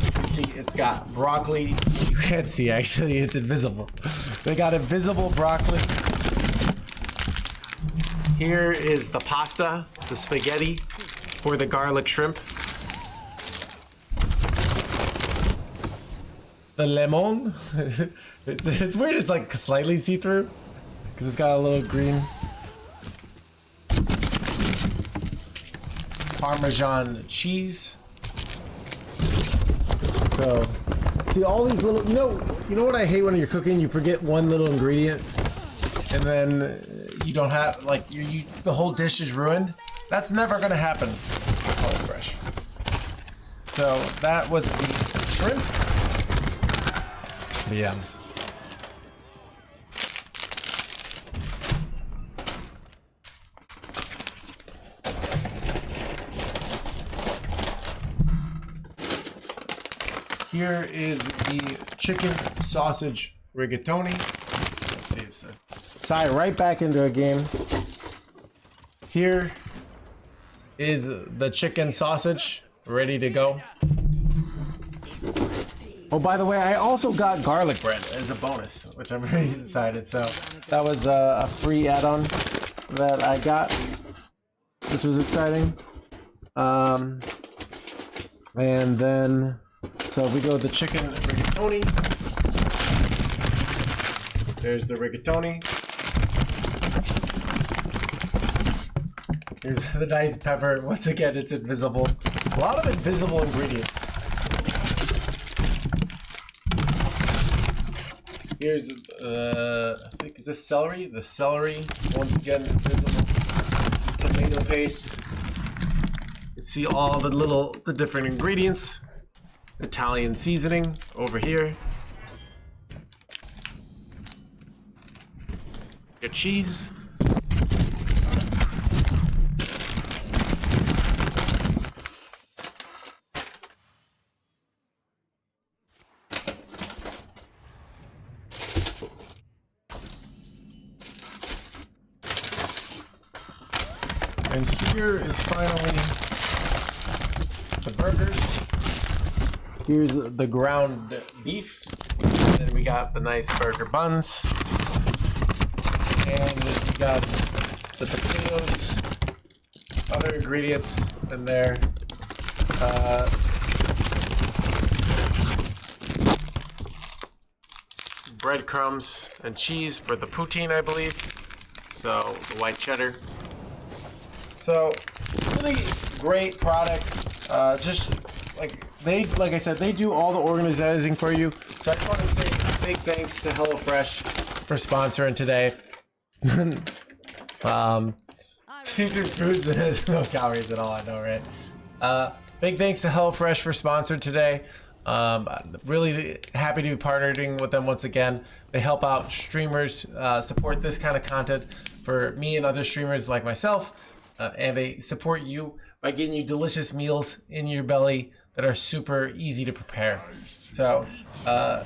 You can see it's got broccoli. You can't see, actually, it's invisible. They got invisible broccoli. Here is the pasta, the spaghetti for the garlic shrimp. The lemon. It's weird, it's like slightly see-through because it's got a little green. Parmesan cheese. So, see all these little, you know what I hate when you're cooking? You forget one little ingredient and then you don't have, like, the whole dish is ruined. That's never gonna happen. HelloFresh. So that was the shrimp. Yeah. Here is the chicken sausage rigatoni. Let's see if Sai right back into a game. Here is the chicken sausage ready to go. Oh, by the way, I also got garlic bread as a bonus, which I'm very excited. So that was a free add-on that I got, which was exciting. And then, so if we go with the chicken rigatoni, there's the rigatoni. Here's the diced pepper. Once again, it's invisible. A lot of invisible ingredients. Here's, I think it's this celery. The celery, once again, invisible. Tomato paste. You see all the different ingredients. Italian seasoning over here. Your cheese. And here is finally the burgers. Here's the ground beef. And then we got the nice burger buns. And we got the potatoes. Other ingredients in there. Breadcrumbs and cheese for the poutine, I believe. So the white cheddar. So really great product. Just like I said, they do all the organizing for you. So I just want to say a big thanks to HelloFresh for sponsoring today. Seafood foods that has no calories at all, I know, right? Big thanks to HelloFresh for sponsoring today. Really happy to be partnering with them once again. They help out streamers, support this kind of content for me and other streamers like myself. And they support you by getting you delicious meals in your belly that are super easy to prepare. So I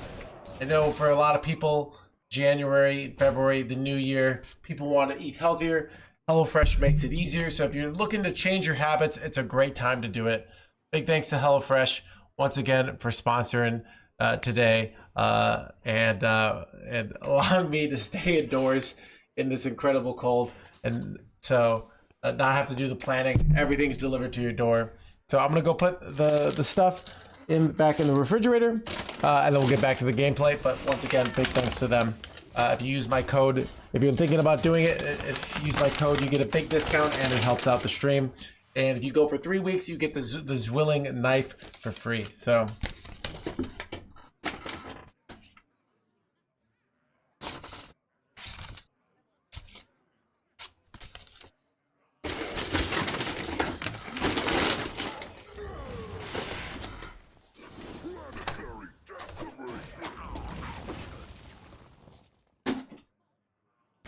know for a lot of people, January, February, the new year, people want to eat healthier. HelloFresh makes it easier. So if you're looking to change your habits, it's a great time to do it. Big thanks to HelloFresh once again for sponsoring today and allowing me to stay indoors in this incredible cold. And so not have to do the planning. Everything's delivered to your door. So I'm gonna go put the stuff back in the refrigerator, and then we'll get back to the gameplay. But once again, big thanks to them. If you use my code, if you're thinking about doing it, use my code. You get a big discount, and it helps out the stream. And if you go for 3 weeks, you get the Zwilling knife for free. So.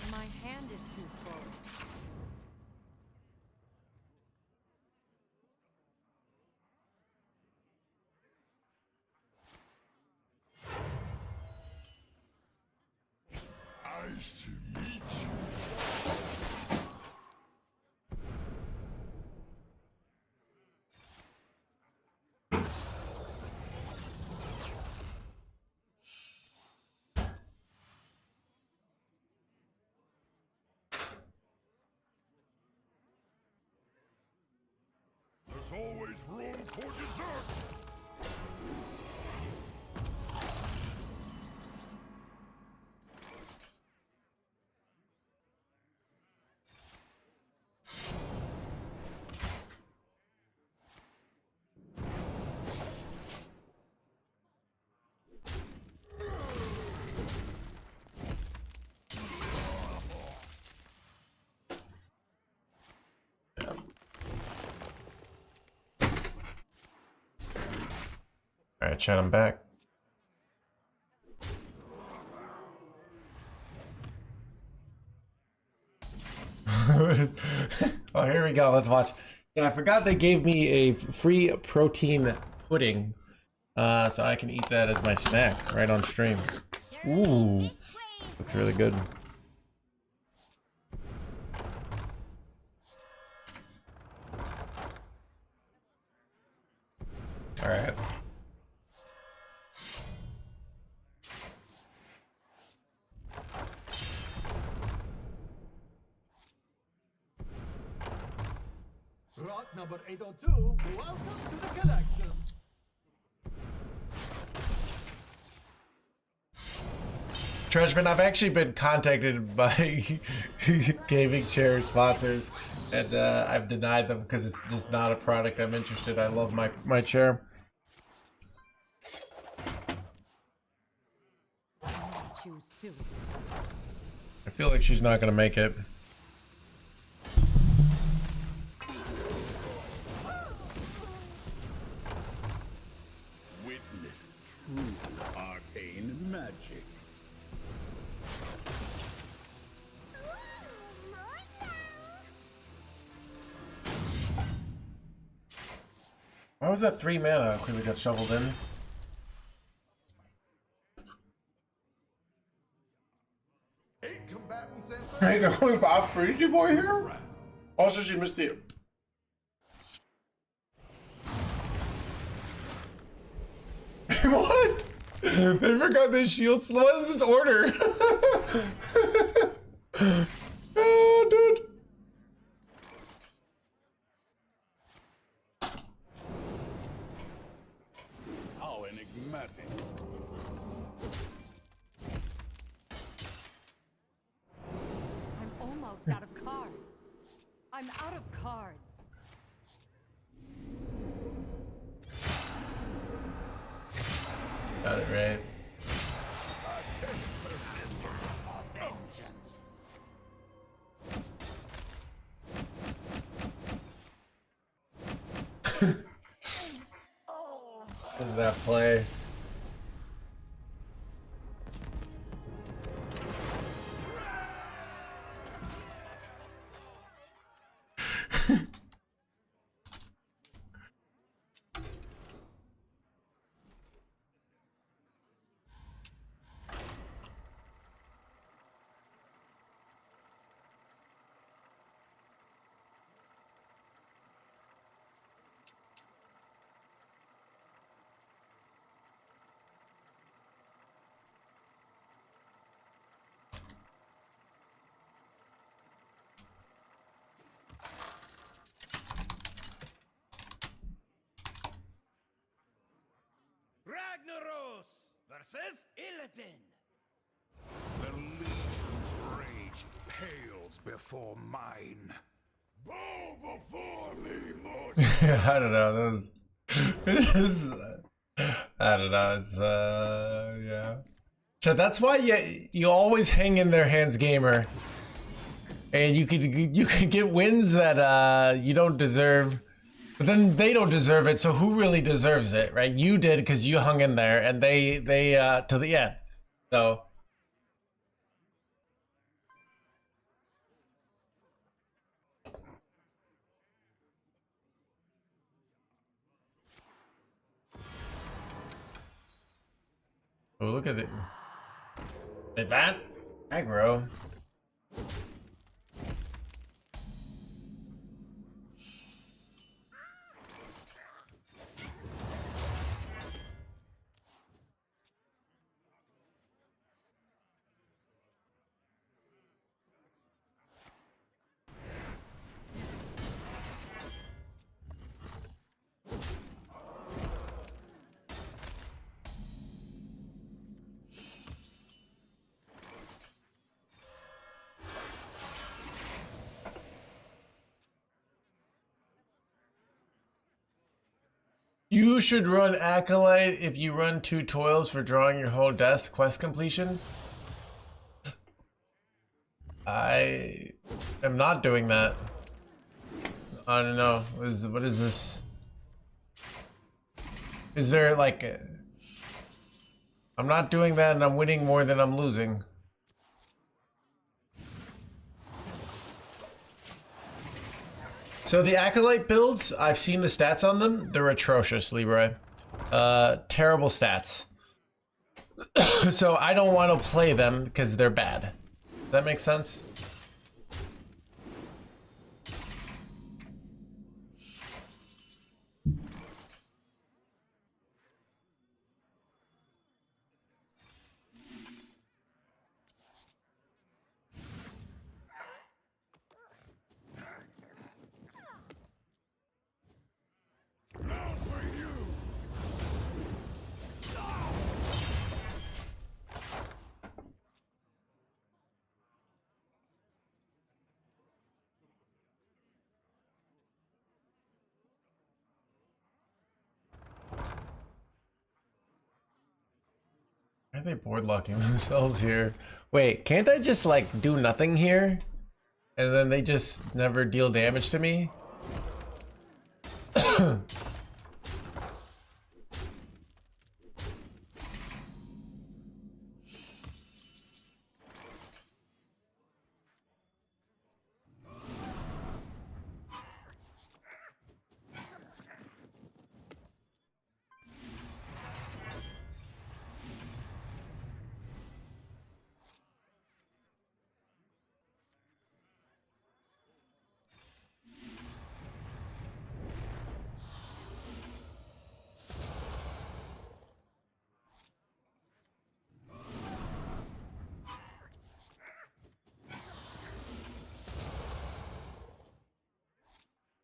My hand is too full. Nice to meet you. There's always room for dessert. All right, chat, I'm back. Oh, here we go. Let's watch. And I forgot they gave me a free protein pudding, so I can eat that as my snack right on stream. Ooh, looks really good. All right. Rot number 802, welcome to the collection. Treshman, I've actually been contacted by gaming chair sponsors, and I've denied them because it's just not a product I'm interested. I love my chair. Choose soon. I feel like she's not gonna make it. Witness true arcane magic. Why was that 3 mana? Quickly got shoveled in. Eight combatants and Hey, they're going Bob Freezy Boy here? Also, she missed the. What? They forgot the shields. What is this order? Oh, dude. how enigmatic. I'm almost out of cards. I'm out of cards. Got it right. What does that play? Ragnaros versus Illidan. The Legion's rage pales before mine. Bow before me, mortal. I don't know. That was. I don't know. It's yeah. So that's why you always hang in their hands, gamer, and you could get wins that you don't deserve, but then they don't deserve it. So who really deserves it, right? You did because you hung in there, and they to the end. So. Oh, look at it. At that? Aggro. You should run Acolyte if you run 2 toils for drawing your whole desk quest completion. I am not doing that. I don't know. What is this? Is there like... I'm not doing that and I'm winning more than I'm losing. So the Acolyte builds, I've seen the stats on them. They're atrocious, Leroy. Terrible stats. So I don't want to play them because they're bad. Does that make sense? Why are they board locking themselves here? Wait, can't I just like do nothing here? And then they just never deal damage to me?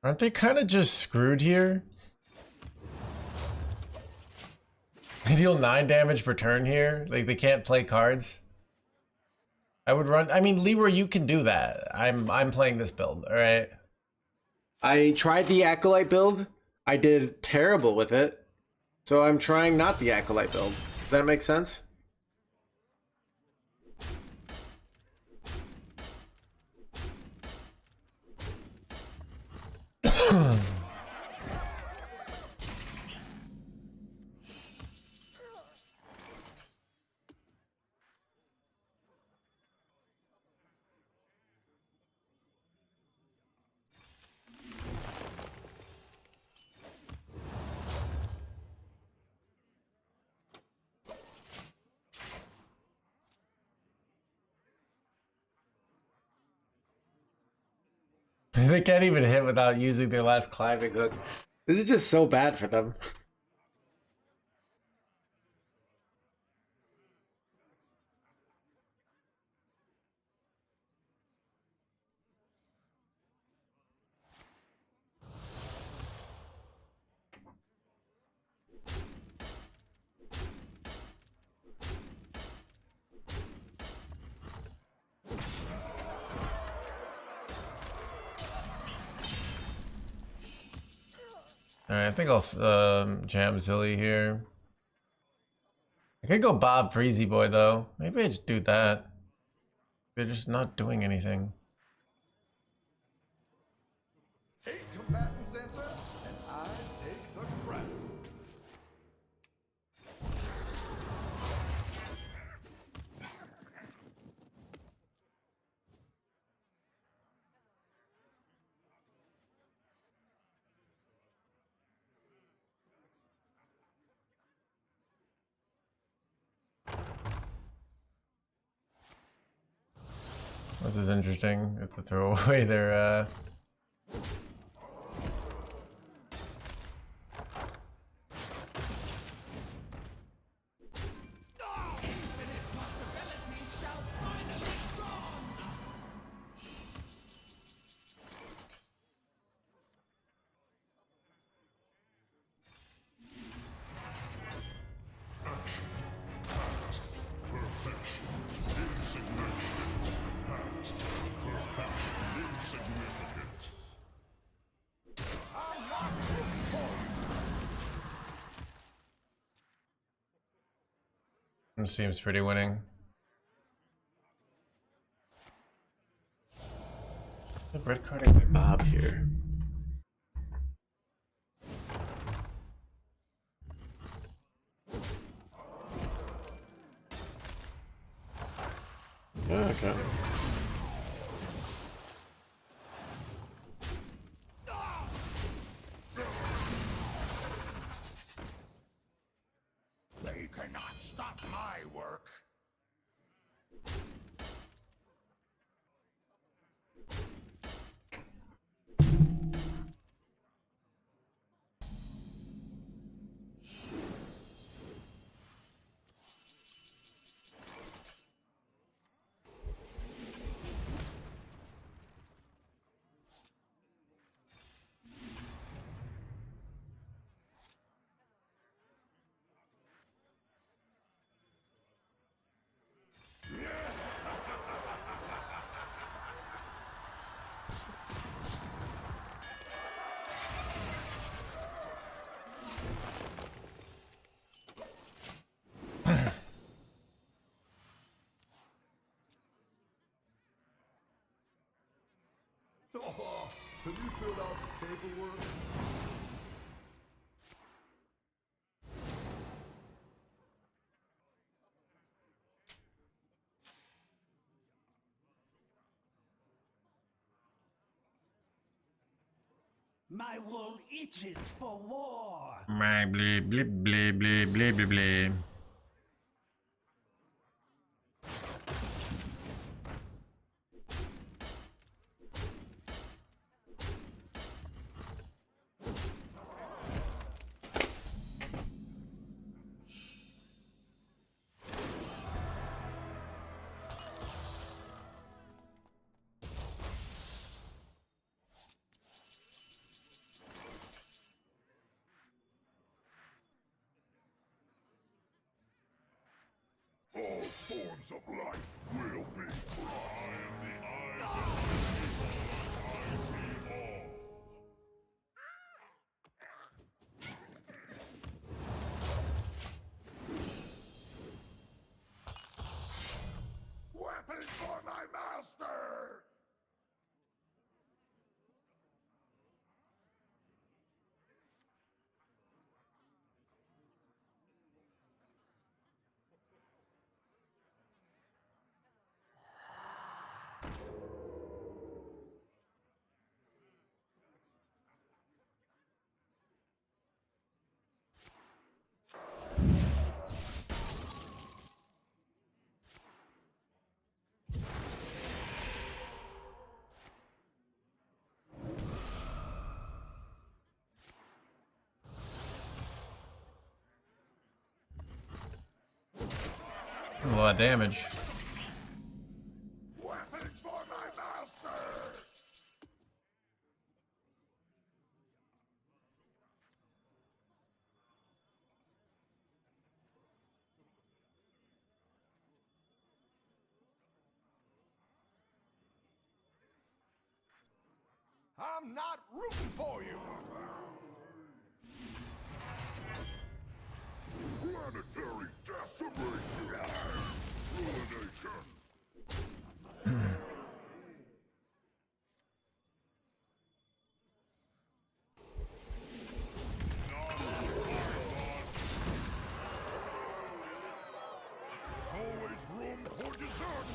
Aren't they kind of just screwed here? They deal 9 damage per turn here. Like they can't play cards. I would run. I mean, Leroy, you can do that. I'm playing this build. All right. I tried the Acolyte build. I did terrible with it. So I'm trying not the Acolyte build. Does that make sense? They can't even hit without using their last climbing hook. This is just so bad for them. Alright, I think I'll jam Zilly here. I could go Bob for Easy Boy though. Maybe I just do that. They're just not doing anything. 8 combatants enter, and I take the crown. This is interesting. Have to throw away their It seems pretty winning. The red carding my Bob here. Okay. They cannot stop my work. Oh, have you filled out the paperwork? My wool itches for war. Blah, blah, blah, blah, blah, blah, blah, blah. All forms of life will be brought. I am the eyes of my people, and I see all. Weapons for my master! A lot of damage. Weapons for my master! I'm not rooting for you! Planetary decimation! Ruination! Not There's always room for dessert!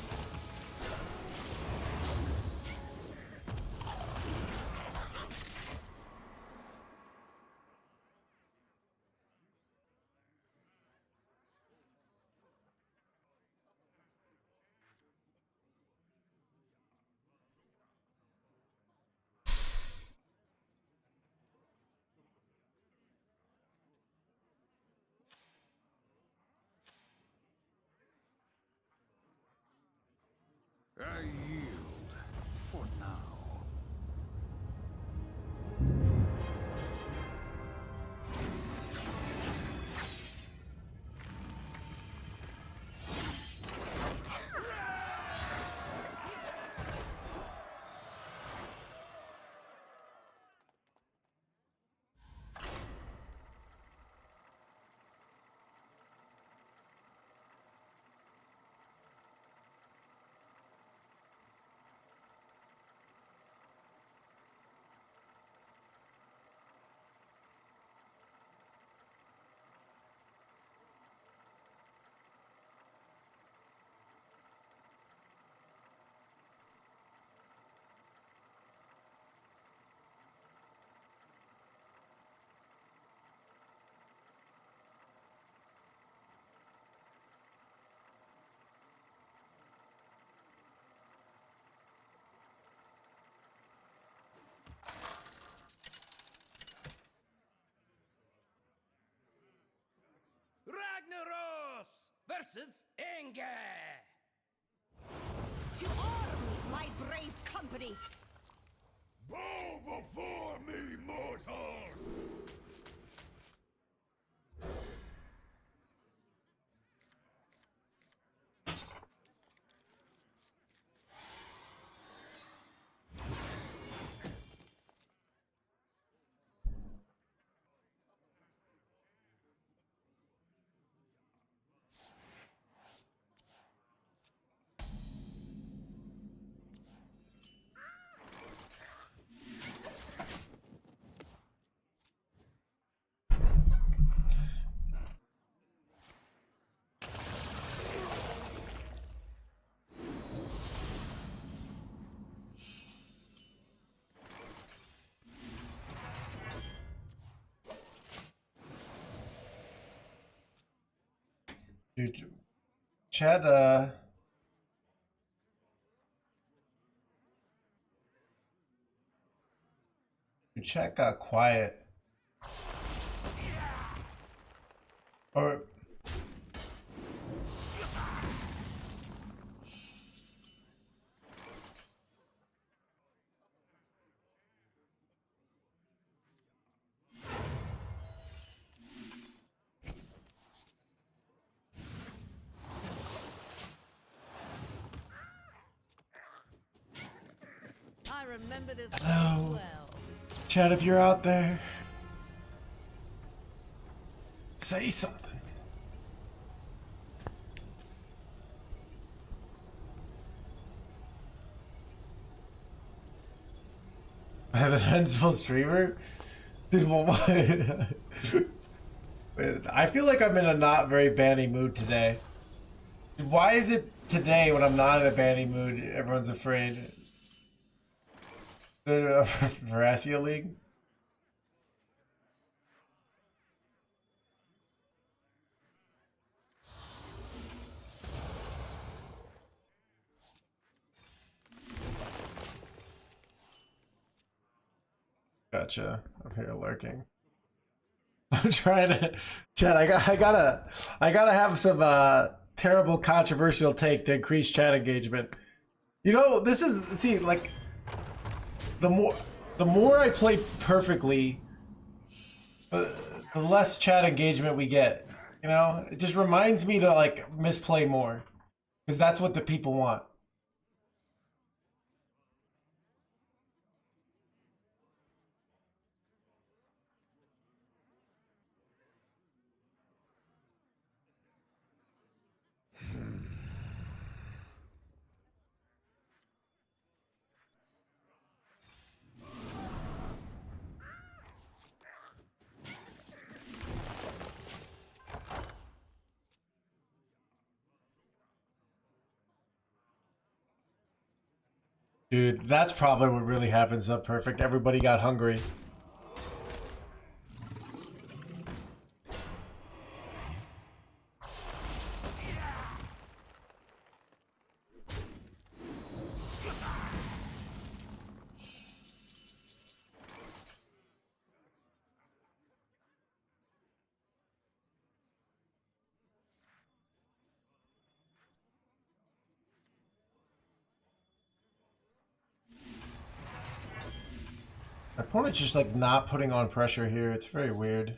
Ragnaros versus Inge. To arms, my brave company! Bow before me, mortal! Dude, Chad, Chat got quiet. Or I remember this Hello. well. Chad, if you're out there, say something. I have a vengeful streamer? Dude, well, what? I feel like I'm in a not very banny mood today. Dude, why is it today when I'm not in a banny mood, everyone's afraid? The Veracea League? Gotcha. I'm here lurking. I'm trying to, Chad. I gotta have some terrible controversial take to increase chat engagement. You know, this is like the more I play perfectly, the less chat engagement we get. You know, it just reminds me to like misplay more, because that's what the people want. Dude, that's probably what really happens up perfect. Everybody got hungry. My opponent's just like not putting on pressure here. It's very weird.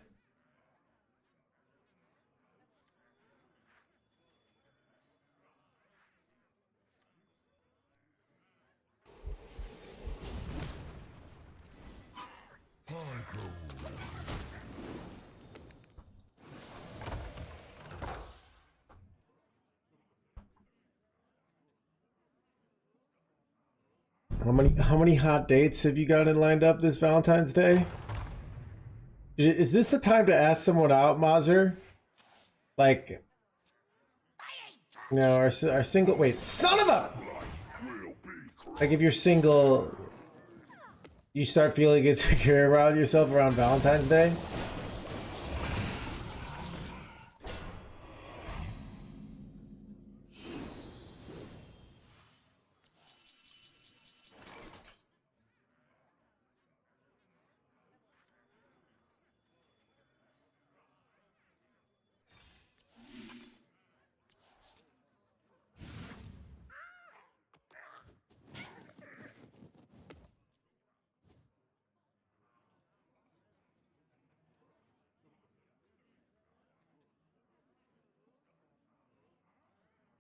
How many hot dates have you gotten lined up this Valentine's Day? Is this the time to ask someone out, Mazer? Like, you know, our single. Wait, son of a! Like, if you're single, you start feeling insecure around yourself around Valentine's Day.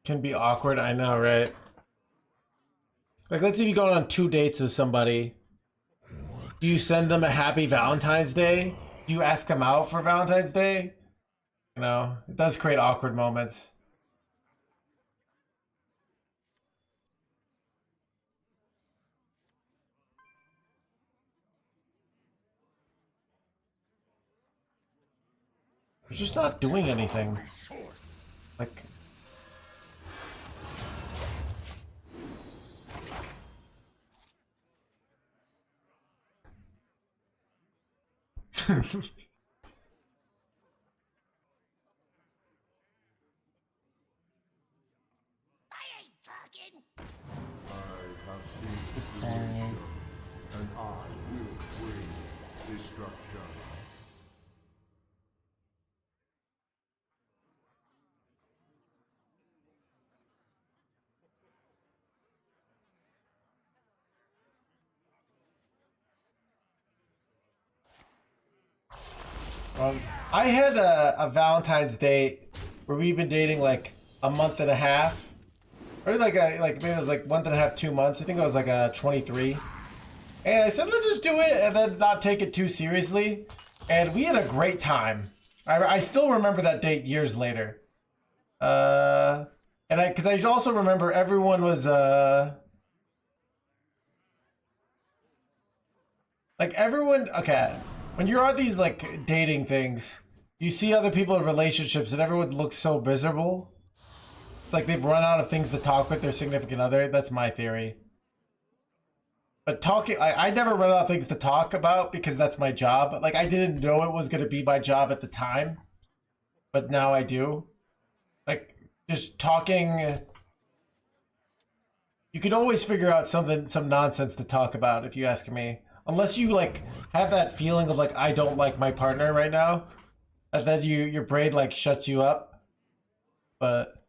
can be awkward. I know, right? Like, let's say you go on 2 dates with somebody. Do you send them a happy Valentine's Day? Do you ask them out for Valentine's Day? You know, it does create awkward moments. You're just not doing anything. Like... I have seen destruction, and I will bring destruction. I had a Valentine's date where we've been dating like a month and a half, or like maybe it was like 1.5, 2 months. I think I was like 23, and I said let's just do it and then not take it too seriously, and we had a great time. I still remember that date years later, and because I also remember everyone was like everyone okay. When you're on these like dating things, you see other people in relationships and everyone looks so miserable. It's like they've run out of things to talk with their significant other. That's my theory. But talking, I never run out of things to talk about because that's my job. Like I didn't know it was going to be my job at the time, but now I do. Like just talking, you can always figure out some nonsense to talk about if you ask me. Unless you like have that feeling of like I don't like my partner right now, and then your brain like shuts you up. But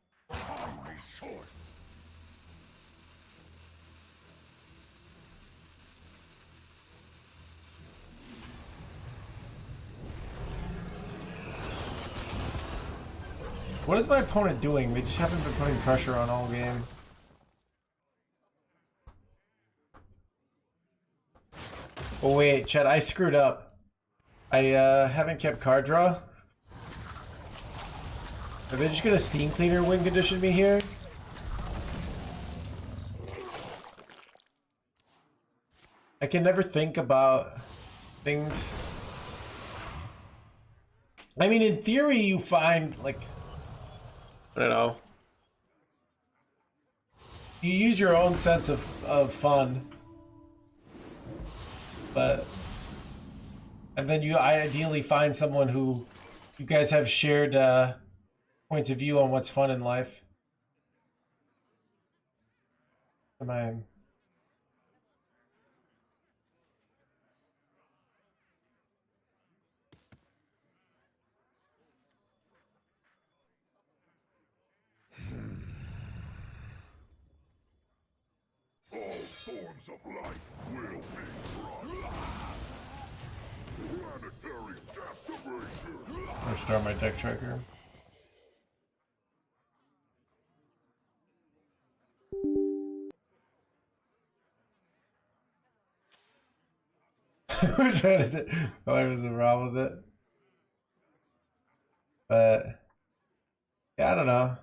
what is my opponent doing? They just haven't been putting pressure on all game. Oh wait, Chet, I screwed up. I haven't kept card draw. Are they just gonna Steam Cleaner win condition me here? I can never think about things. I mean, in theory, you find, like, I don't know. You use your own sense of fun. But, and then you ideally find someone who you guys have shared points of view on what's fun in life. Am I? All forms of life will be crushed. Planetary decimation. I'll start my deck tracker. We're trying to do. Oh, I was a problem with it. But yeah, I don't know.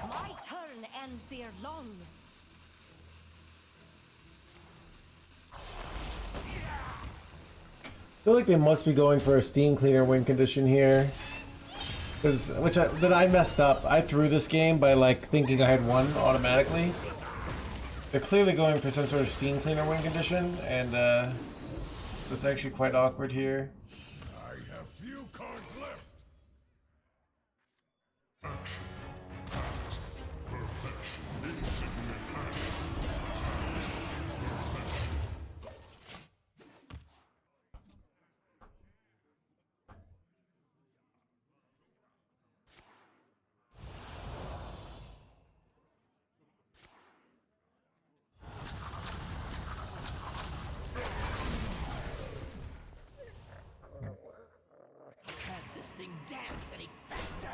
My turn ends ere long. I feel like they must be going for a Steam Cleaner win condition here. Then I messed up. I threw this game by like thinking I had won automatically. They're clearly going for some sort of steam cleaner win condition, and it's actually quite awkward here. I have few cards left. Can't this thing dance any faster?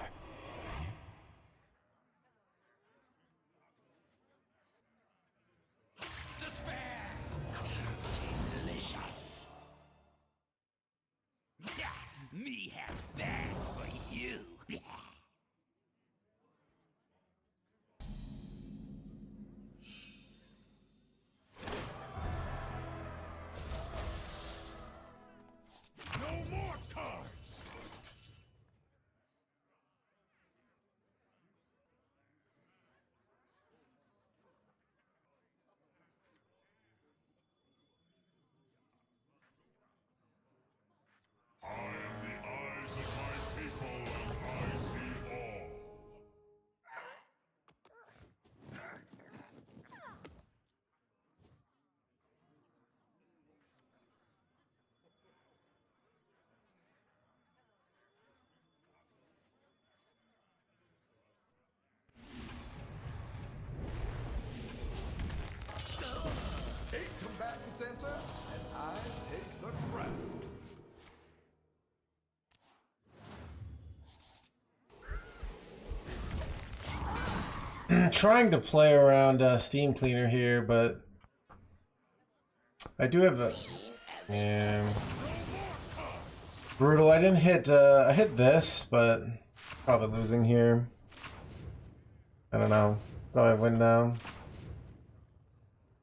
Despair! Delicious! Yeah, me have bags for you! No more cards. I am the eyes of my people, and I see all. Eight combatants enter, and I take the crown. Trying to play around steam cleaner here, but I do have a brutal. I didn't hit. I hit this, but probably losing here. I don't know. How do I win now?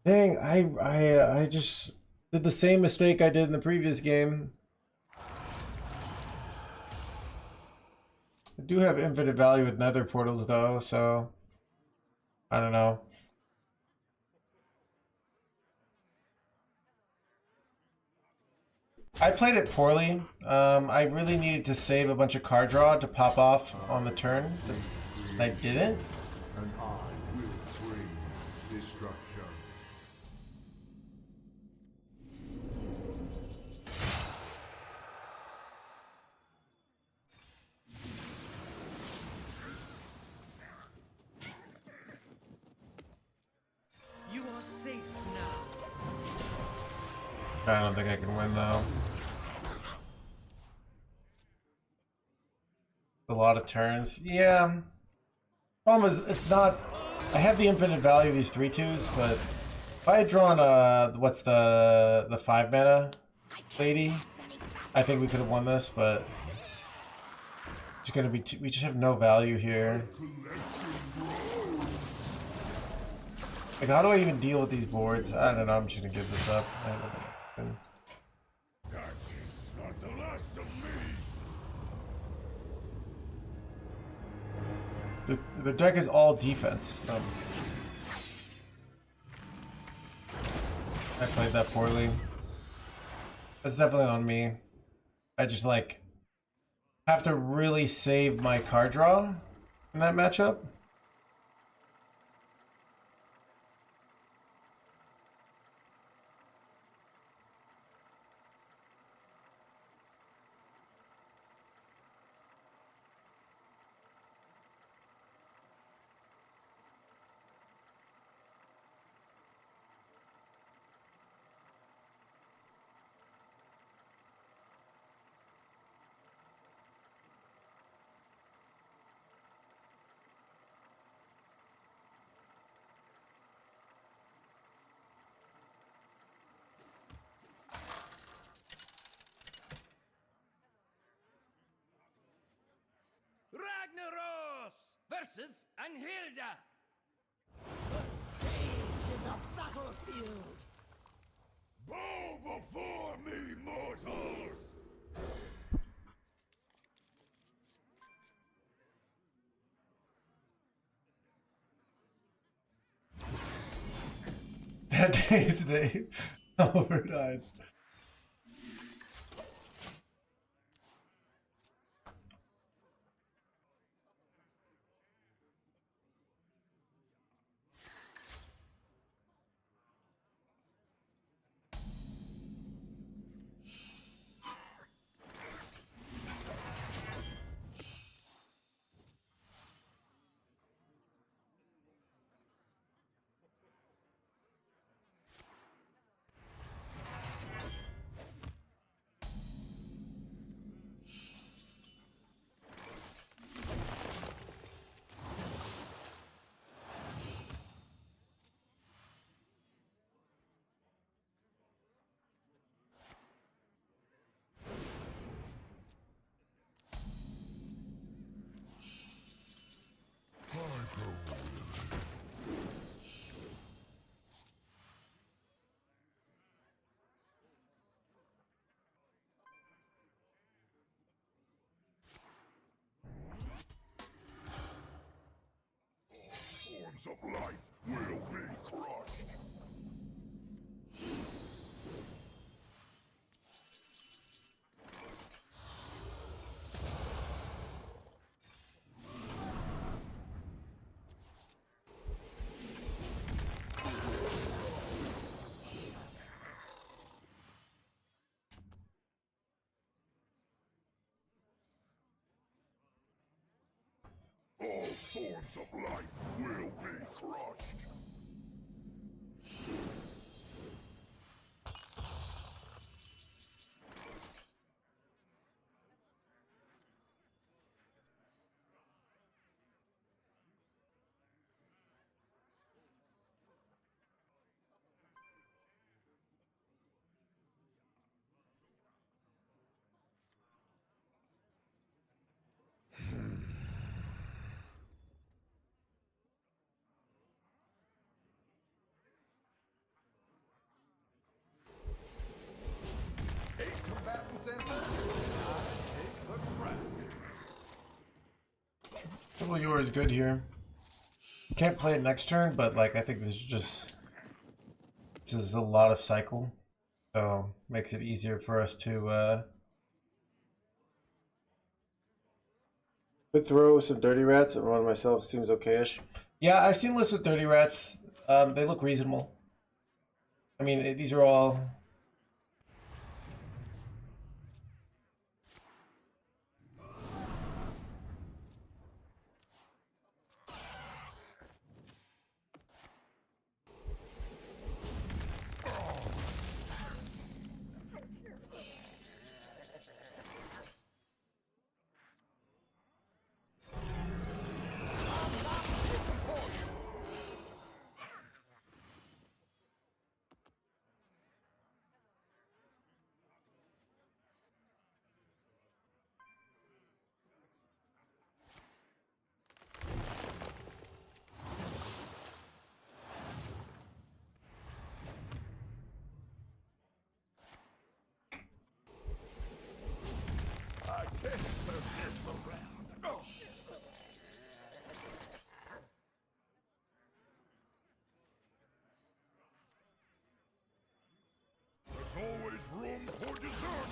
Dang! I just did the same mistake I did in the previous game. I do have infinite value with nether portals though, so I don't know. I played it poorly. I really needed to save a bunch of card draw to pop off on the turn, but I didn't. And I will bring destruction. You are safe now. I don't think I can win though. A lot of turns. Yeah. Problem is, it's not. I have the infinite value of these 3/2s, but if I had drawn what's the 5 mana lady, I think we could have won this, but it's gonna be we just have no value here. Like, how do I even deal with these boards? I don't know. I'm just gonna give this up. That is not the last of me. The deck is all defense. I played that poorly. That's definitely on me. I just like have to really save my card draw in that matchup. Ragnaros versus Anhilda. The stage is a battlefield. Bow before me, mortals! That day's day. Oliver dies. Forms of life will be crushed. All forms of life will be crushed. Combatant center, I take the crown. Double Yor is good here. Can't play it next turn, but like I think this is a lot of cycle, so makes it easier for us to could throw some dirty rats and run myself. Seems okay-ish. Yeah, I've seen lists with dirty rats. They look reasonable. I mean, these are all. I can't turn this around. Oh. There's always room for dessert.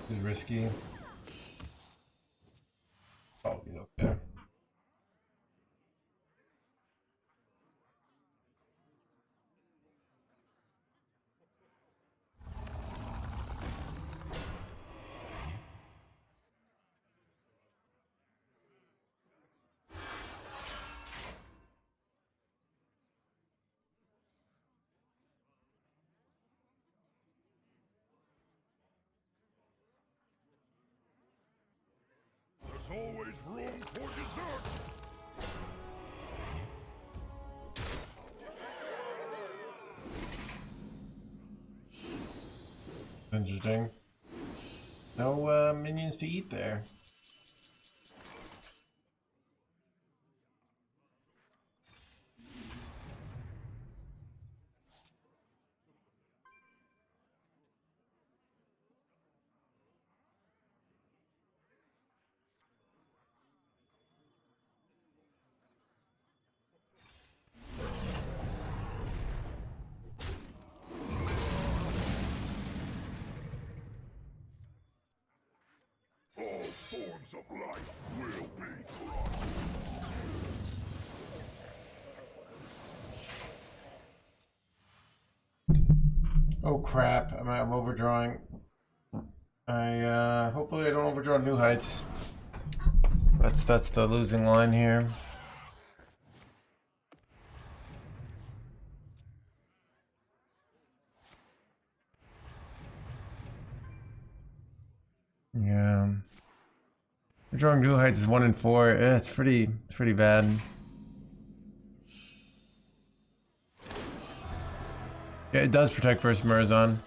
This is risky. Oh, okay. always room for dessert. Interesting. No minions to eat there. All forms of life will be crushed. Oh crap, I'm overdrawing. Hopefully I don't overdraw new heights. That's the losing line here. Yeah. Drawing new heights is 1 in 4. Yeah, it's pretty bad. Yeah, it does protect versus Murazan.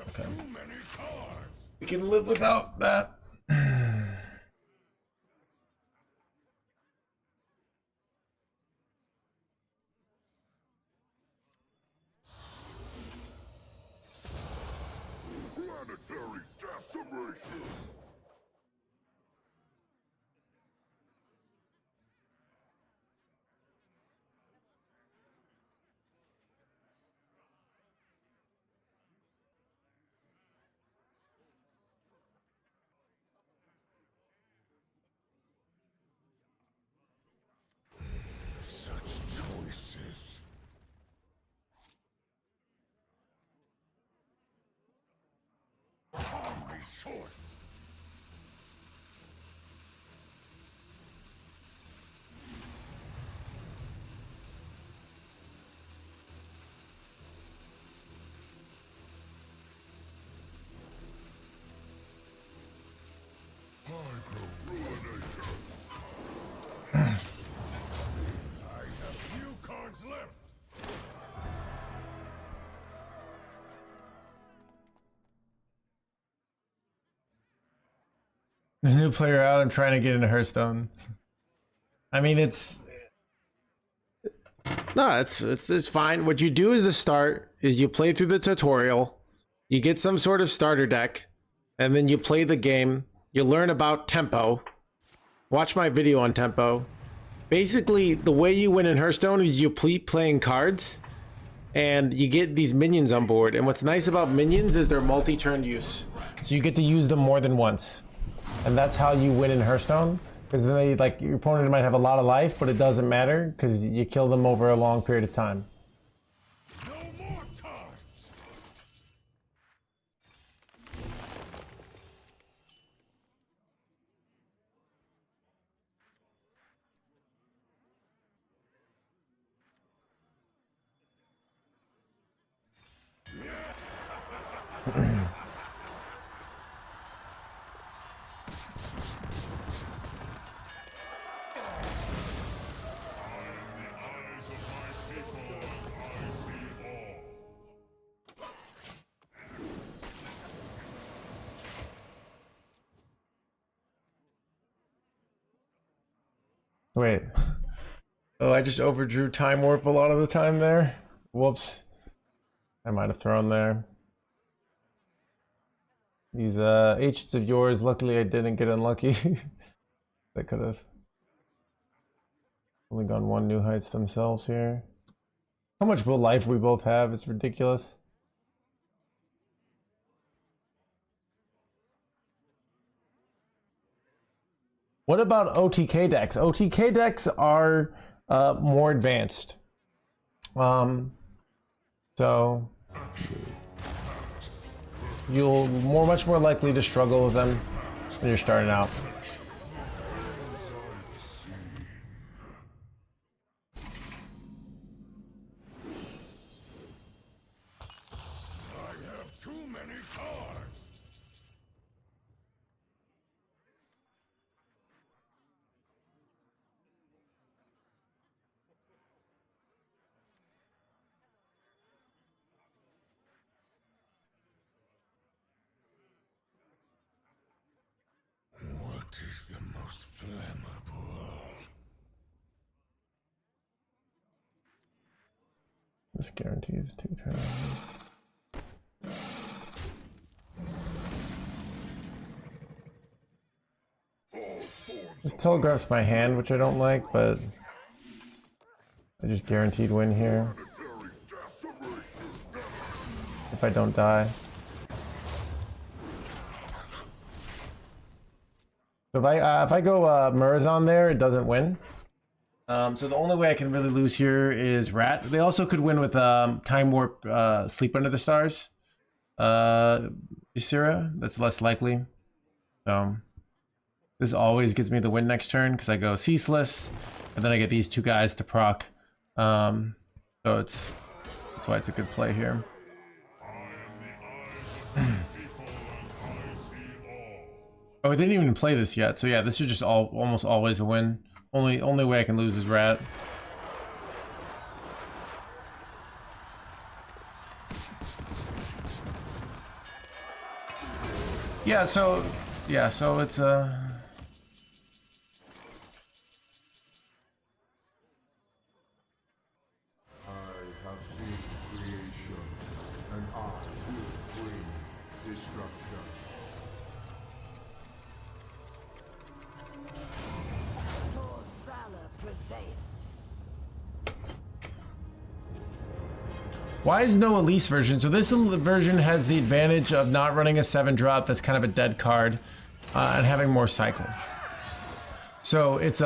Okay. We can live without that. Planetary decimation. Such choices. Time is short. Aggro ruination. I have few cards left. The new player out, I'm trying to get into Hearthstone. I mean, it's fine. What you do is the start is you play through the tutorial, you get some sort of starter deck, and then you play the game. You learn about tempo. Watch my video on tempo. Basically, the way you win in Hearthstone is you keep playing cards, and you get these minions on board. And what's nice about minions is they're multi-turn use, so you get to use them more than once. And that's how you win in Hearthstone, because then they, like, your opponent might have a lot of life, but it doesn't matter because you kill them over a long period of time. No more cards. Wait. Oh, I just overdrew Time Warp a lot of the time there. Whoops. I might have thrown there. These agents of yours, luckily I didn't get unlucky. I could have only gone 1 new heights themselves here. How much life we both have, it's ridiculous. What about OTK decks? OTK decks are more advanced. So you'll much more likely to struggle with them when you're starting out. This guarantees 2 turns. This telegraphs my hand, which I don't like, but I just guaranteed win here. If I don't die. So if I go Murs on there, it doesn't win. So the only way I can really lose here is Rat. They also could win with Time Warp, Sleep Under the Stars. Ysera, that's less likely. So this always gives me the win next turn because I go Ceaseless, and then I get these 2 guys to proc. So that's why it's a good play here. Oh, I didn't even play this yet. So yeah, this is just almost always a win. Only way I can lose is Rat. Yeah, so it's I have seen creation, and I will bring destruction. Your valor prevails. Why is no Elise version? So this version has the advantage of not running a 7-drop that's kind of a dead card, and having more cycle. So it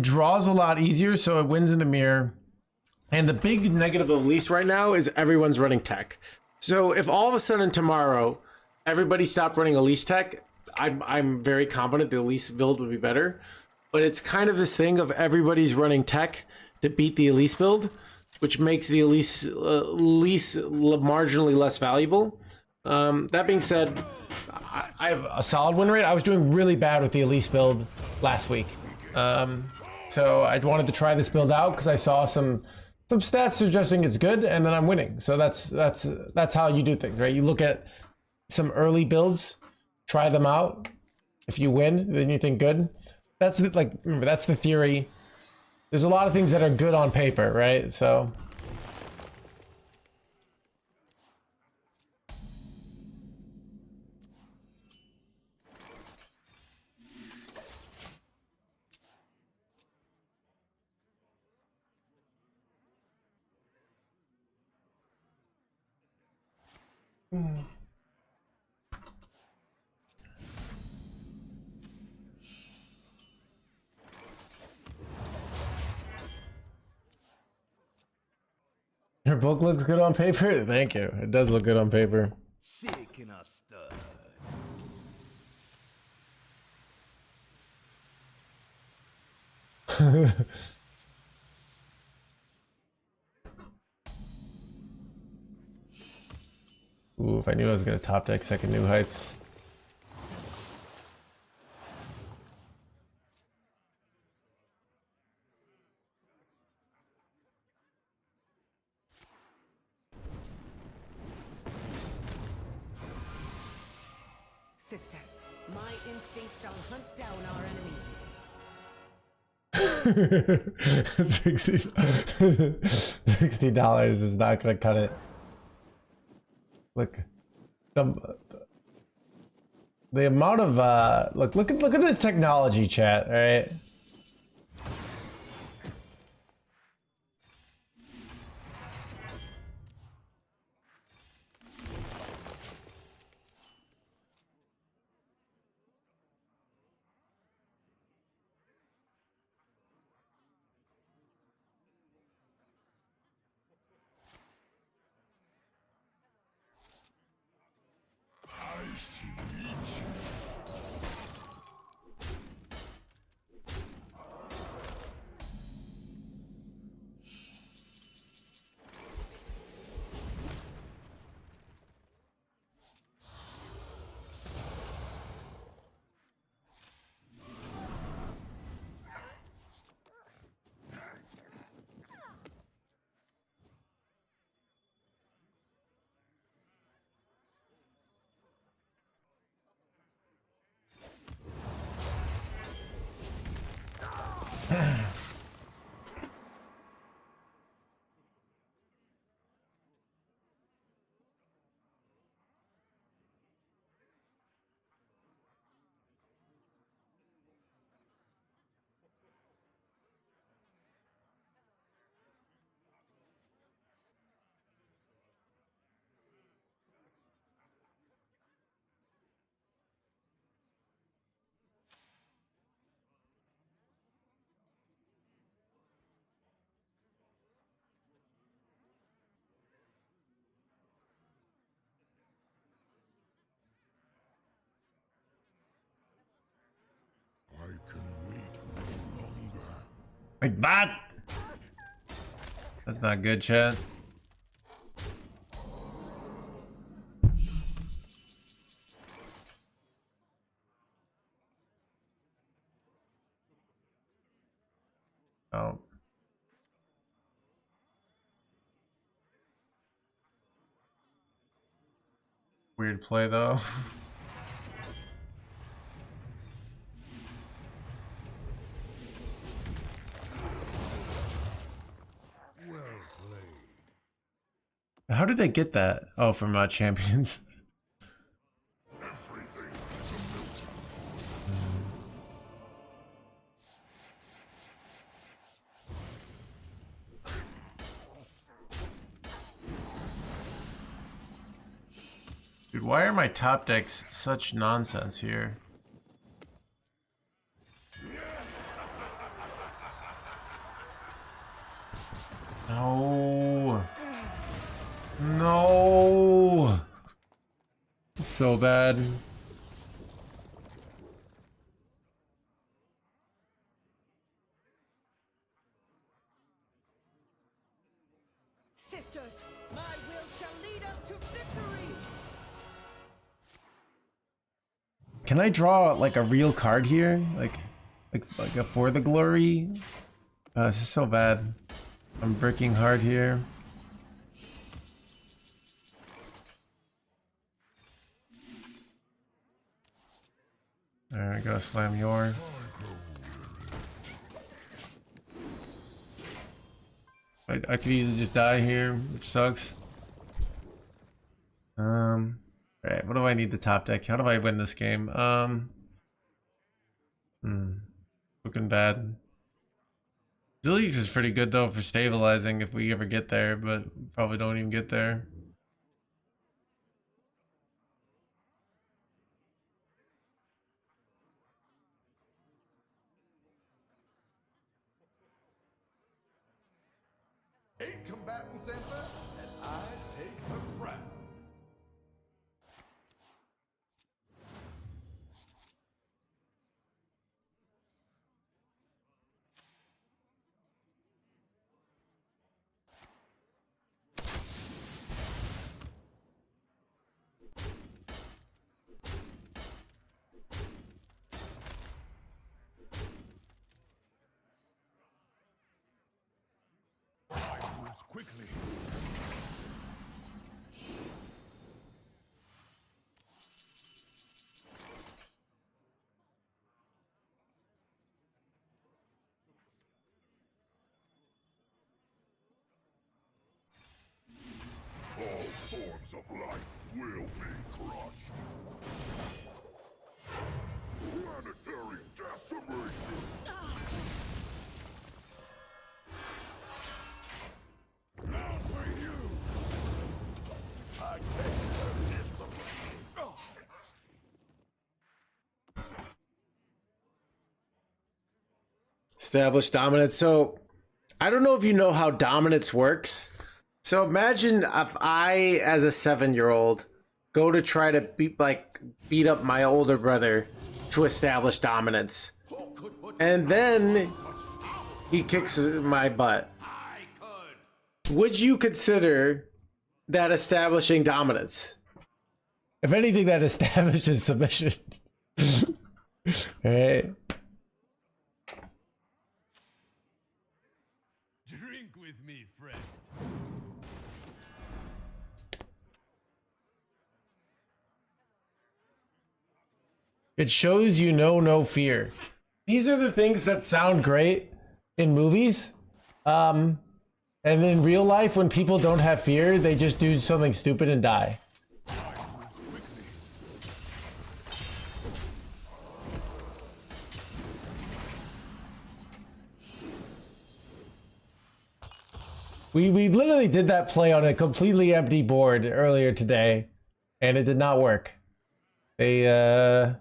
draws a lot easier, so it wins in the mirror. And the big negative of Elise right now is everyone's running tech. So if all of a sudden tomorrow everybody stopped running Elise tech, I'm very confident the Elise build would be better. But it's kind of this thing of everybody's running tech to beat the Elise build, which makes the Elise marginally less valuable. That being said, I have a solid win rate. I was doing really bad with the Elise build last week. So I wanted to try this build out because I saw some stats suggesting it's good, and then I'm winning. So that's how you do things, right? You look at some early builds, try them out. If you win, then you think good. Remember, that's the theory. There's a lot of things that are good on paper, right? So your book looks good on paper. Thank you. It does look good on paper. Shaking a stud. Ooh, if I knew I was gonna top deck second New Heights. Sisters, my instinct shall hunt down our enemies. 60 $60 is not gonna cut it. Look, the amount of look at this technology, chat. All right. Like that. That's not good, chat. Oh. Weird play though. How did they get that? Oh, from champions. Everything is a melting Dude, why are my top decks such nonsense here? No. No. So bad. Sisters, my will shall lead us to victory. Can I draw like a real card here? Like a for the glory? This is so bad. I'm bricking hard here. Alright, gotta slam your. I could easily just die here, which sucks. Alright, what do I need the top deck? How do I win this game? Looking bad. Zilliux is pretty good though for stabilizing if we ever get there, but probably don't even get there. Eight combatants enter, and I take the crown. moves quickly. All forms of life will be crushed. Planetary decimation! Now for you! I take the discipline. Establish dominance. So I don't know if you know how dominance works. So imagine if I, as a 7-year-old, go to try to beat up my older brother to establish dominance, and then he kicks my butt. Would you consider that establishing dominance? If anything, that establishes submission. Right? Drink with me, friend. It shows you know no fear. These are the things that sound great in movies. And in real life, when people don't have fear, they just do something stupid and die. We literally did that play on a completely empty board earlier today, and it did not work. They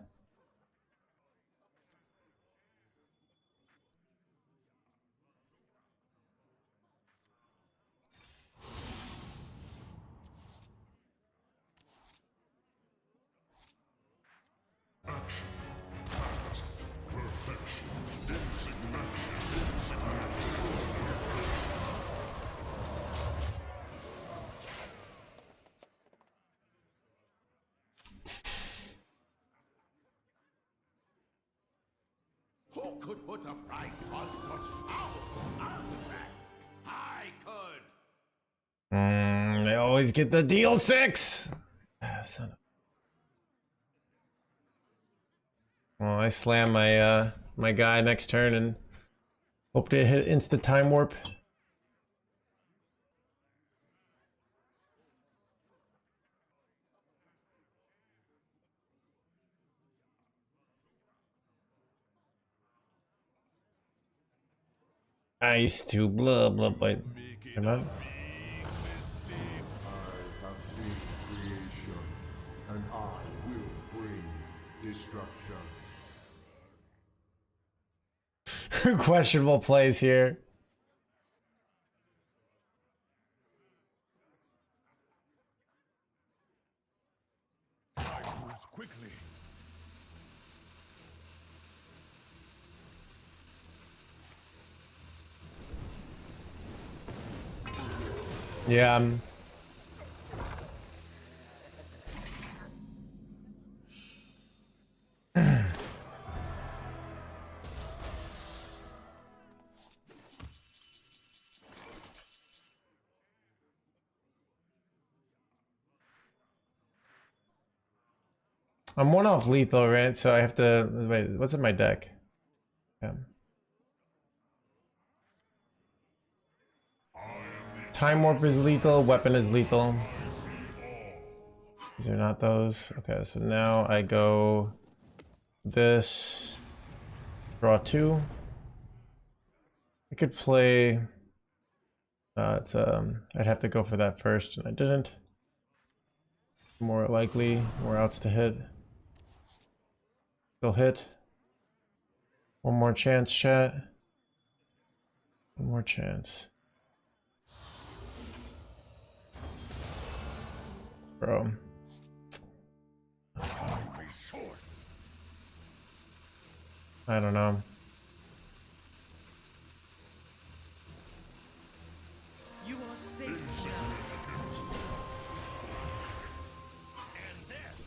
could put a price on such powerful artifacts? I could. They always get the deal 6. Ah, son of... Well, I slam my my guy next turn and hope to hit insta time warp. Ice to blah blah blah. Come on. I have seen creation, and I will bring destruction. Questionable plays here. I move quickly. Yeah. I'm one off lethal, right? So I have to wait. What's in my deck? Yeah. Time warp is lethal. Weapon is lethal. These are not those. Okay, so now I go this. Draw 2. I could play. I'd have to go for that first, and I didn't. More likely, more outs to hit. Still hit. One more chance, chat. One more chance. Bro. I don't know. You are safe now. And this.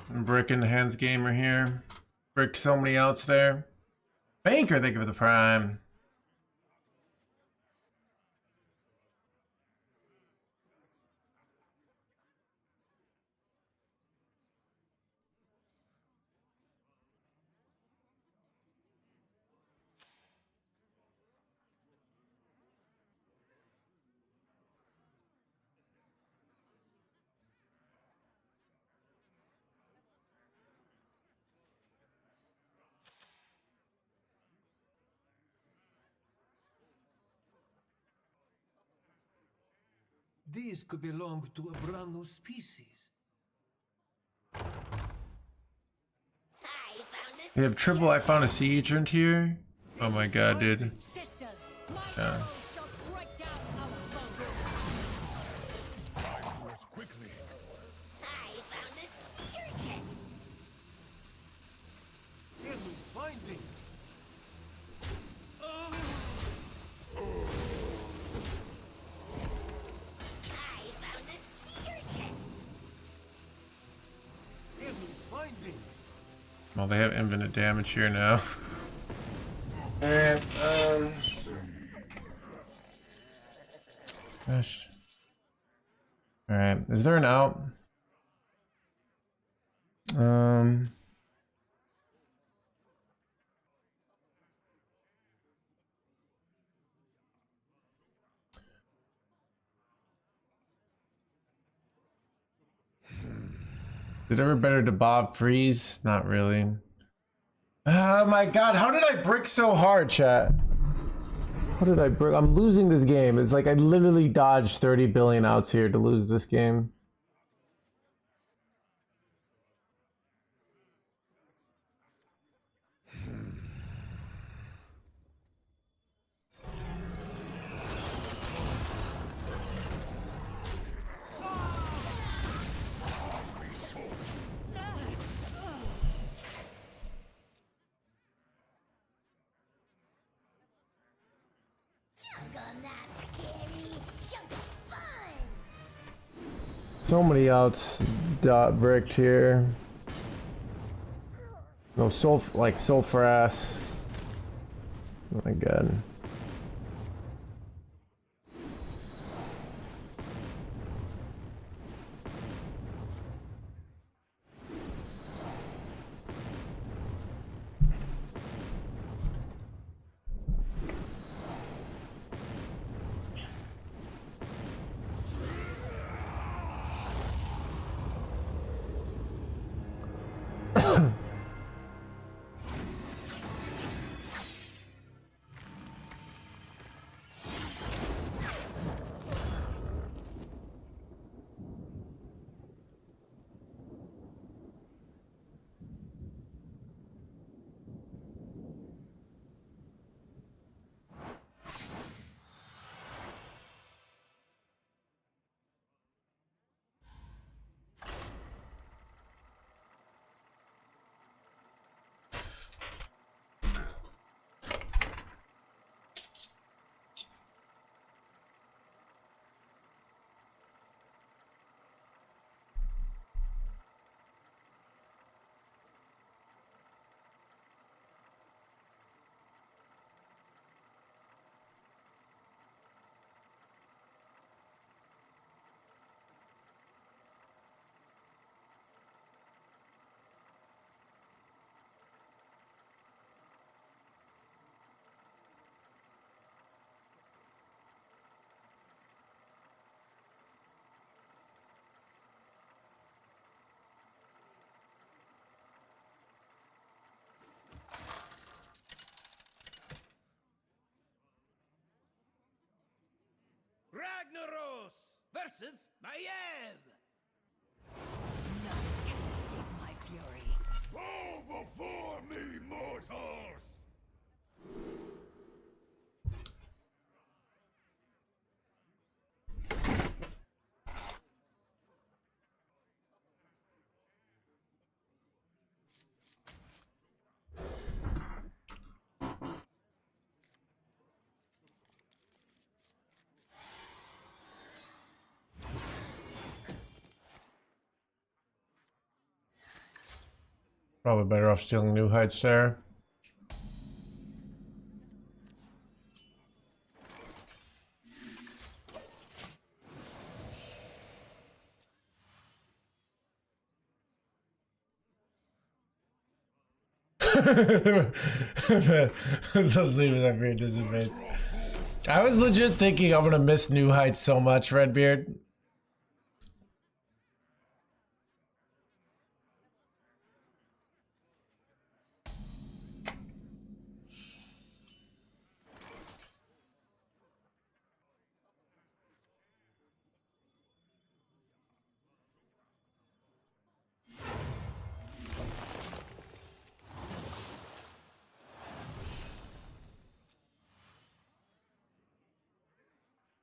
Bricking NoHandsGamer here. Bricked so many outs there. Banker, thank you for the prime. These could belong to a brand new species. We have triple. I found a sea agent here. Oh my god, dude. Sisters, my Yeah. arrows shall strike down our foes. I move quickly. I found a sea urchin. Enemy finding. I found a sea urchin. Enemy finding. Well, they have infinite damage here now. Alright, gosh. Alright, is there an out? Is it ever better to Bob freeze? Not really. Oh my god, how did I brick so hard, chat? How did I brick? I'm losing this game. It's like I literally dodged 30 billion outs here to lose this game. Jungle not scary. Jungle fun. So many outs dot bricked here. No sulfur ass. Oh my god. Ragnaros versus Maiev. None can escape my fury. Bow before me, mortals! Probably better off stealing new heights there. So sleeping that beard dissipates. I was legit thinking I'm gonna miss new heights so much, Redbeard.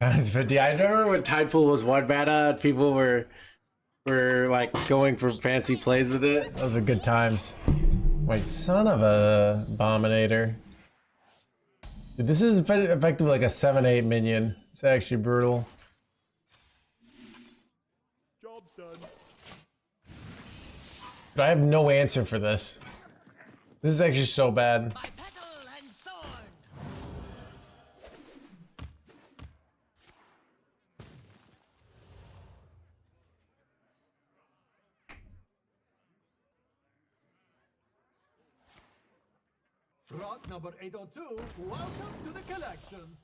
Times 50. I remember when Tide Pool was one mana, people were like going for fancy plays with it. Those are good times. Like, son of a abominator. Dude, this is effectively like a 7/8 minion. It's actually brutal. Job's done. But I have no answer for this. This is actually so bad. My petal and thorn. Rock number 802, welcome to the collection.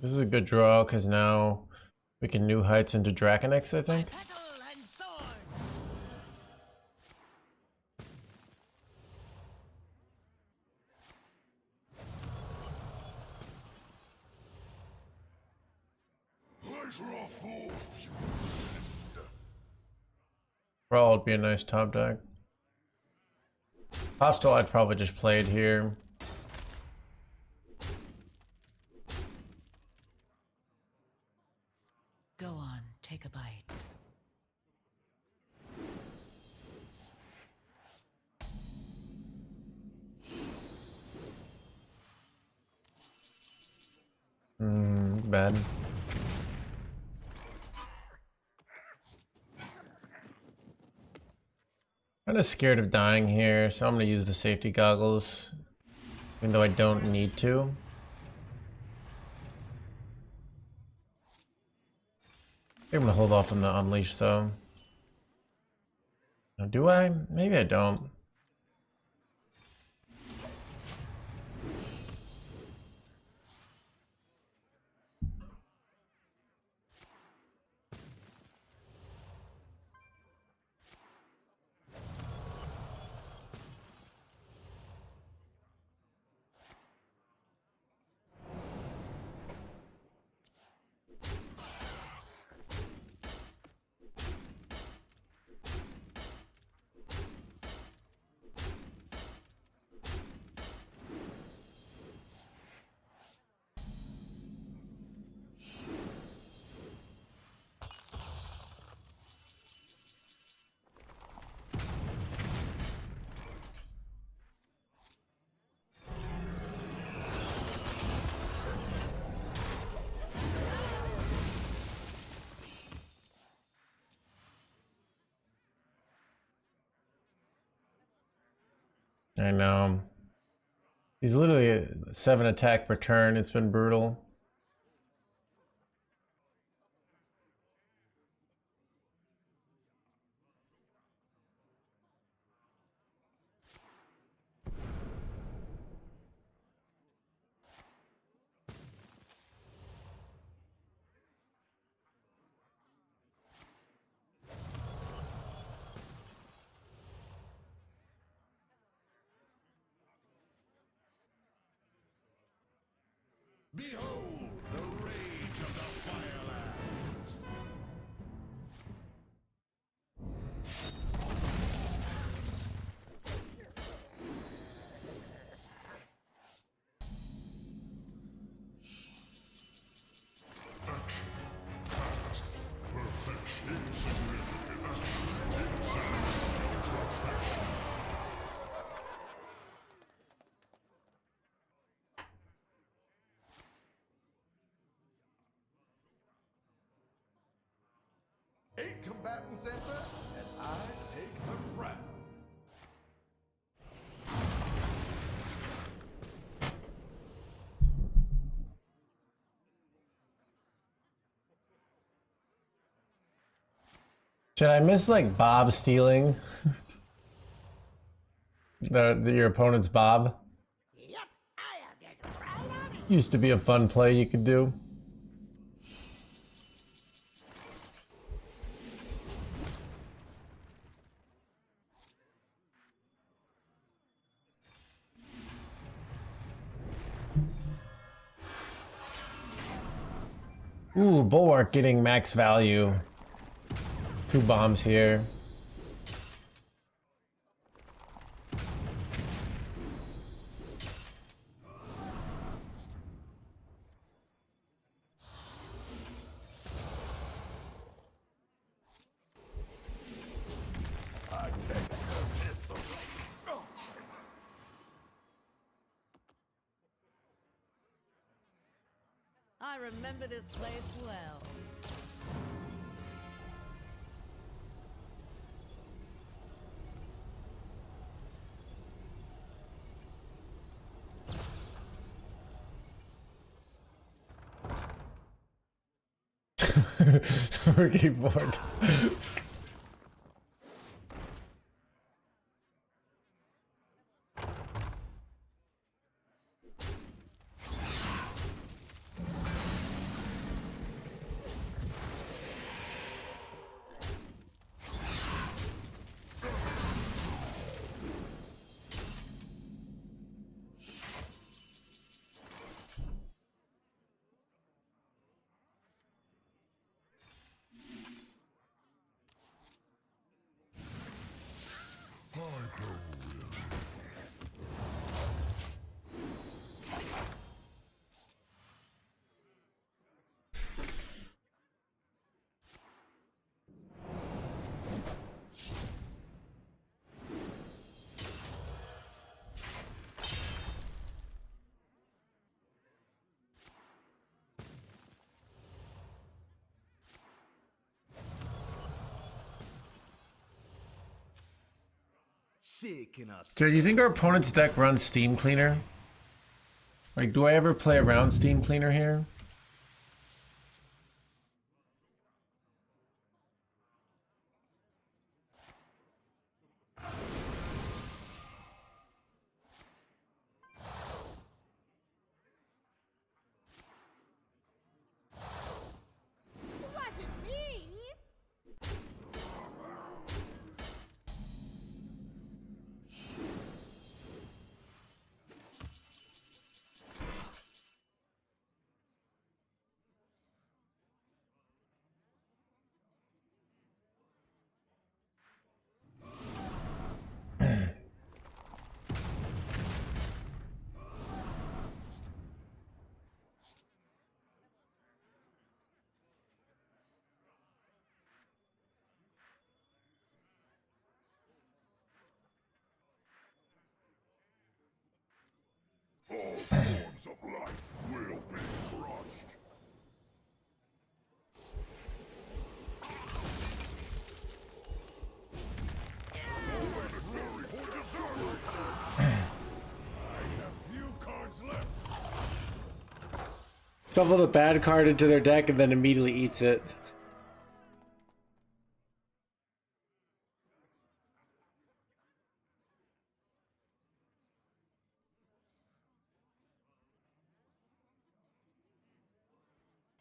This is a good draw because now we can new heights into Draconix, I think. Petal and thorn. Pleasure of fools, you Brawl would be a nice top deck. Hostile I'd probably just played here. Go on, take a bite. Bad. Kind of scared of dying here, so I'm gonna use the safety goggles, even though I don't need to. I'm gonna hold off on the unleash though. Now, do I? Maybe I don't. I know. He's literally a 7 attack per turn. It's been brutal. Behold the rage of the Firelands! Eight combatants enter, and I take the crown. Should I miss like Bob stealing your opponent's Bob? Yep, I'll get right on it. Used to be a fun play you could do. Ooh, Bulwark getting max value. 2 bombs here. I remember this place well. We're getting bored. shaking us. So do you think our opponent's deck runs Steam Cleaner? Like, do I ever play around Steam Cleaner here? Wasn't me. All forms of life will be crushed. Monetary for deserters. I have few cards left. Shuffle the bad card into their deck and then immediately eats it.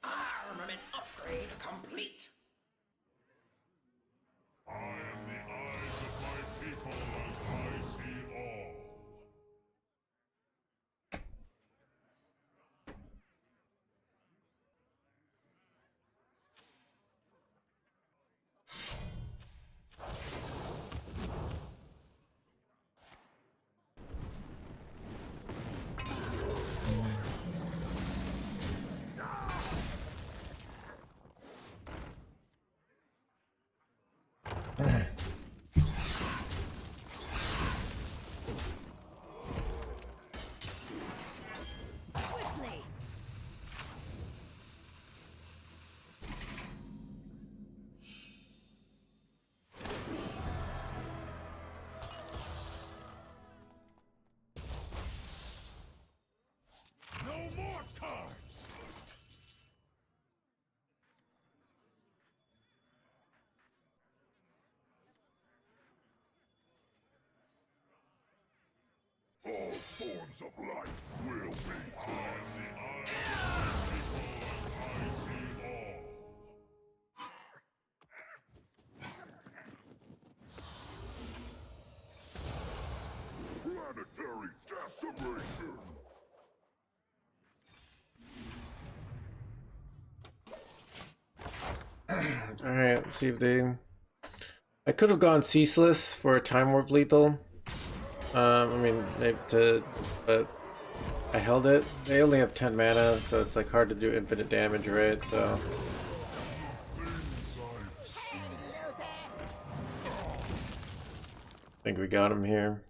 Armament upgrade complete. I am the eyes of my people as I see all. Swiftly. No more cards! All forms of life will be crushed. The eyes of my people as I see all. Planetary decimation! Alright, let's see if they... I could have gone ceaseless for a Time Warp lethal. I mean, maybe but I held it. They only have 10 mana, so it's like hard to do infinite damage, right? So I think we got him here.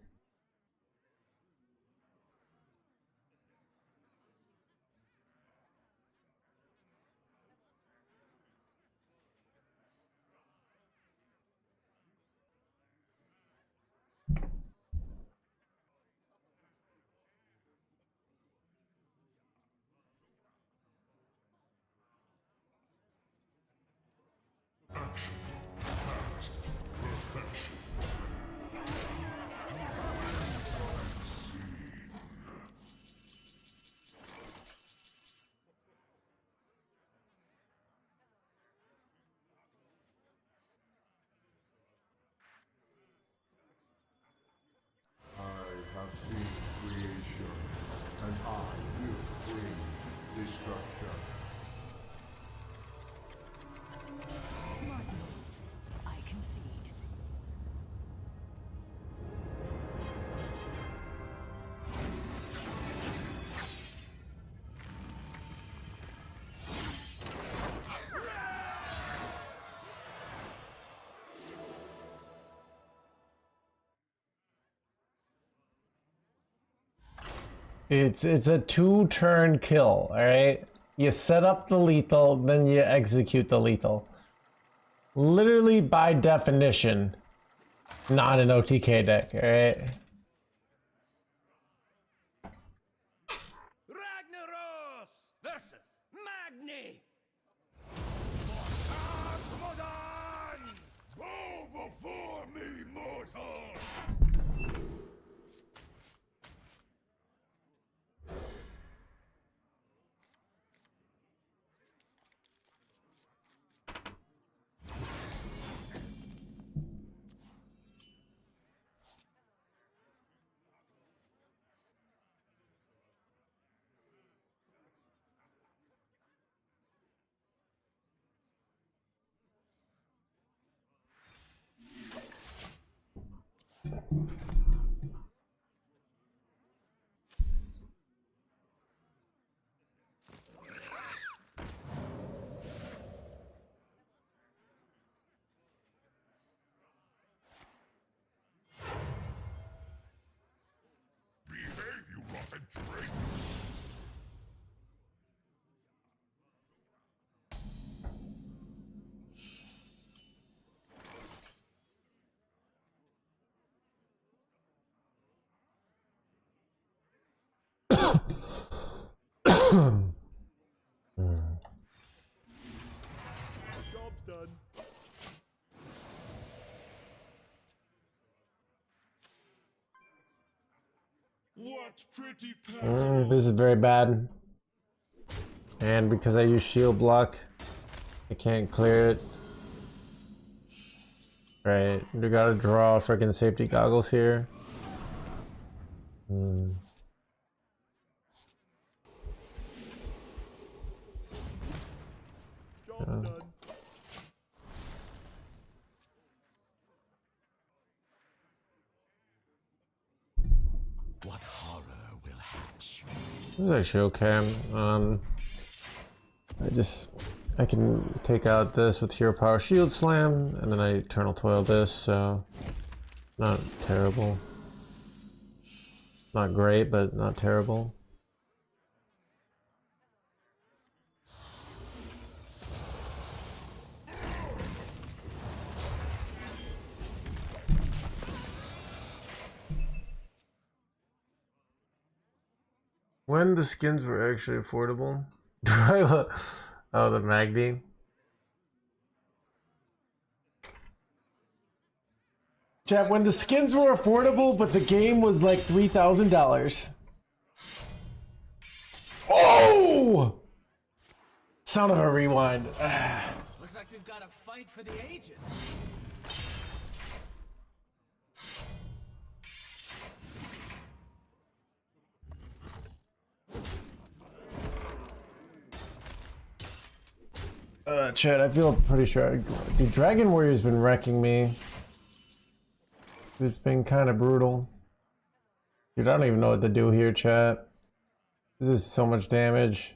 I have seen creation, and I will bring destruction. Smart moves. I concede. It's a 2-turn kill, alright? You set up the lethal, then you execute the lethal. Literally by definition, not an OTK deck, alright? Ragnaros versus Magni. Bow before me, mortal! Behave, you rotten drink! Job's done. What pretty pattern! This is very bad. And because I use shield block, I can't clear it. Right, we gotta draw freaking safety goggles here. Job's done. What horror will hatch? This is actually okay. I can take out this with Hero Power Shield Slam, and then I Eternal Toil this, so not terrible. Not great, but not terrible. When the skins were actually affordable? Oh, the Magni. Chat, when the skins were affordable, but the game was like $3,000. Oh! Son of a rewind. Looks like we've got a fight for the ages. Chat, I feel pretty sure. Dude, Dragon Warrior's been wrecking me. It's been kind of brutal. Dude, I don't even know what to do here, chat. This is so much damage.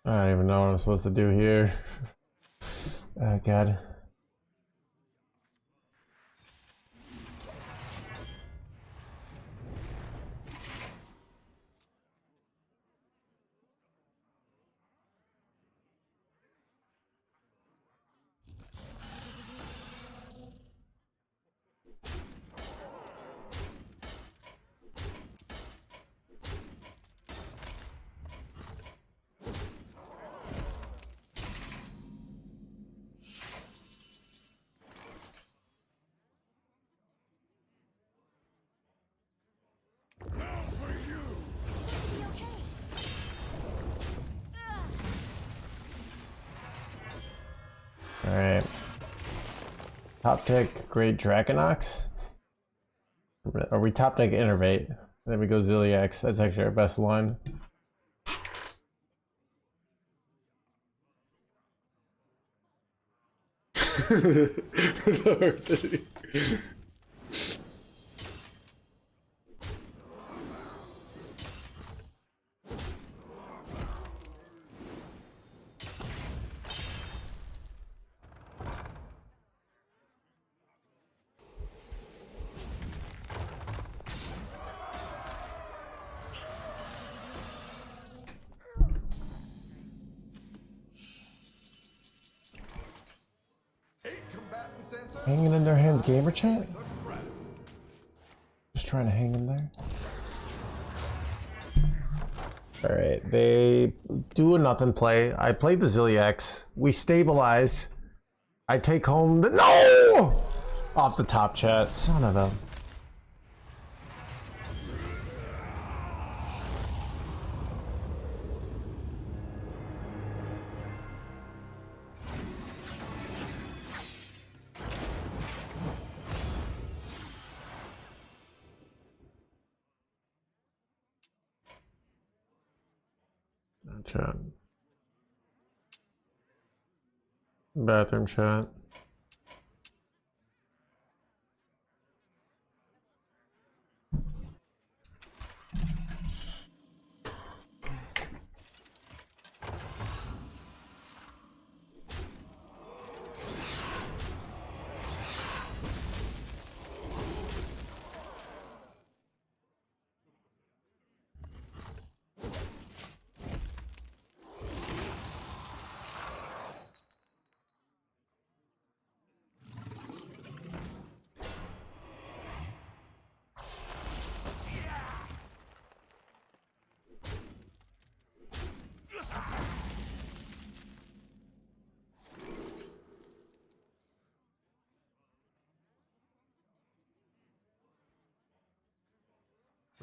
I don't even know what I'm supposed to do here. Oh god. Alright. Top deck, Great Draconox. Or we top deck Innervate. Then we go Zilliax. That's actually our best line. Hanging in their hands, gamer chat? Just trying to hang in there. Alright, they do a nothing play. I played the Zilliax. We stabilize. I take home the no! Off the top chat. Son of a. Chat. Bathroom chat.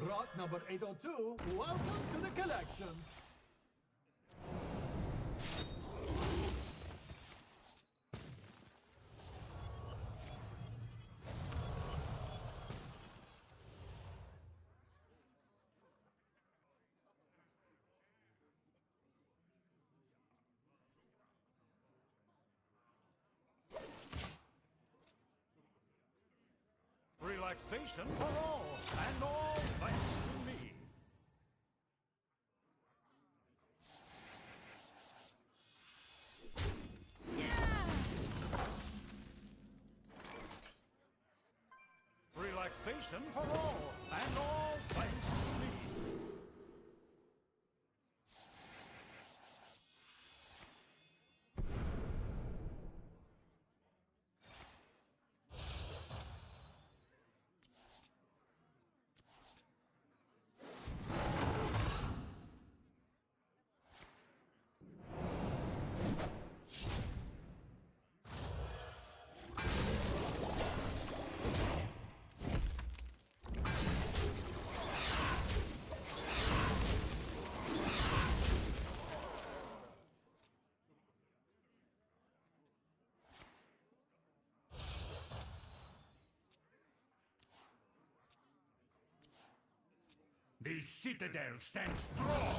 Rock number 802, welcome to the collection. Relaxation for all, and all thanks to me. Relaxation for all, and all thanks to me. The citadel stands strong!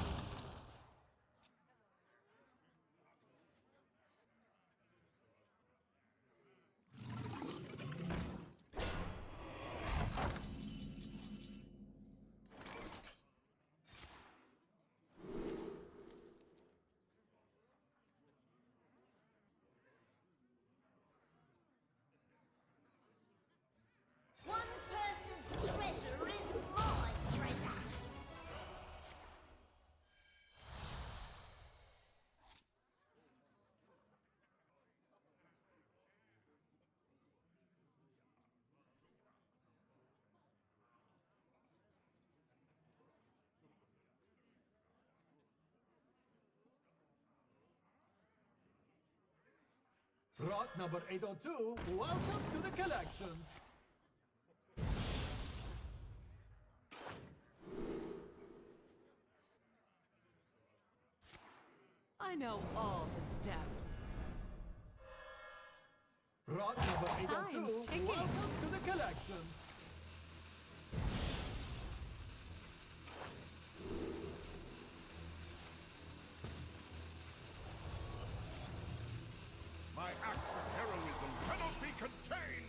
One person's treasure is my treasure. Rock number 802, welcome to the collection. I know all the steps. Rock number 802, Time's ticking. welcome to the collection. My acts of heroism cannot be contained!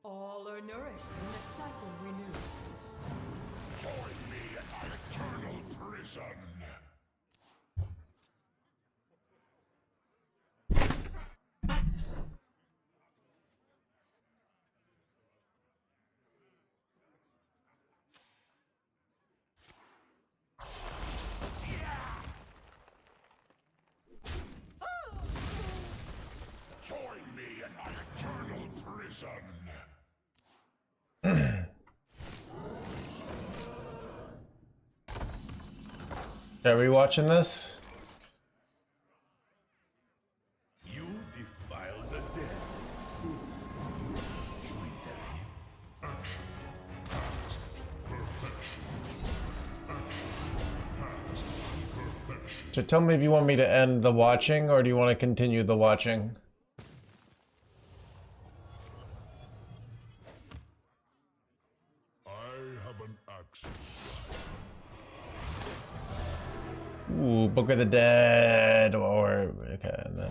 All are nourished when the cycle renews. Join me at my eternal prison. prison. Are we watching this? You defile the dead. Join them. Action. Hat. Perfection. Action. Hat. Perfection. So tell me if you want me to end the watching or do you want to continue the watching? I have an axe. Ooh, Book of the Dead, or okay, and then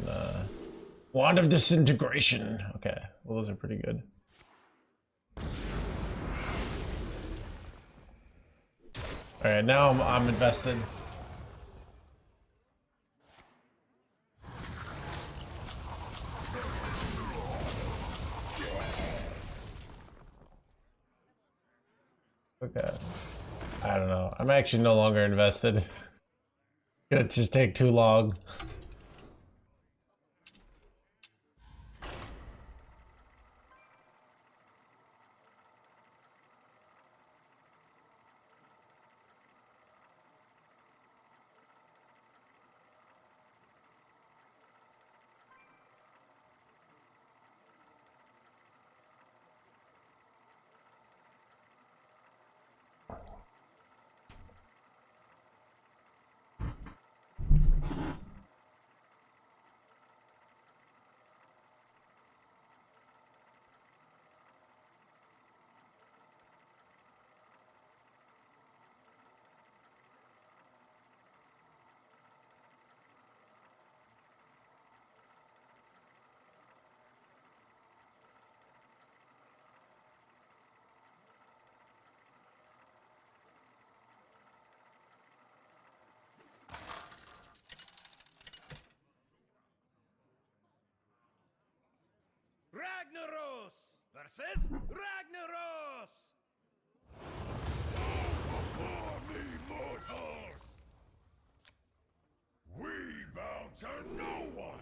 Wand of Disintegration. Okay, well those are pretty good. All right, now I'm invested. Okay, I don't know. I'm actually no longer invested. It'll just take too long. Ragnaros versus Ragnaros! Army mortals! We bow to no one!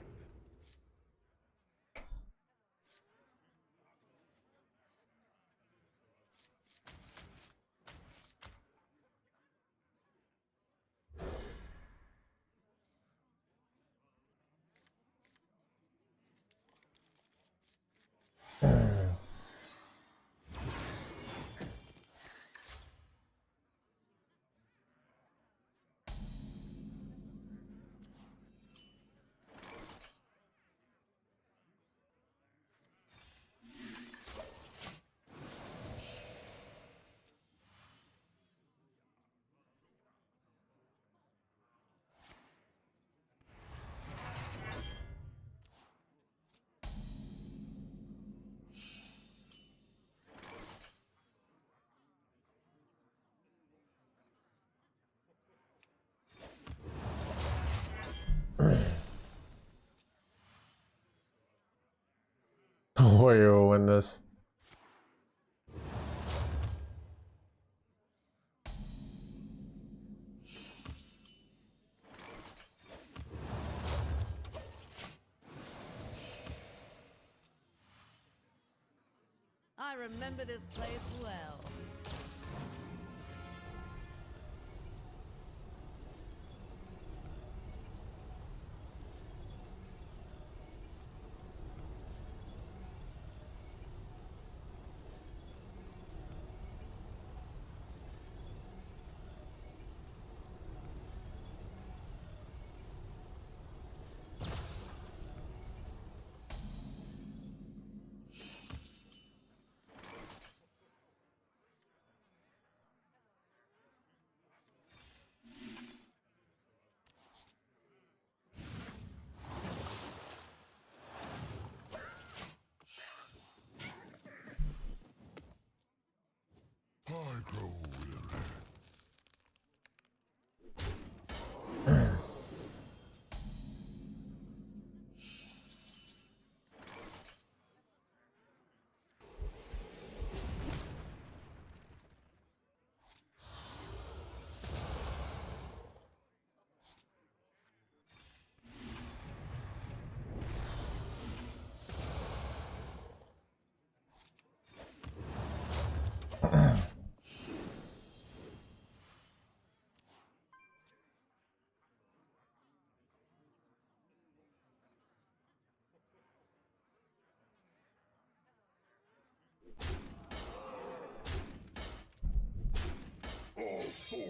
Warrior will win this. I remember this place well.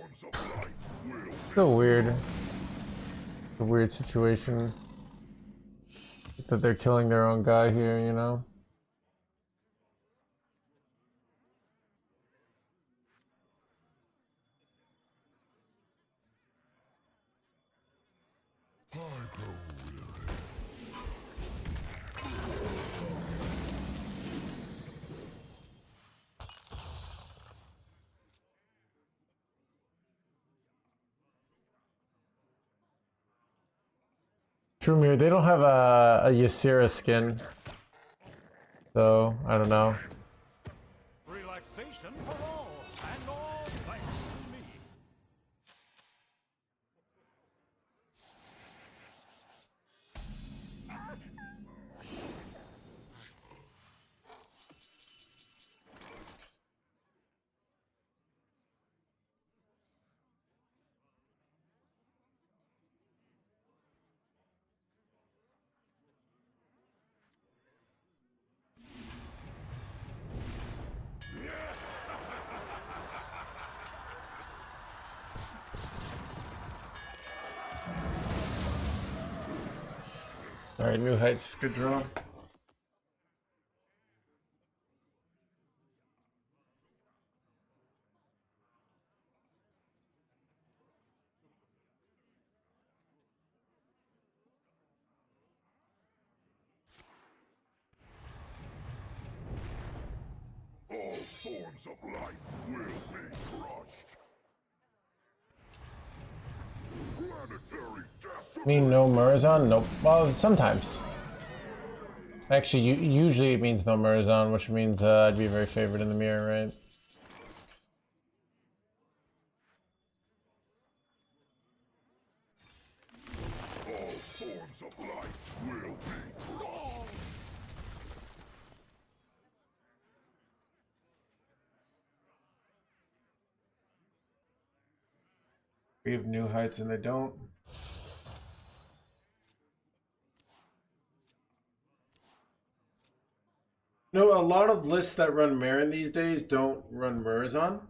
forms of life will be So weird. A weird situation that they're killing their own guy here, you know? Trumir, they don't have a Ysera skin. So, I don't know. Relaxation for all, and all thanks to me. Alright, New Heights, good draw. all forms of life will be crushed. Planetary I mean, no Murazon? Nope. Well, sometimes. Actually, usually it means no Murazon, which means I'd be very favored in the mirror, right? all forms of life will be crushed. We have New Heights and they don't. No, a lot of lists that run Marin these days don't run Murazon.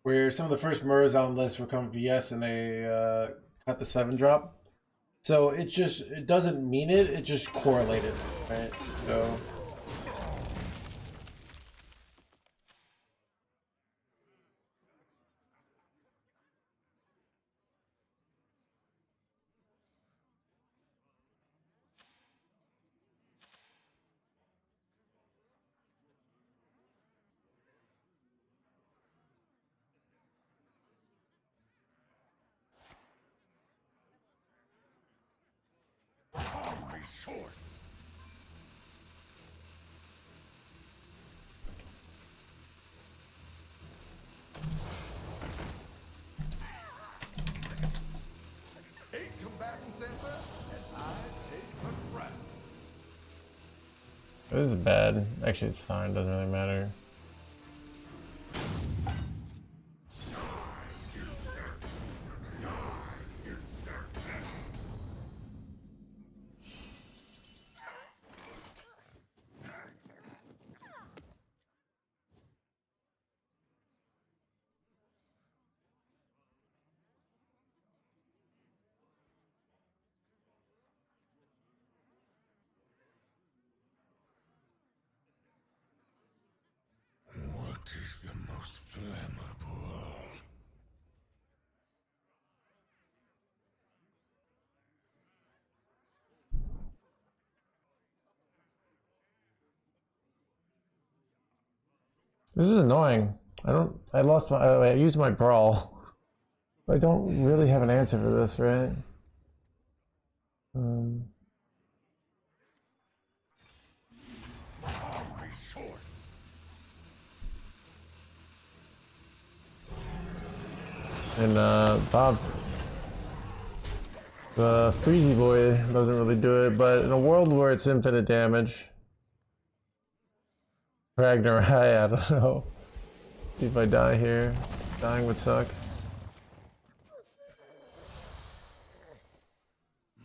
Where some of the first Murazon lists were coming VS and they cut the 7 drop. So it doesn't mean it, it just correlated, right? So Hurry short. Eight combatants enter, and I take the crown. this is bad. Actually, it's fine, doesn't really matter. What is the most flammable? This is annoying. I used my brawl. I don't really have an answer for this, right? Hurry short. And Bob, the Freezy Boy doesn't really do it, but in a world where it's infinite damage, Ragnar, I don't know. See if I die here. Dying would suck.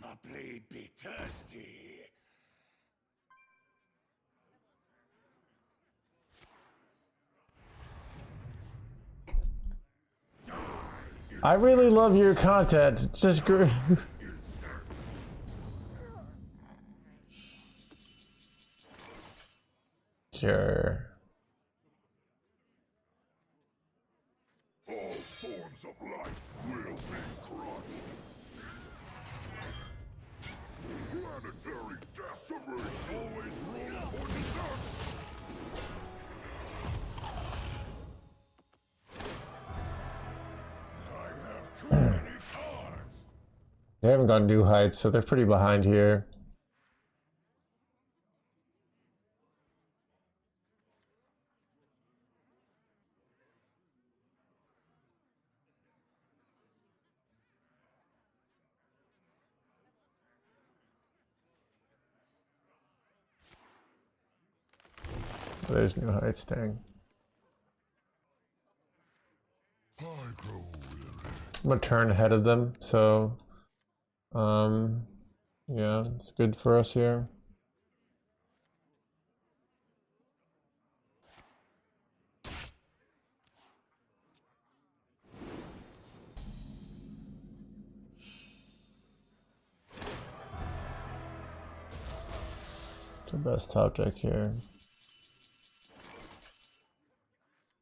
My blade be thirsty. I really love your content. It's just great. Sure. All forms of life will be crushed. Planetary decimation always roll for dessert. I have too many cards. They haven't got new heights, so they're pretty behind here. There's new heights, dang. I grow weary. I'm gonna turn ahead of them, so yeah, it's good for us here. It's the best top deck here.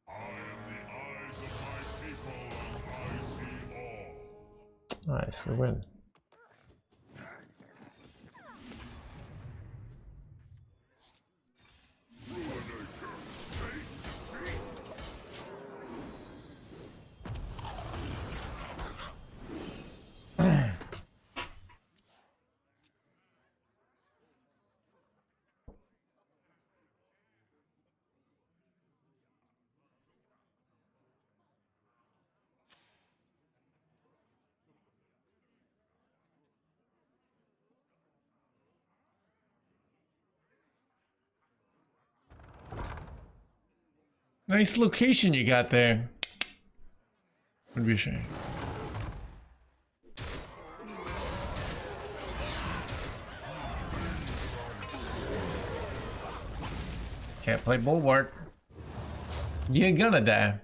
I am the eyes of my people, and I see all. Nice, we win. Nice location you got there. Would be a shame. Can't play Bulwark. You're gonna die.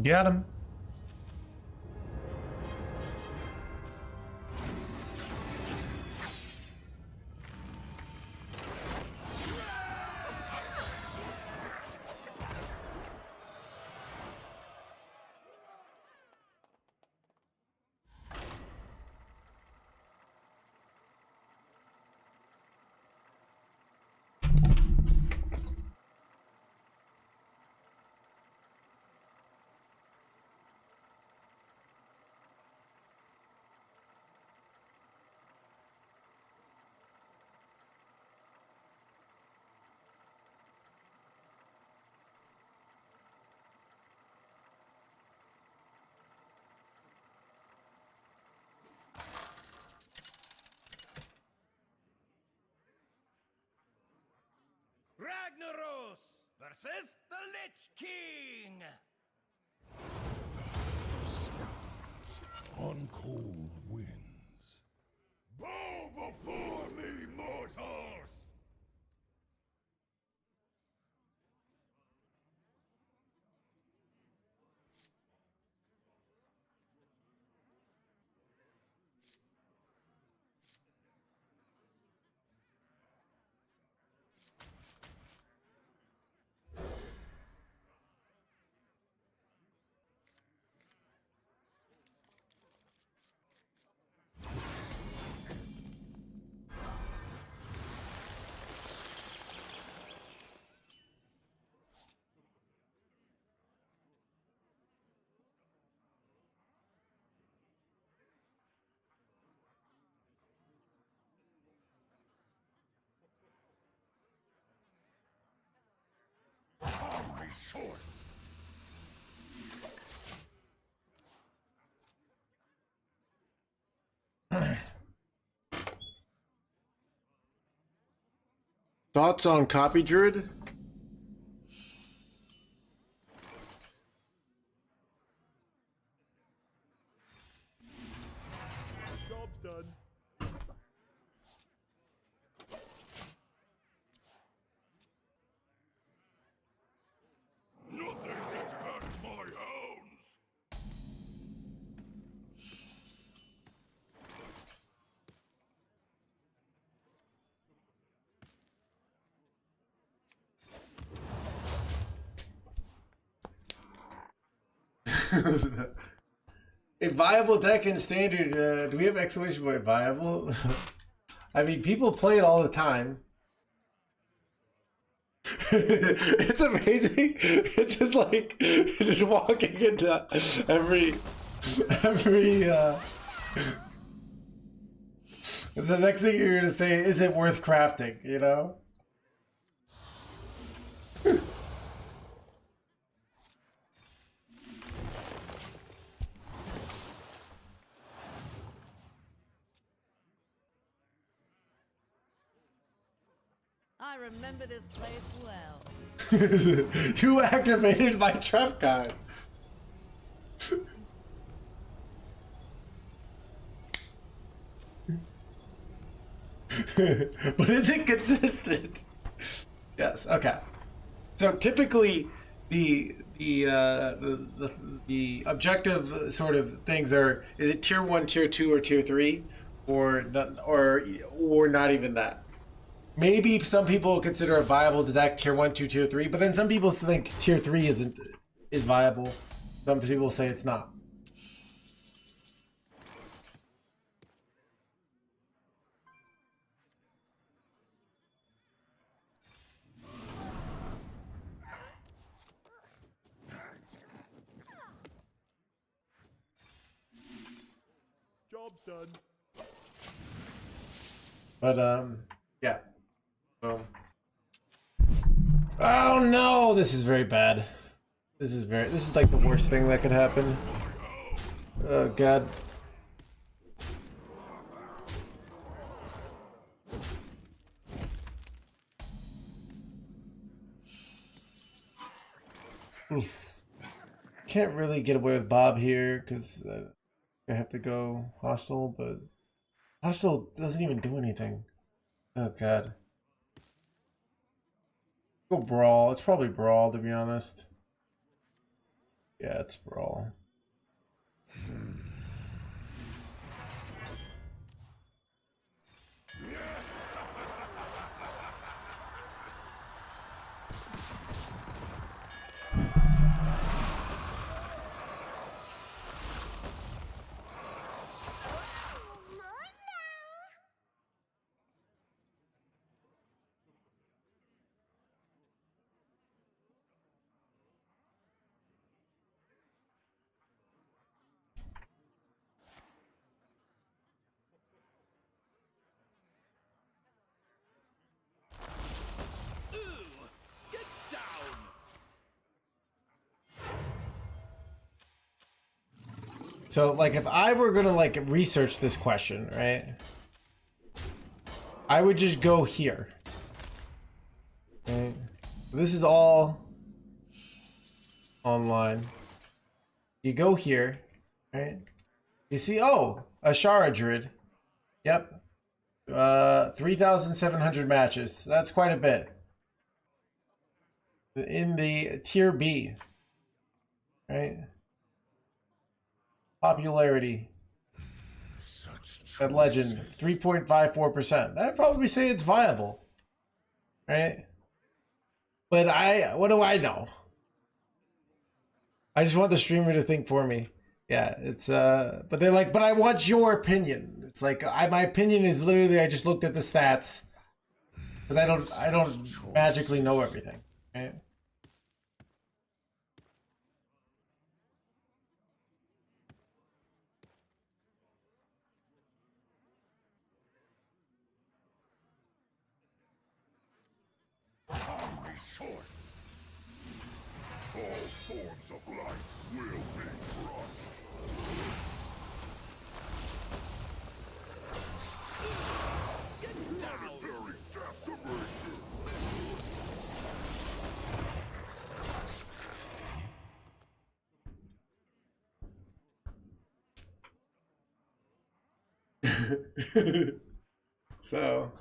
Got him. Ragnaros versus the Lich King. On cold winds. Bow before me, mortals! Short. Thoughts on Copy Druid? Job's done. Nothing gets past my hounds. A viable deck in standard. Do we have exclamation point viable? I mean, people play it all the time. It's amazing. It's just like just walking into every the next thing you're gonna say, is it worth crafting, you know? I remember this place well. You activated my trap card. But is it consistent? Yes. Okay. So typically, the objective sort of things are: is it tier 1, tier 2, or tier 3, or not even that? Maybe some people consider a viable deck tier 1, 2, tier 3, but then some people think tier 3 is viable. Some people say it's not. Job's done. But yeah. So. Oh no, this is very bad. This is like the worst thing that could happen. Oh god. Oof. Can't really get away with Bob here because I have to go hostile, but hostile doesn't even do anything. Oh god. Go brawl. It's probably brawl, to be honest. Yeah, it's brawl. Get down! So, like, if I were gonna, like, research this question, right? I would just go here. Right? This is all online. You go here, right? You see, oh, a Shara Druid. Yep. 3,700 matches. That's quite a bit. In the tier B, right? Popularity. At legend, 3.54%. I'd probably say it's viable, right? But what do I know? I just want the streamer to think for me. Yeah, it's but they're like, but I want your opinion. It's like my opinion is literally I just looked at the stats because I don't magically know everything, right? Time is short. All forms of life will be crushed. Get down! Planetary decimation. So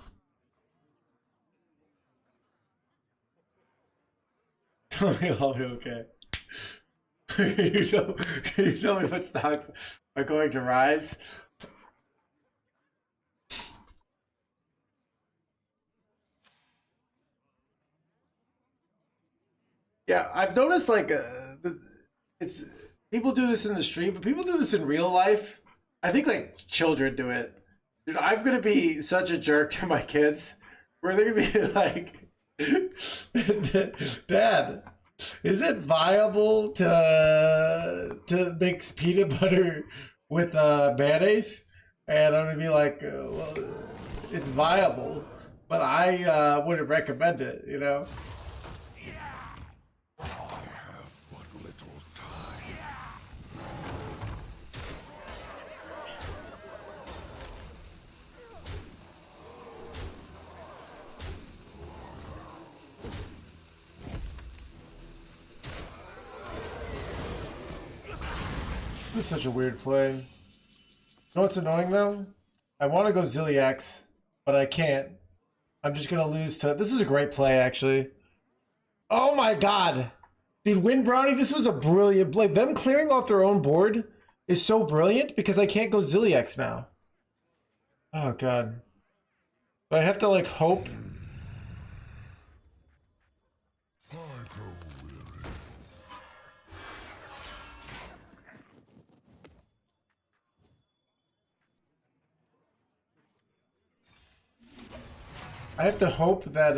tell me I'll be okay. you tell me what stocks are going to rise. Yeah, I've noticed like it's people do this in the street, but people do this in real life. I think like children do it. Dude, I'm gonna be such a jerk to my kids where they're gonna be like, Dad, is it viable to mix peanut butter with mayonnaise? And I'm gonna be like, well, it's viable, but I wouldn't recommend it, you know? I have but little time. This is such a weird play. You know what's annoying though? I want to go Zilliax, but I can't. I'm just gonna lose to. This is a great play, actually. Oh my god, dude, Win Brownie. This was a brilliant play. Them clearing off their own board is so brilliant because I can't go Zilliax now. Oh god, but I have to like hope. I grow weary. I have to hope that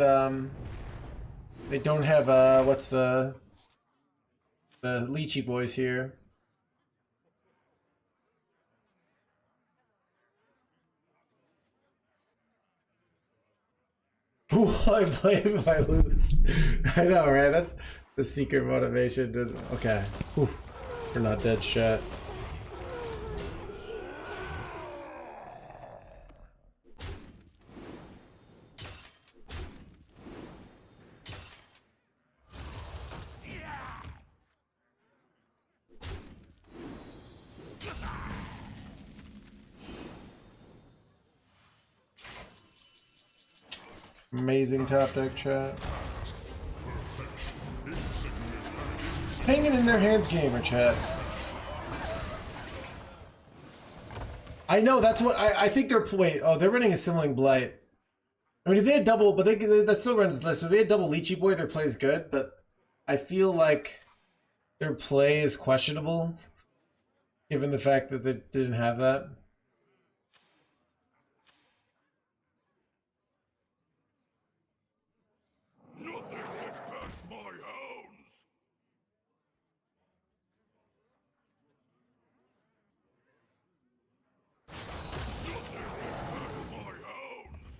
they don't have what's the lychee boys here. Who will I blame if I lose? I know, right? That's the secret motivation. Okay, whew. We're not dead shit. Amazing top deck chat. Hanging in their hands, gamer chat. I know that's what I think they're. Wait, oh, they're running a Similing Blight. I mean, if they had double, but that still runs this list. So if they had double Lychee Boy, their play is good, but I feel like their play is questionable, given the fact that they didn't have that. Nothing gets past my hounds. Nothing gets past my hounds.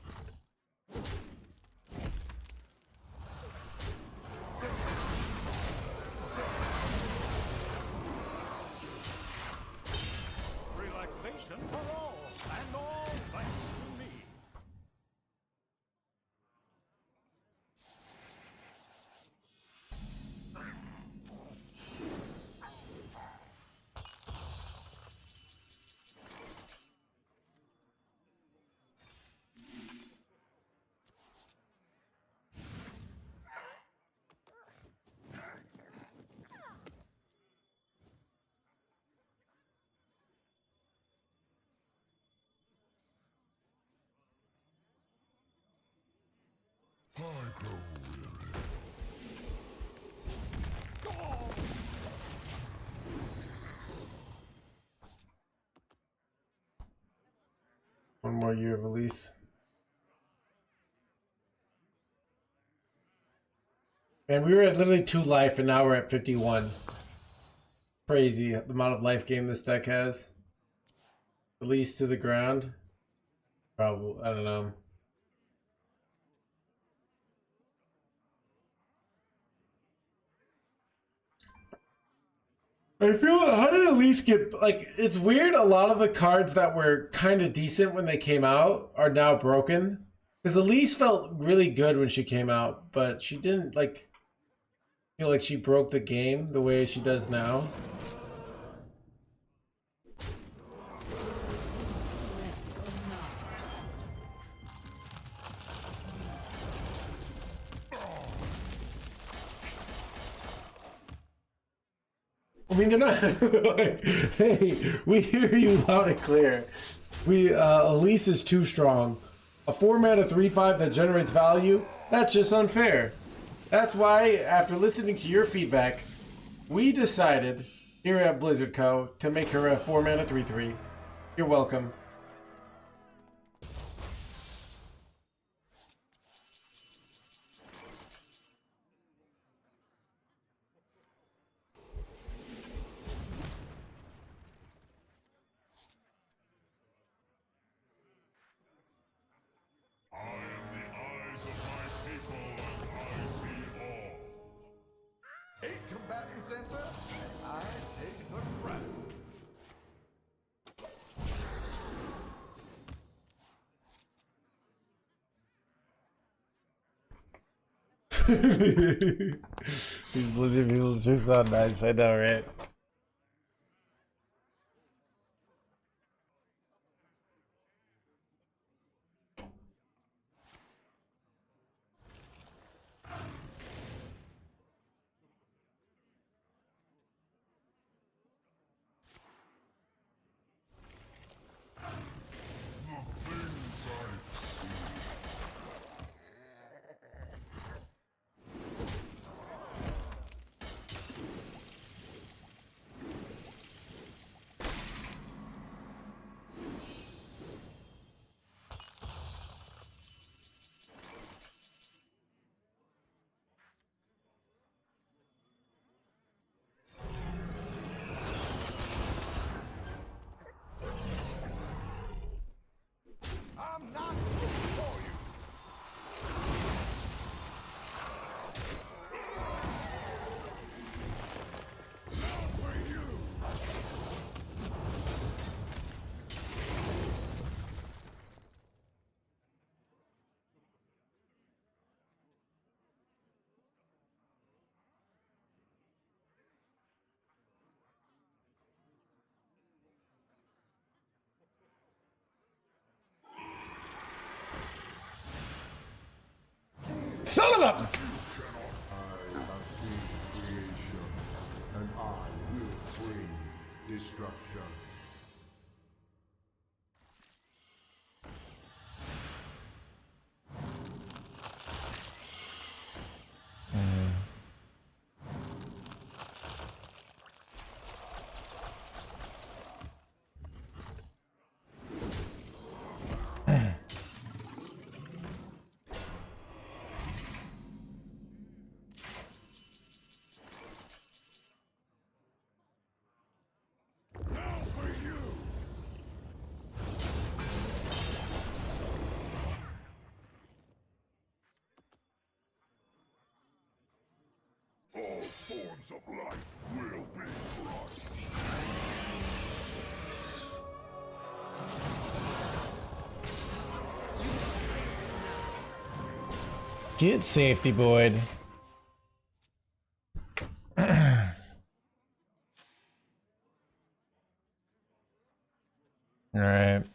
Relaxation for all, and all thanks to me. I grow weary. One more year of Elise. Man, we were at literally 2 life, and now we're at 51. Crazy the amount of life gain this deck has. Elise to the ground. Probably, I don't know. I feel, how did Elise get, like, it's weird, a lot of the cards that were kind of decent when they came out are now broken. Because Elise felt really good when she came out, but she didn't, like, feel like she broke the game the way she does now. I mean, they're not like, hey, we hear you loud and clear. Elise is too strong. A 4-mana 3/5 that generates value, that's just unfair. That's why, after listening to your feedback, we decided here at Blizzard Co. to make her a 4-mana 3/3. You're welcome. I am the eyes of my people, and I see all. 8 combatants enter, and I take the crown. These Blizzard people sure sound nice, I know, right? The things I see. I'm not good for you. Son of a... I have seen creation, and I will bring destruction. Now for you! All forms of life will be crushed. Get safety, Boyd. Alright.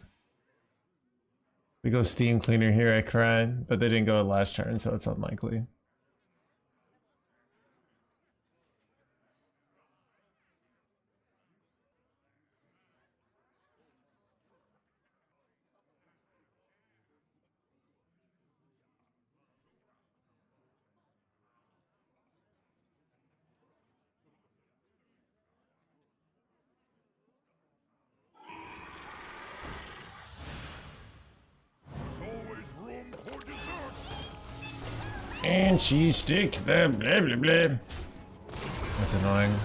We go Steam Cleaner here, I cry, but they didn't go last turn, so it's unlikely. There's always room for dessert. And she sticks the blah blah blah. That's annoying.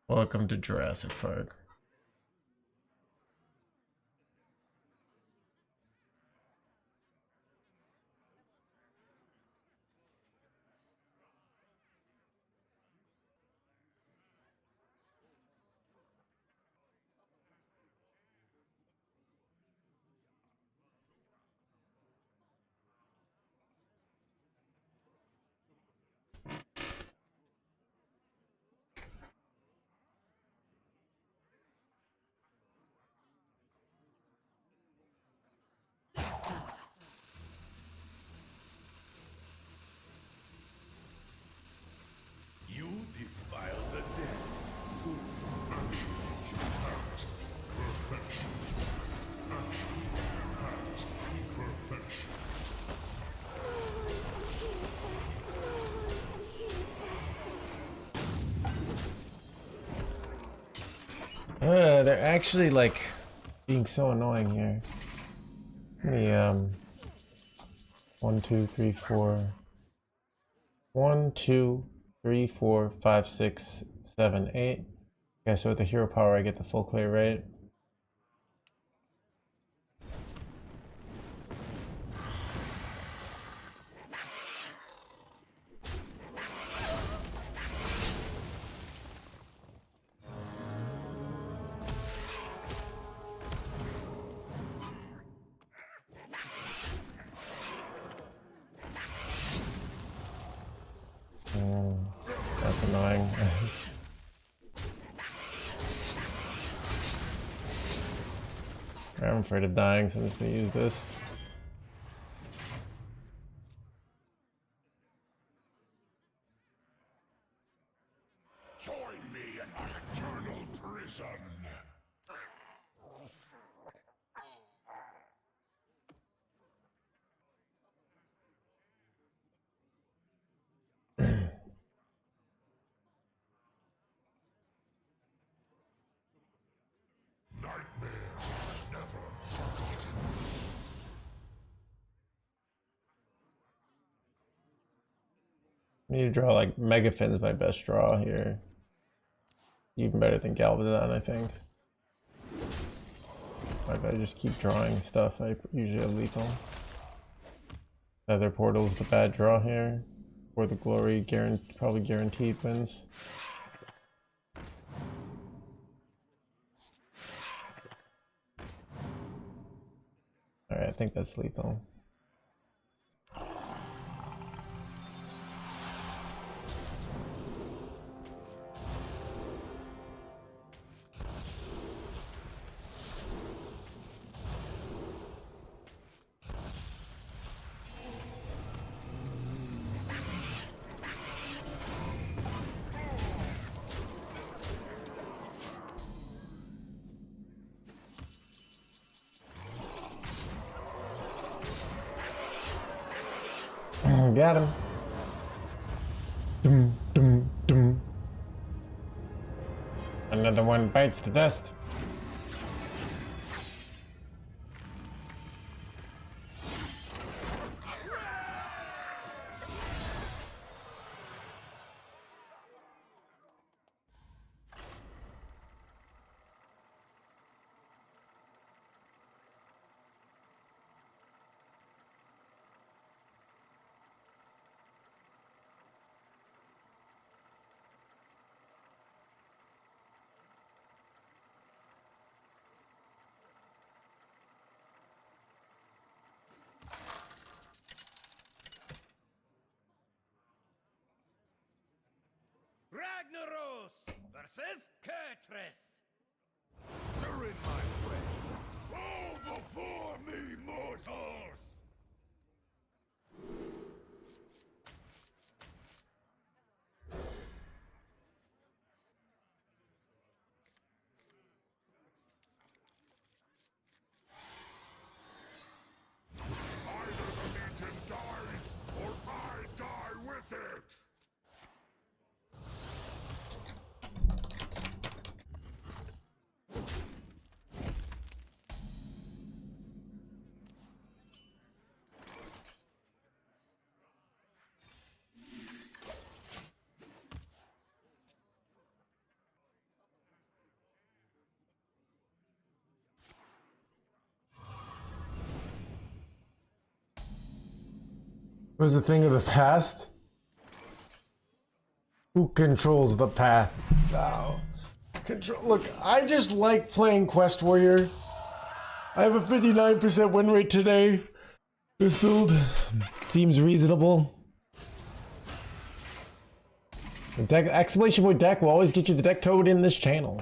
Welcome to Jurassic Park. You defile the dead. Action, act, perfection. Action, act, perfection. They're actually like being so annoying here. How many 1, 2, 3, 4. 1, 2, 3, 4, 5, 6, 7, 8. Okay, so with the hero power I get the full clear rate. That's annoying. I'm afraid of dying, so I'm just gonna use this. Join me in my eternal prison. Nightmares are never forgotten. I need to draw like Megafin's my best draw here. Even better than Galvadon, I think. Like I just keep drawing stuff. I usually have lethal. Nether Portal's the bad draw here. For the glory, probably guaranteed wins. Alright, I think that's lethal. Got him. Dum, dum, dum. Another one bites the dust. Ragnaros versus Kurtress. Durin, my friend. Bow before me, mortals! Either the Legion dies, or I die with it! Was a thing of the past? Who controls the path? Thou. Look, I just like playing Quest Warrior. I have a 59% win rate today. This build seems reasonable. Deck, exclamation point deck will always get you the deck code in this channel.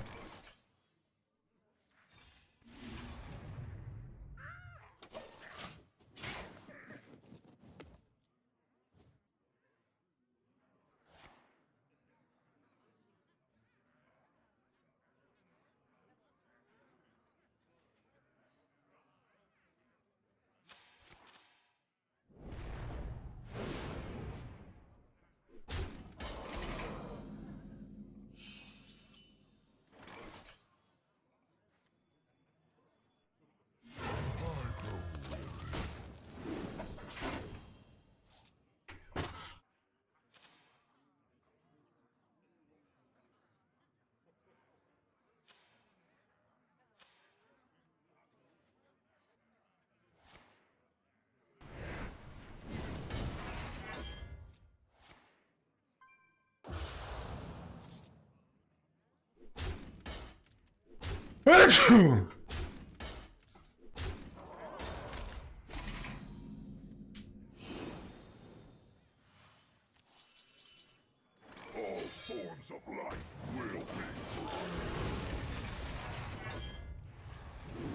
All forms of life will be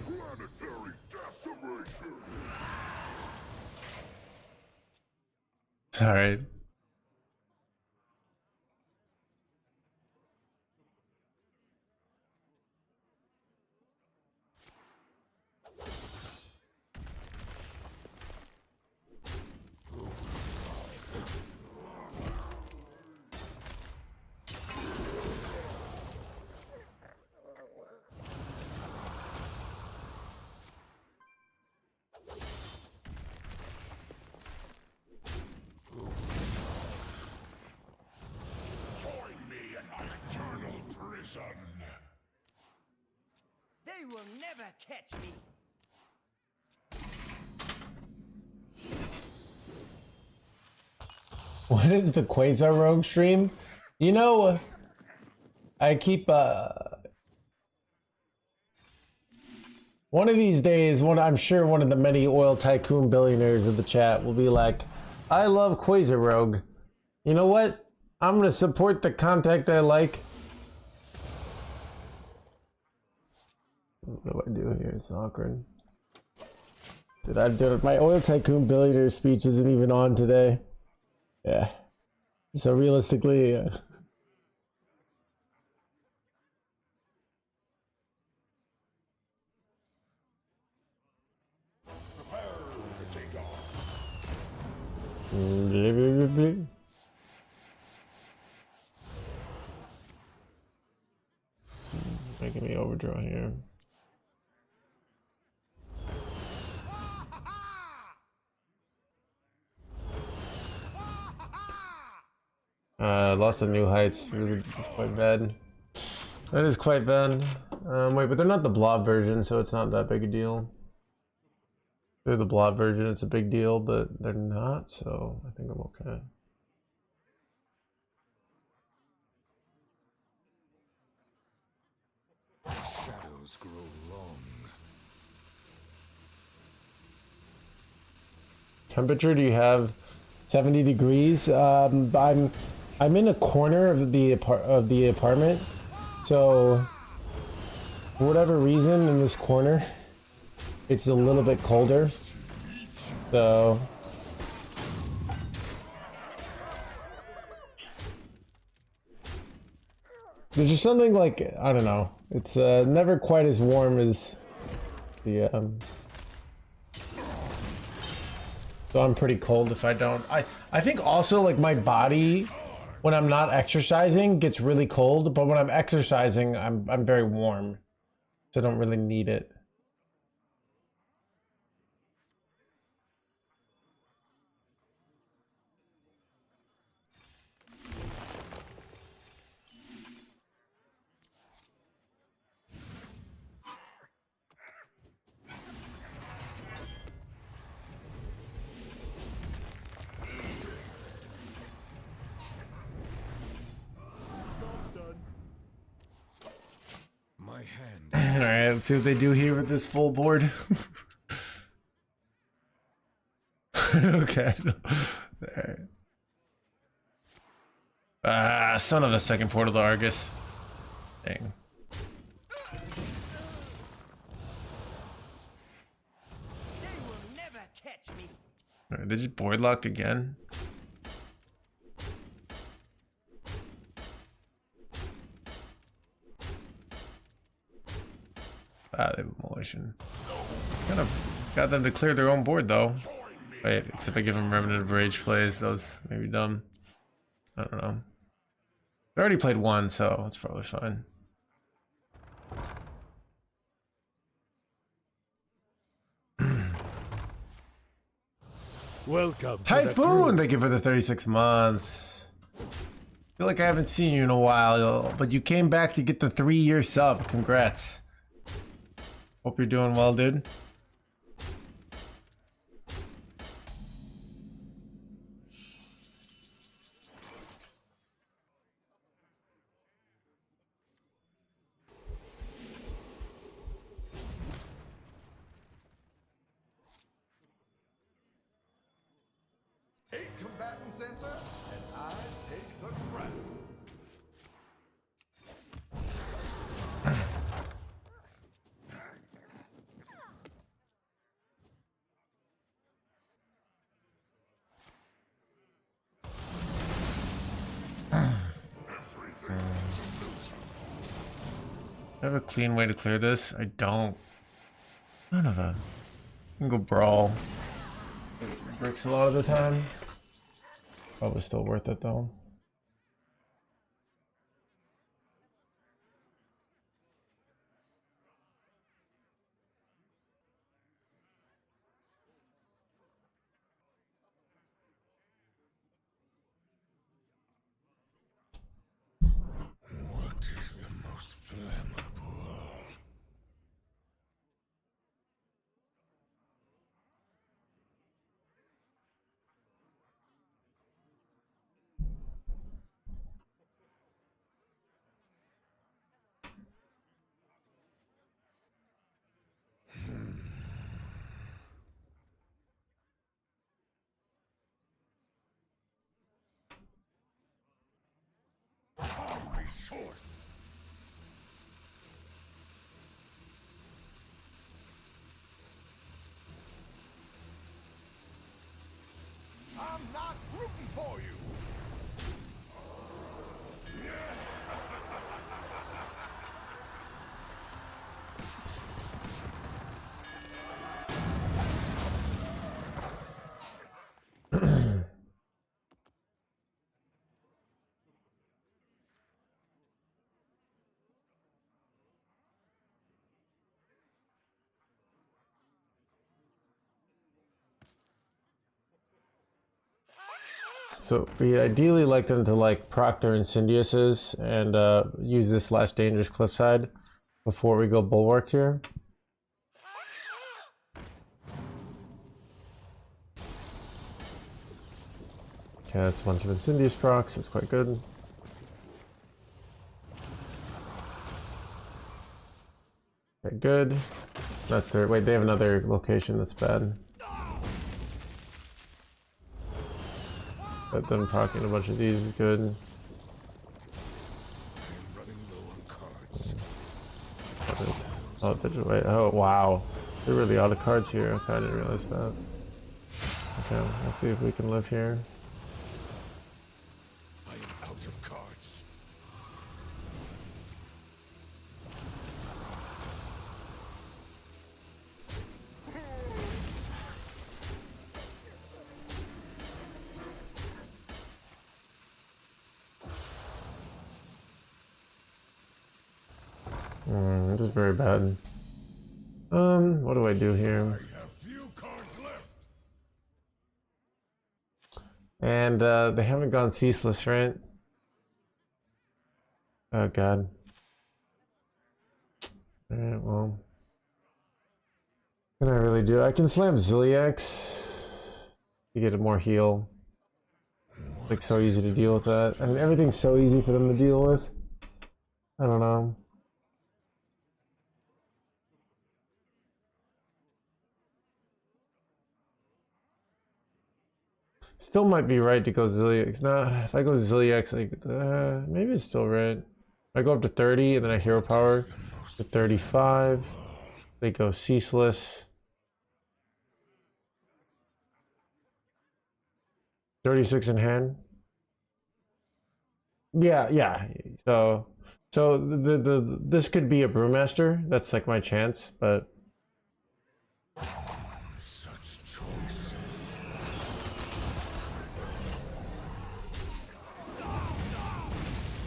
planetary decimation. All right. Join me in my eternal prison. They will never catch me. What is the Quasar Rogue stream? You know, I keep one of these days, I'm sure one of the many oil tycoon billionaires of the chat will be like, I love Quasar Rogue. You know what? I'm gonna support the contact I like. What do I do here? It's awkward. Did I do it? My oil tycoon billionaire speech isn't even on today. Yeah. So realistically, Prepare to take off. Making me overdraw here. Lost to New Heights. Really, it's quite bad. That is quite bad. Wait, but they're not the blob version, so it's not that big a deal. They're the blob version, it's a big deal, but they're not, so I think I'm okay. Shadows grow long. Temperature, do you have 70 degrees? I'm in a corner of the apartment, so for whatever reason in this corner, it's a little bit colder. So there's just something like, I don't know. It's never quite as warm as the so I'm pretty cold if I don't. I think also like my body when I'm not exercising gets really cold, but when I'm exercising I'm very warm. So I don't really need it. Alright, let's see what they do here with this full board. Okay. Alright. Ah, son of a second portal to Argus. Dang. They will never catch me. Alright, they just board locked again. Ah, they have immolation. Kind of got them to clear their own board though. Wait, except I give them Revenant of Rage plays, those may be dumb. I don't know. They already played one, so it's probably fine. Welcome. Typhoon, thank you for the 36 months. Feel like I haven't seen you in a while, but you came back to get the 3-year sub. Congrats. Hope you're doing well, dude. Eight combatants enter, and I take the crown. I have a clean way to clear this. I don't. None of them. I can go brawl. It breaks a lot of the time. Probably still worth it though. What is the most flammable? Be short. I'm not rooting for you. So we ideally like them to like Proctor Insidiouses and use this last dangerous cliffside before we go Bulwark here. Okay, that's a bunch of Insidious procs, it's quite good. Okay, good. That's their, wait, they have another location that's bad. But them proccing a bunch of these is good. I'm running low on cards. Oh, digital, wait, oh wow. They're really out of cards here. Okay, I didn't realize that. Okay, let's see if we can live here. I am out of cards. This is very bad. What do I do here? I have few cards left. And they haven't gone ceaseless, right? Oh god. Alright, well. What can I really do? I can slam Ziliax to get a more heal. Like so easy to deal with that. I mean everything's so easy for them to deal with. I don't know. Still might be right to go Zilliax. Nah, if I go Zilliax, like, maybe it's still right. If I go up to 30 and then I hero power to 35. They go ceaseless. 36 in hand. Yeah. So this could be a brewmaster. That's like my chance, but it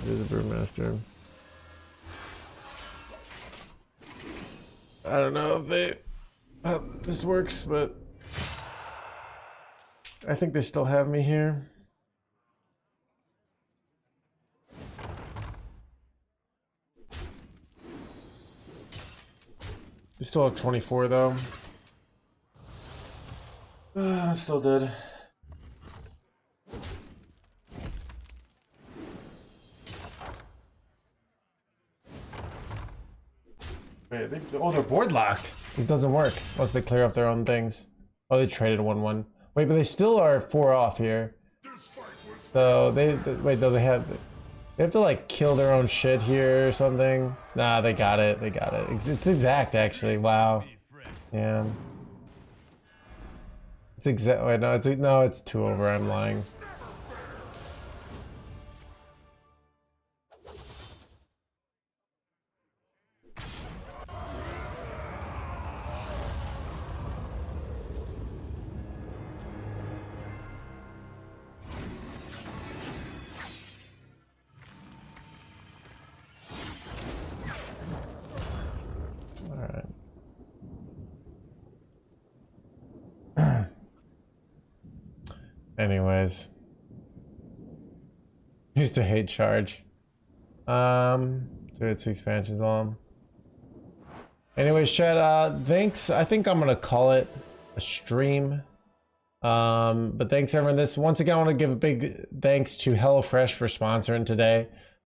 is a brewmaster. I don't know if this works, but I think they still have me here. They still have 24 though. Still dead. Wait, they're board locked. This doesn't work unless they clear off their own things. Oh, they traded 1-1. Wait, but they still are 4 off here. So they have to like kill their own shit here or something. Nah, they got it. They got it. It's exact actually. Wow. Yeah. It's exact. Wait, no, it's 2 over. I'm lying. Anyways, used to hate charge. So it's expansions on. Anyways, chat. Thanks. I think I'm gonna call it a stream. But thanks everyone. Once again, I want to give a big thanks to HelloFresh for sponsoring today.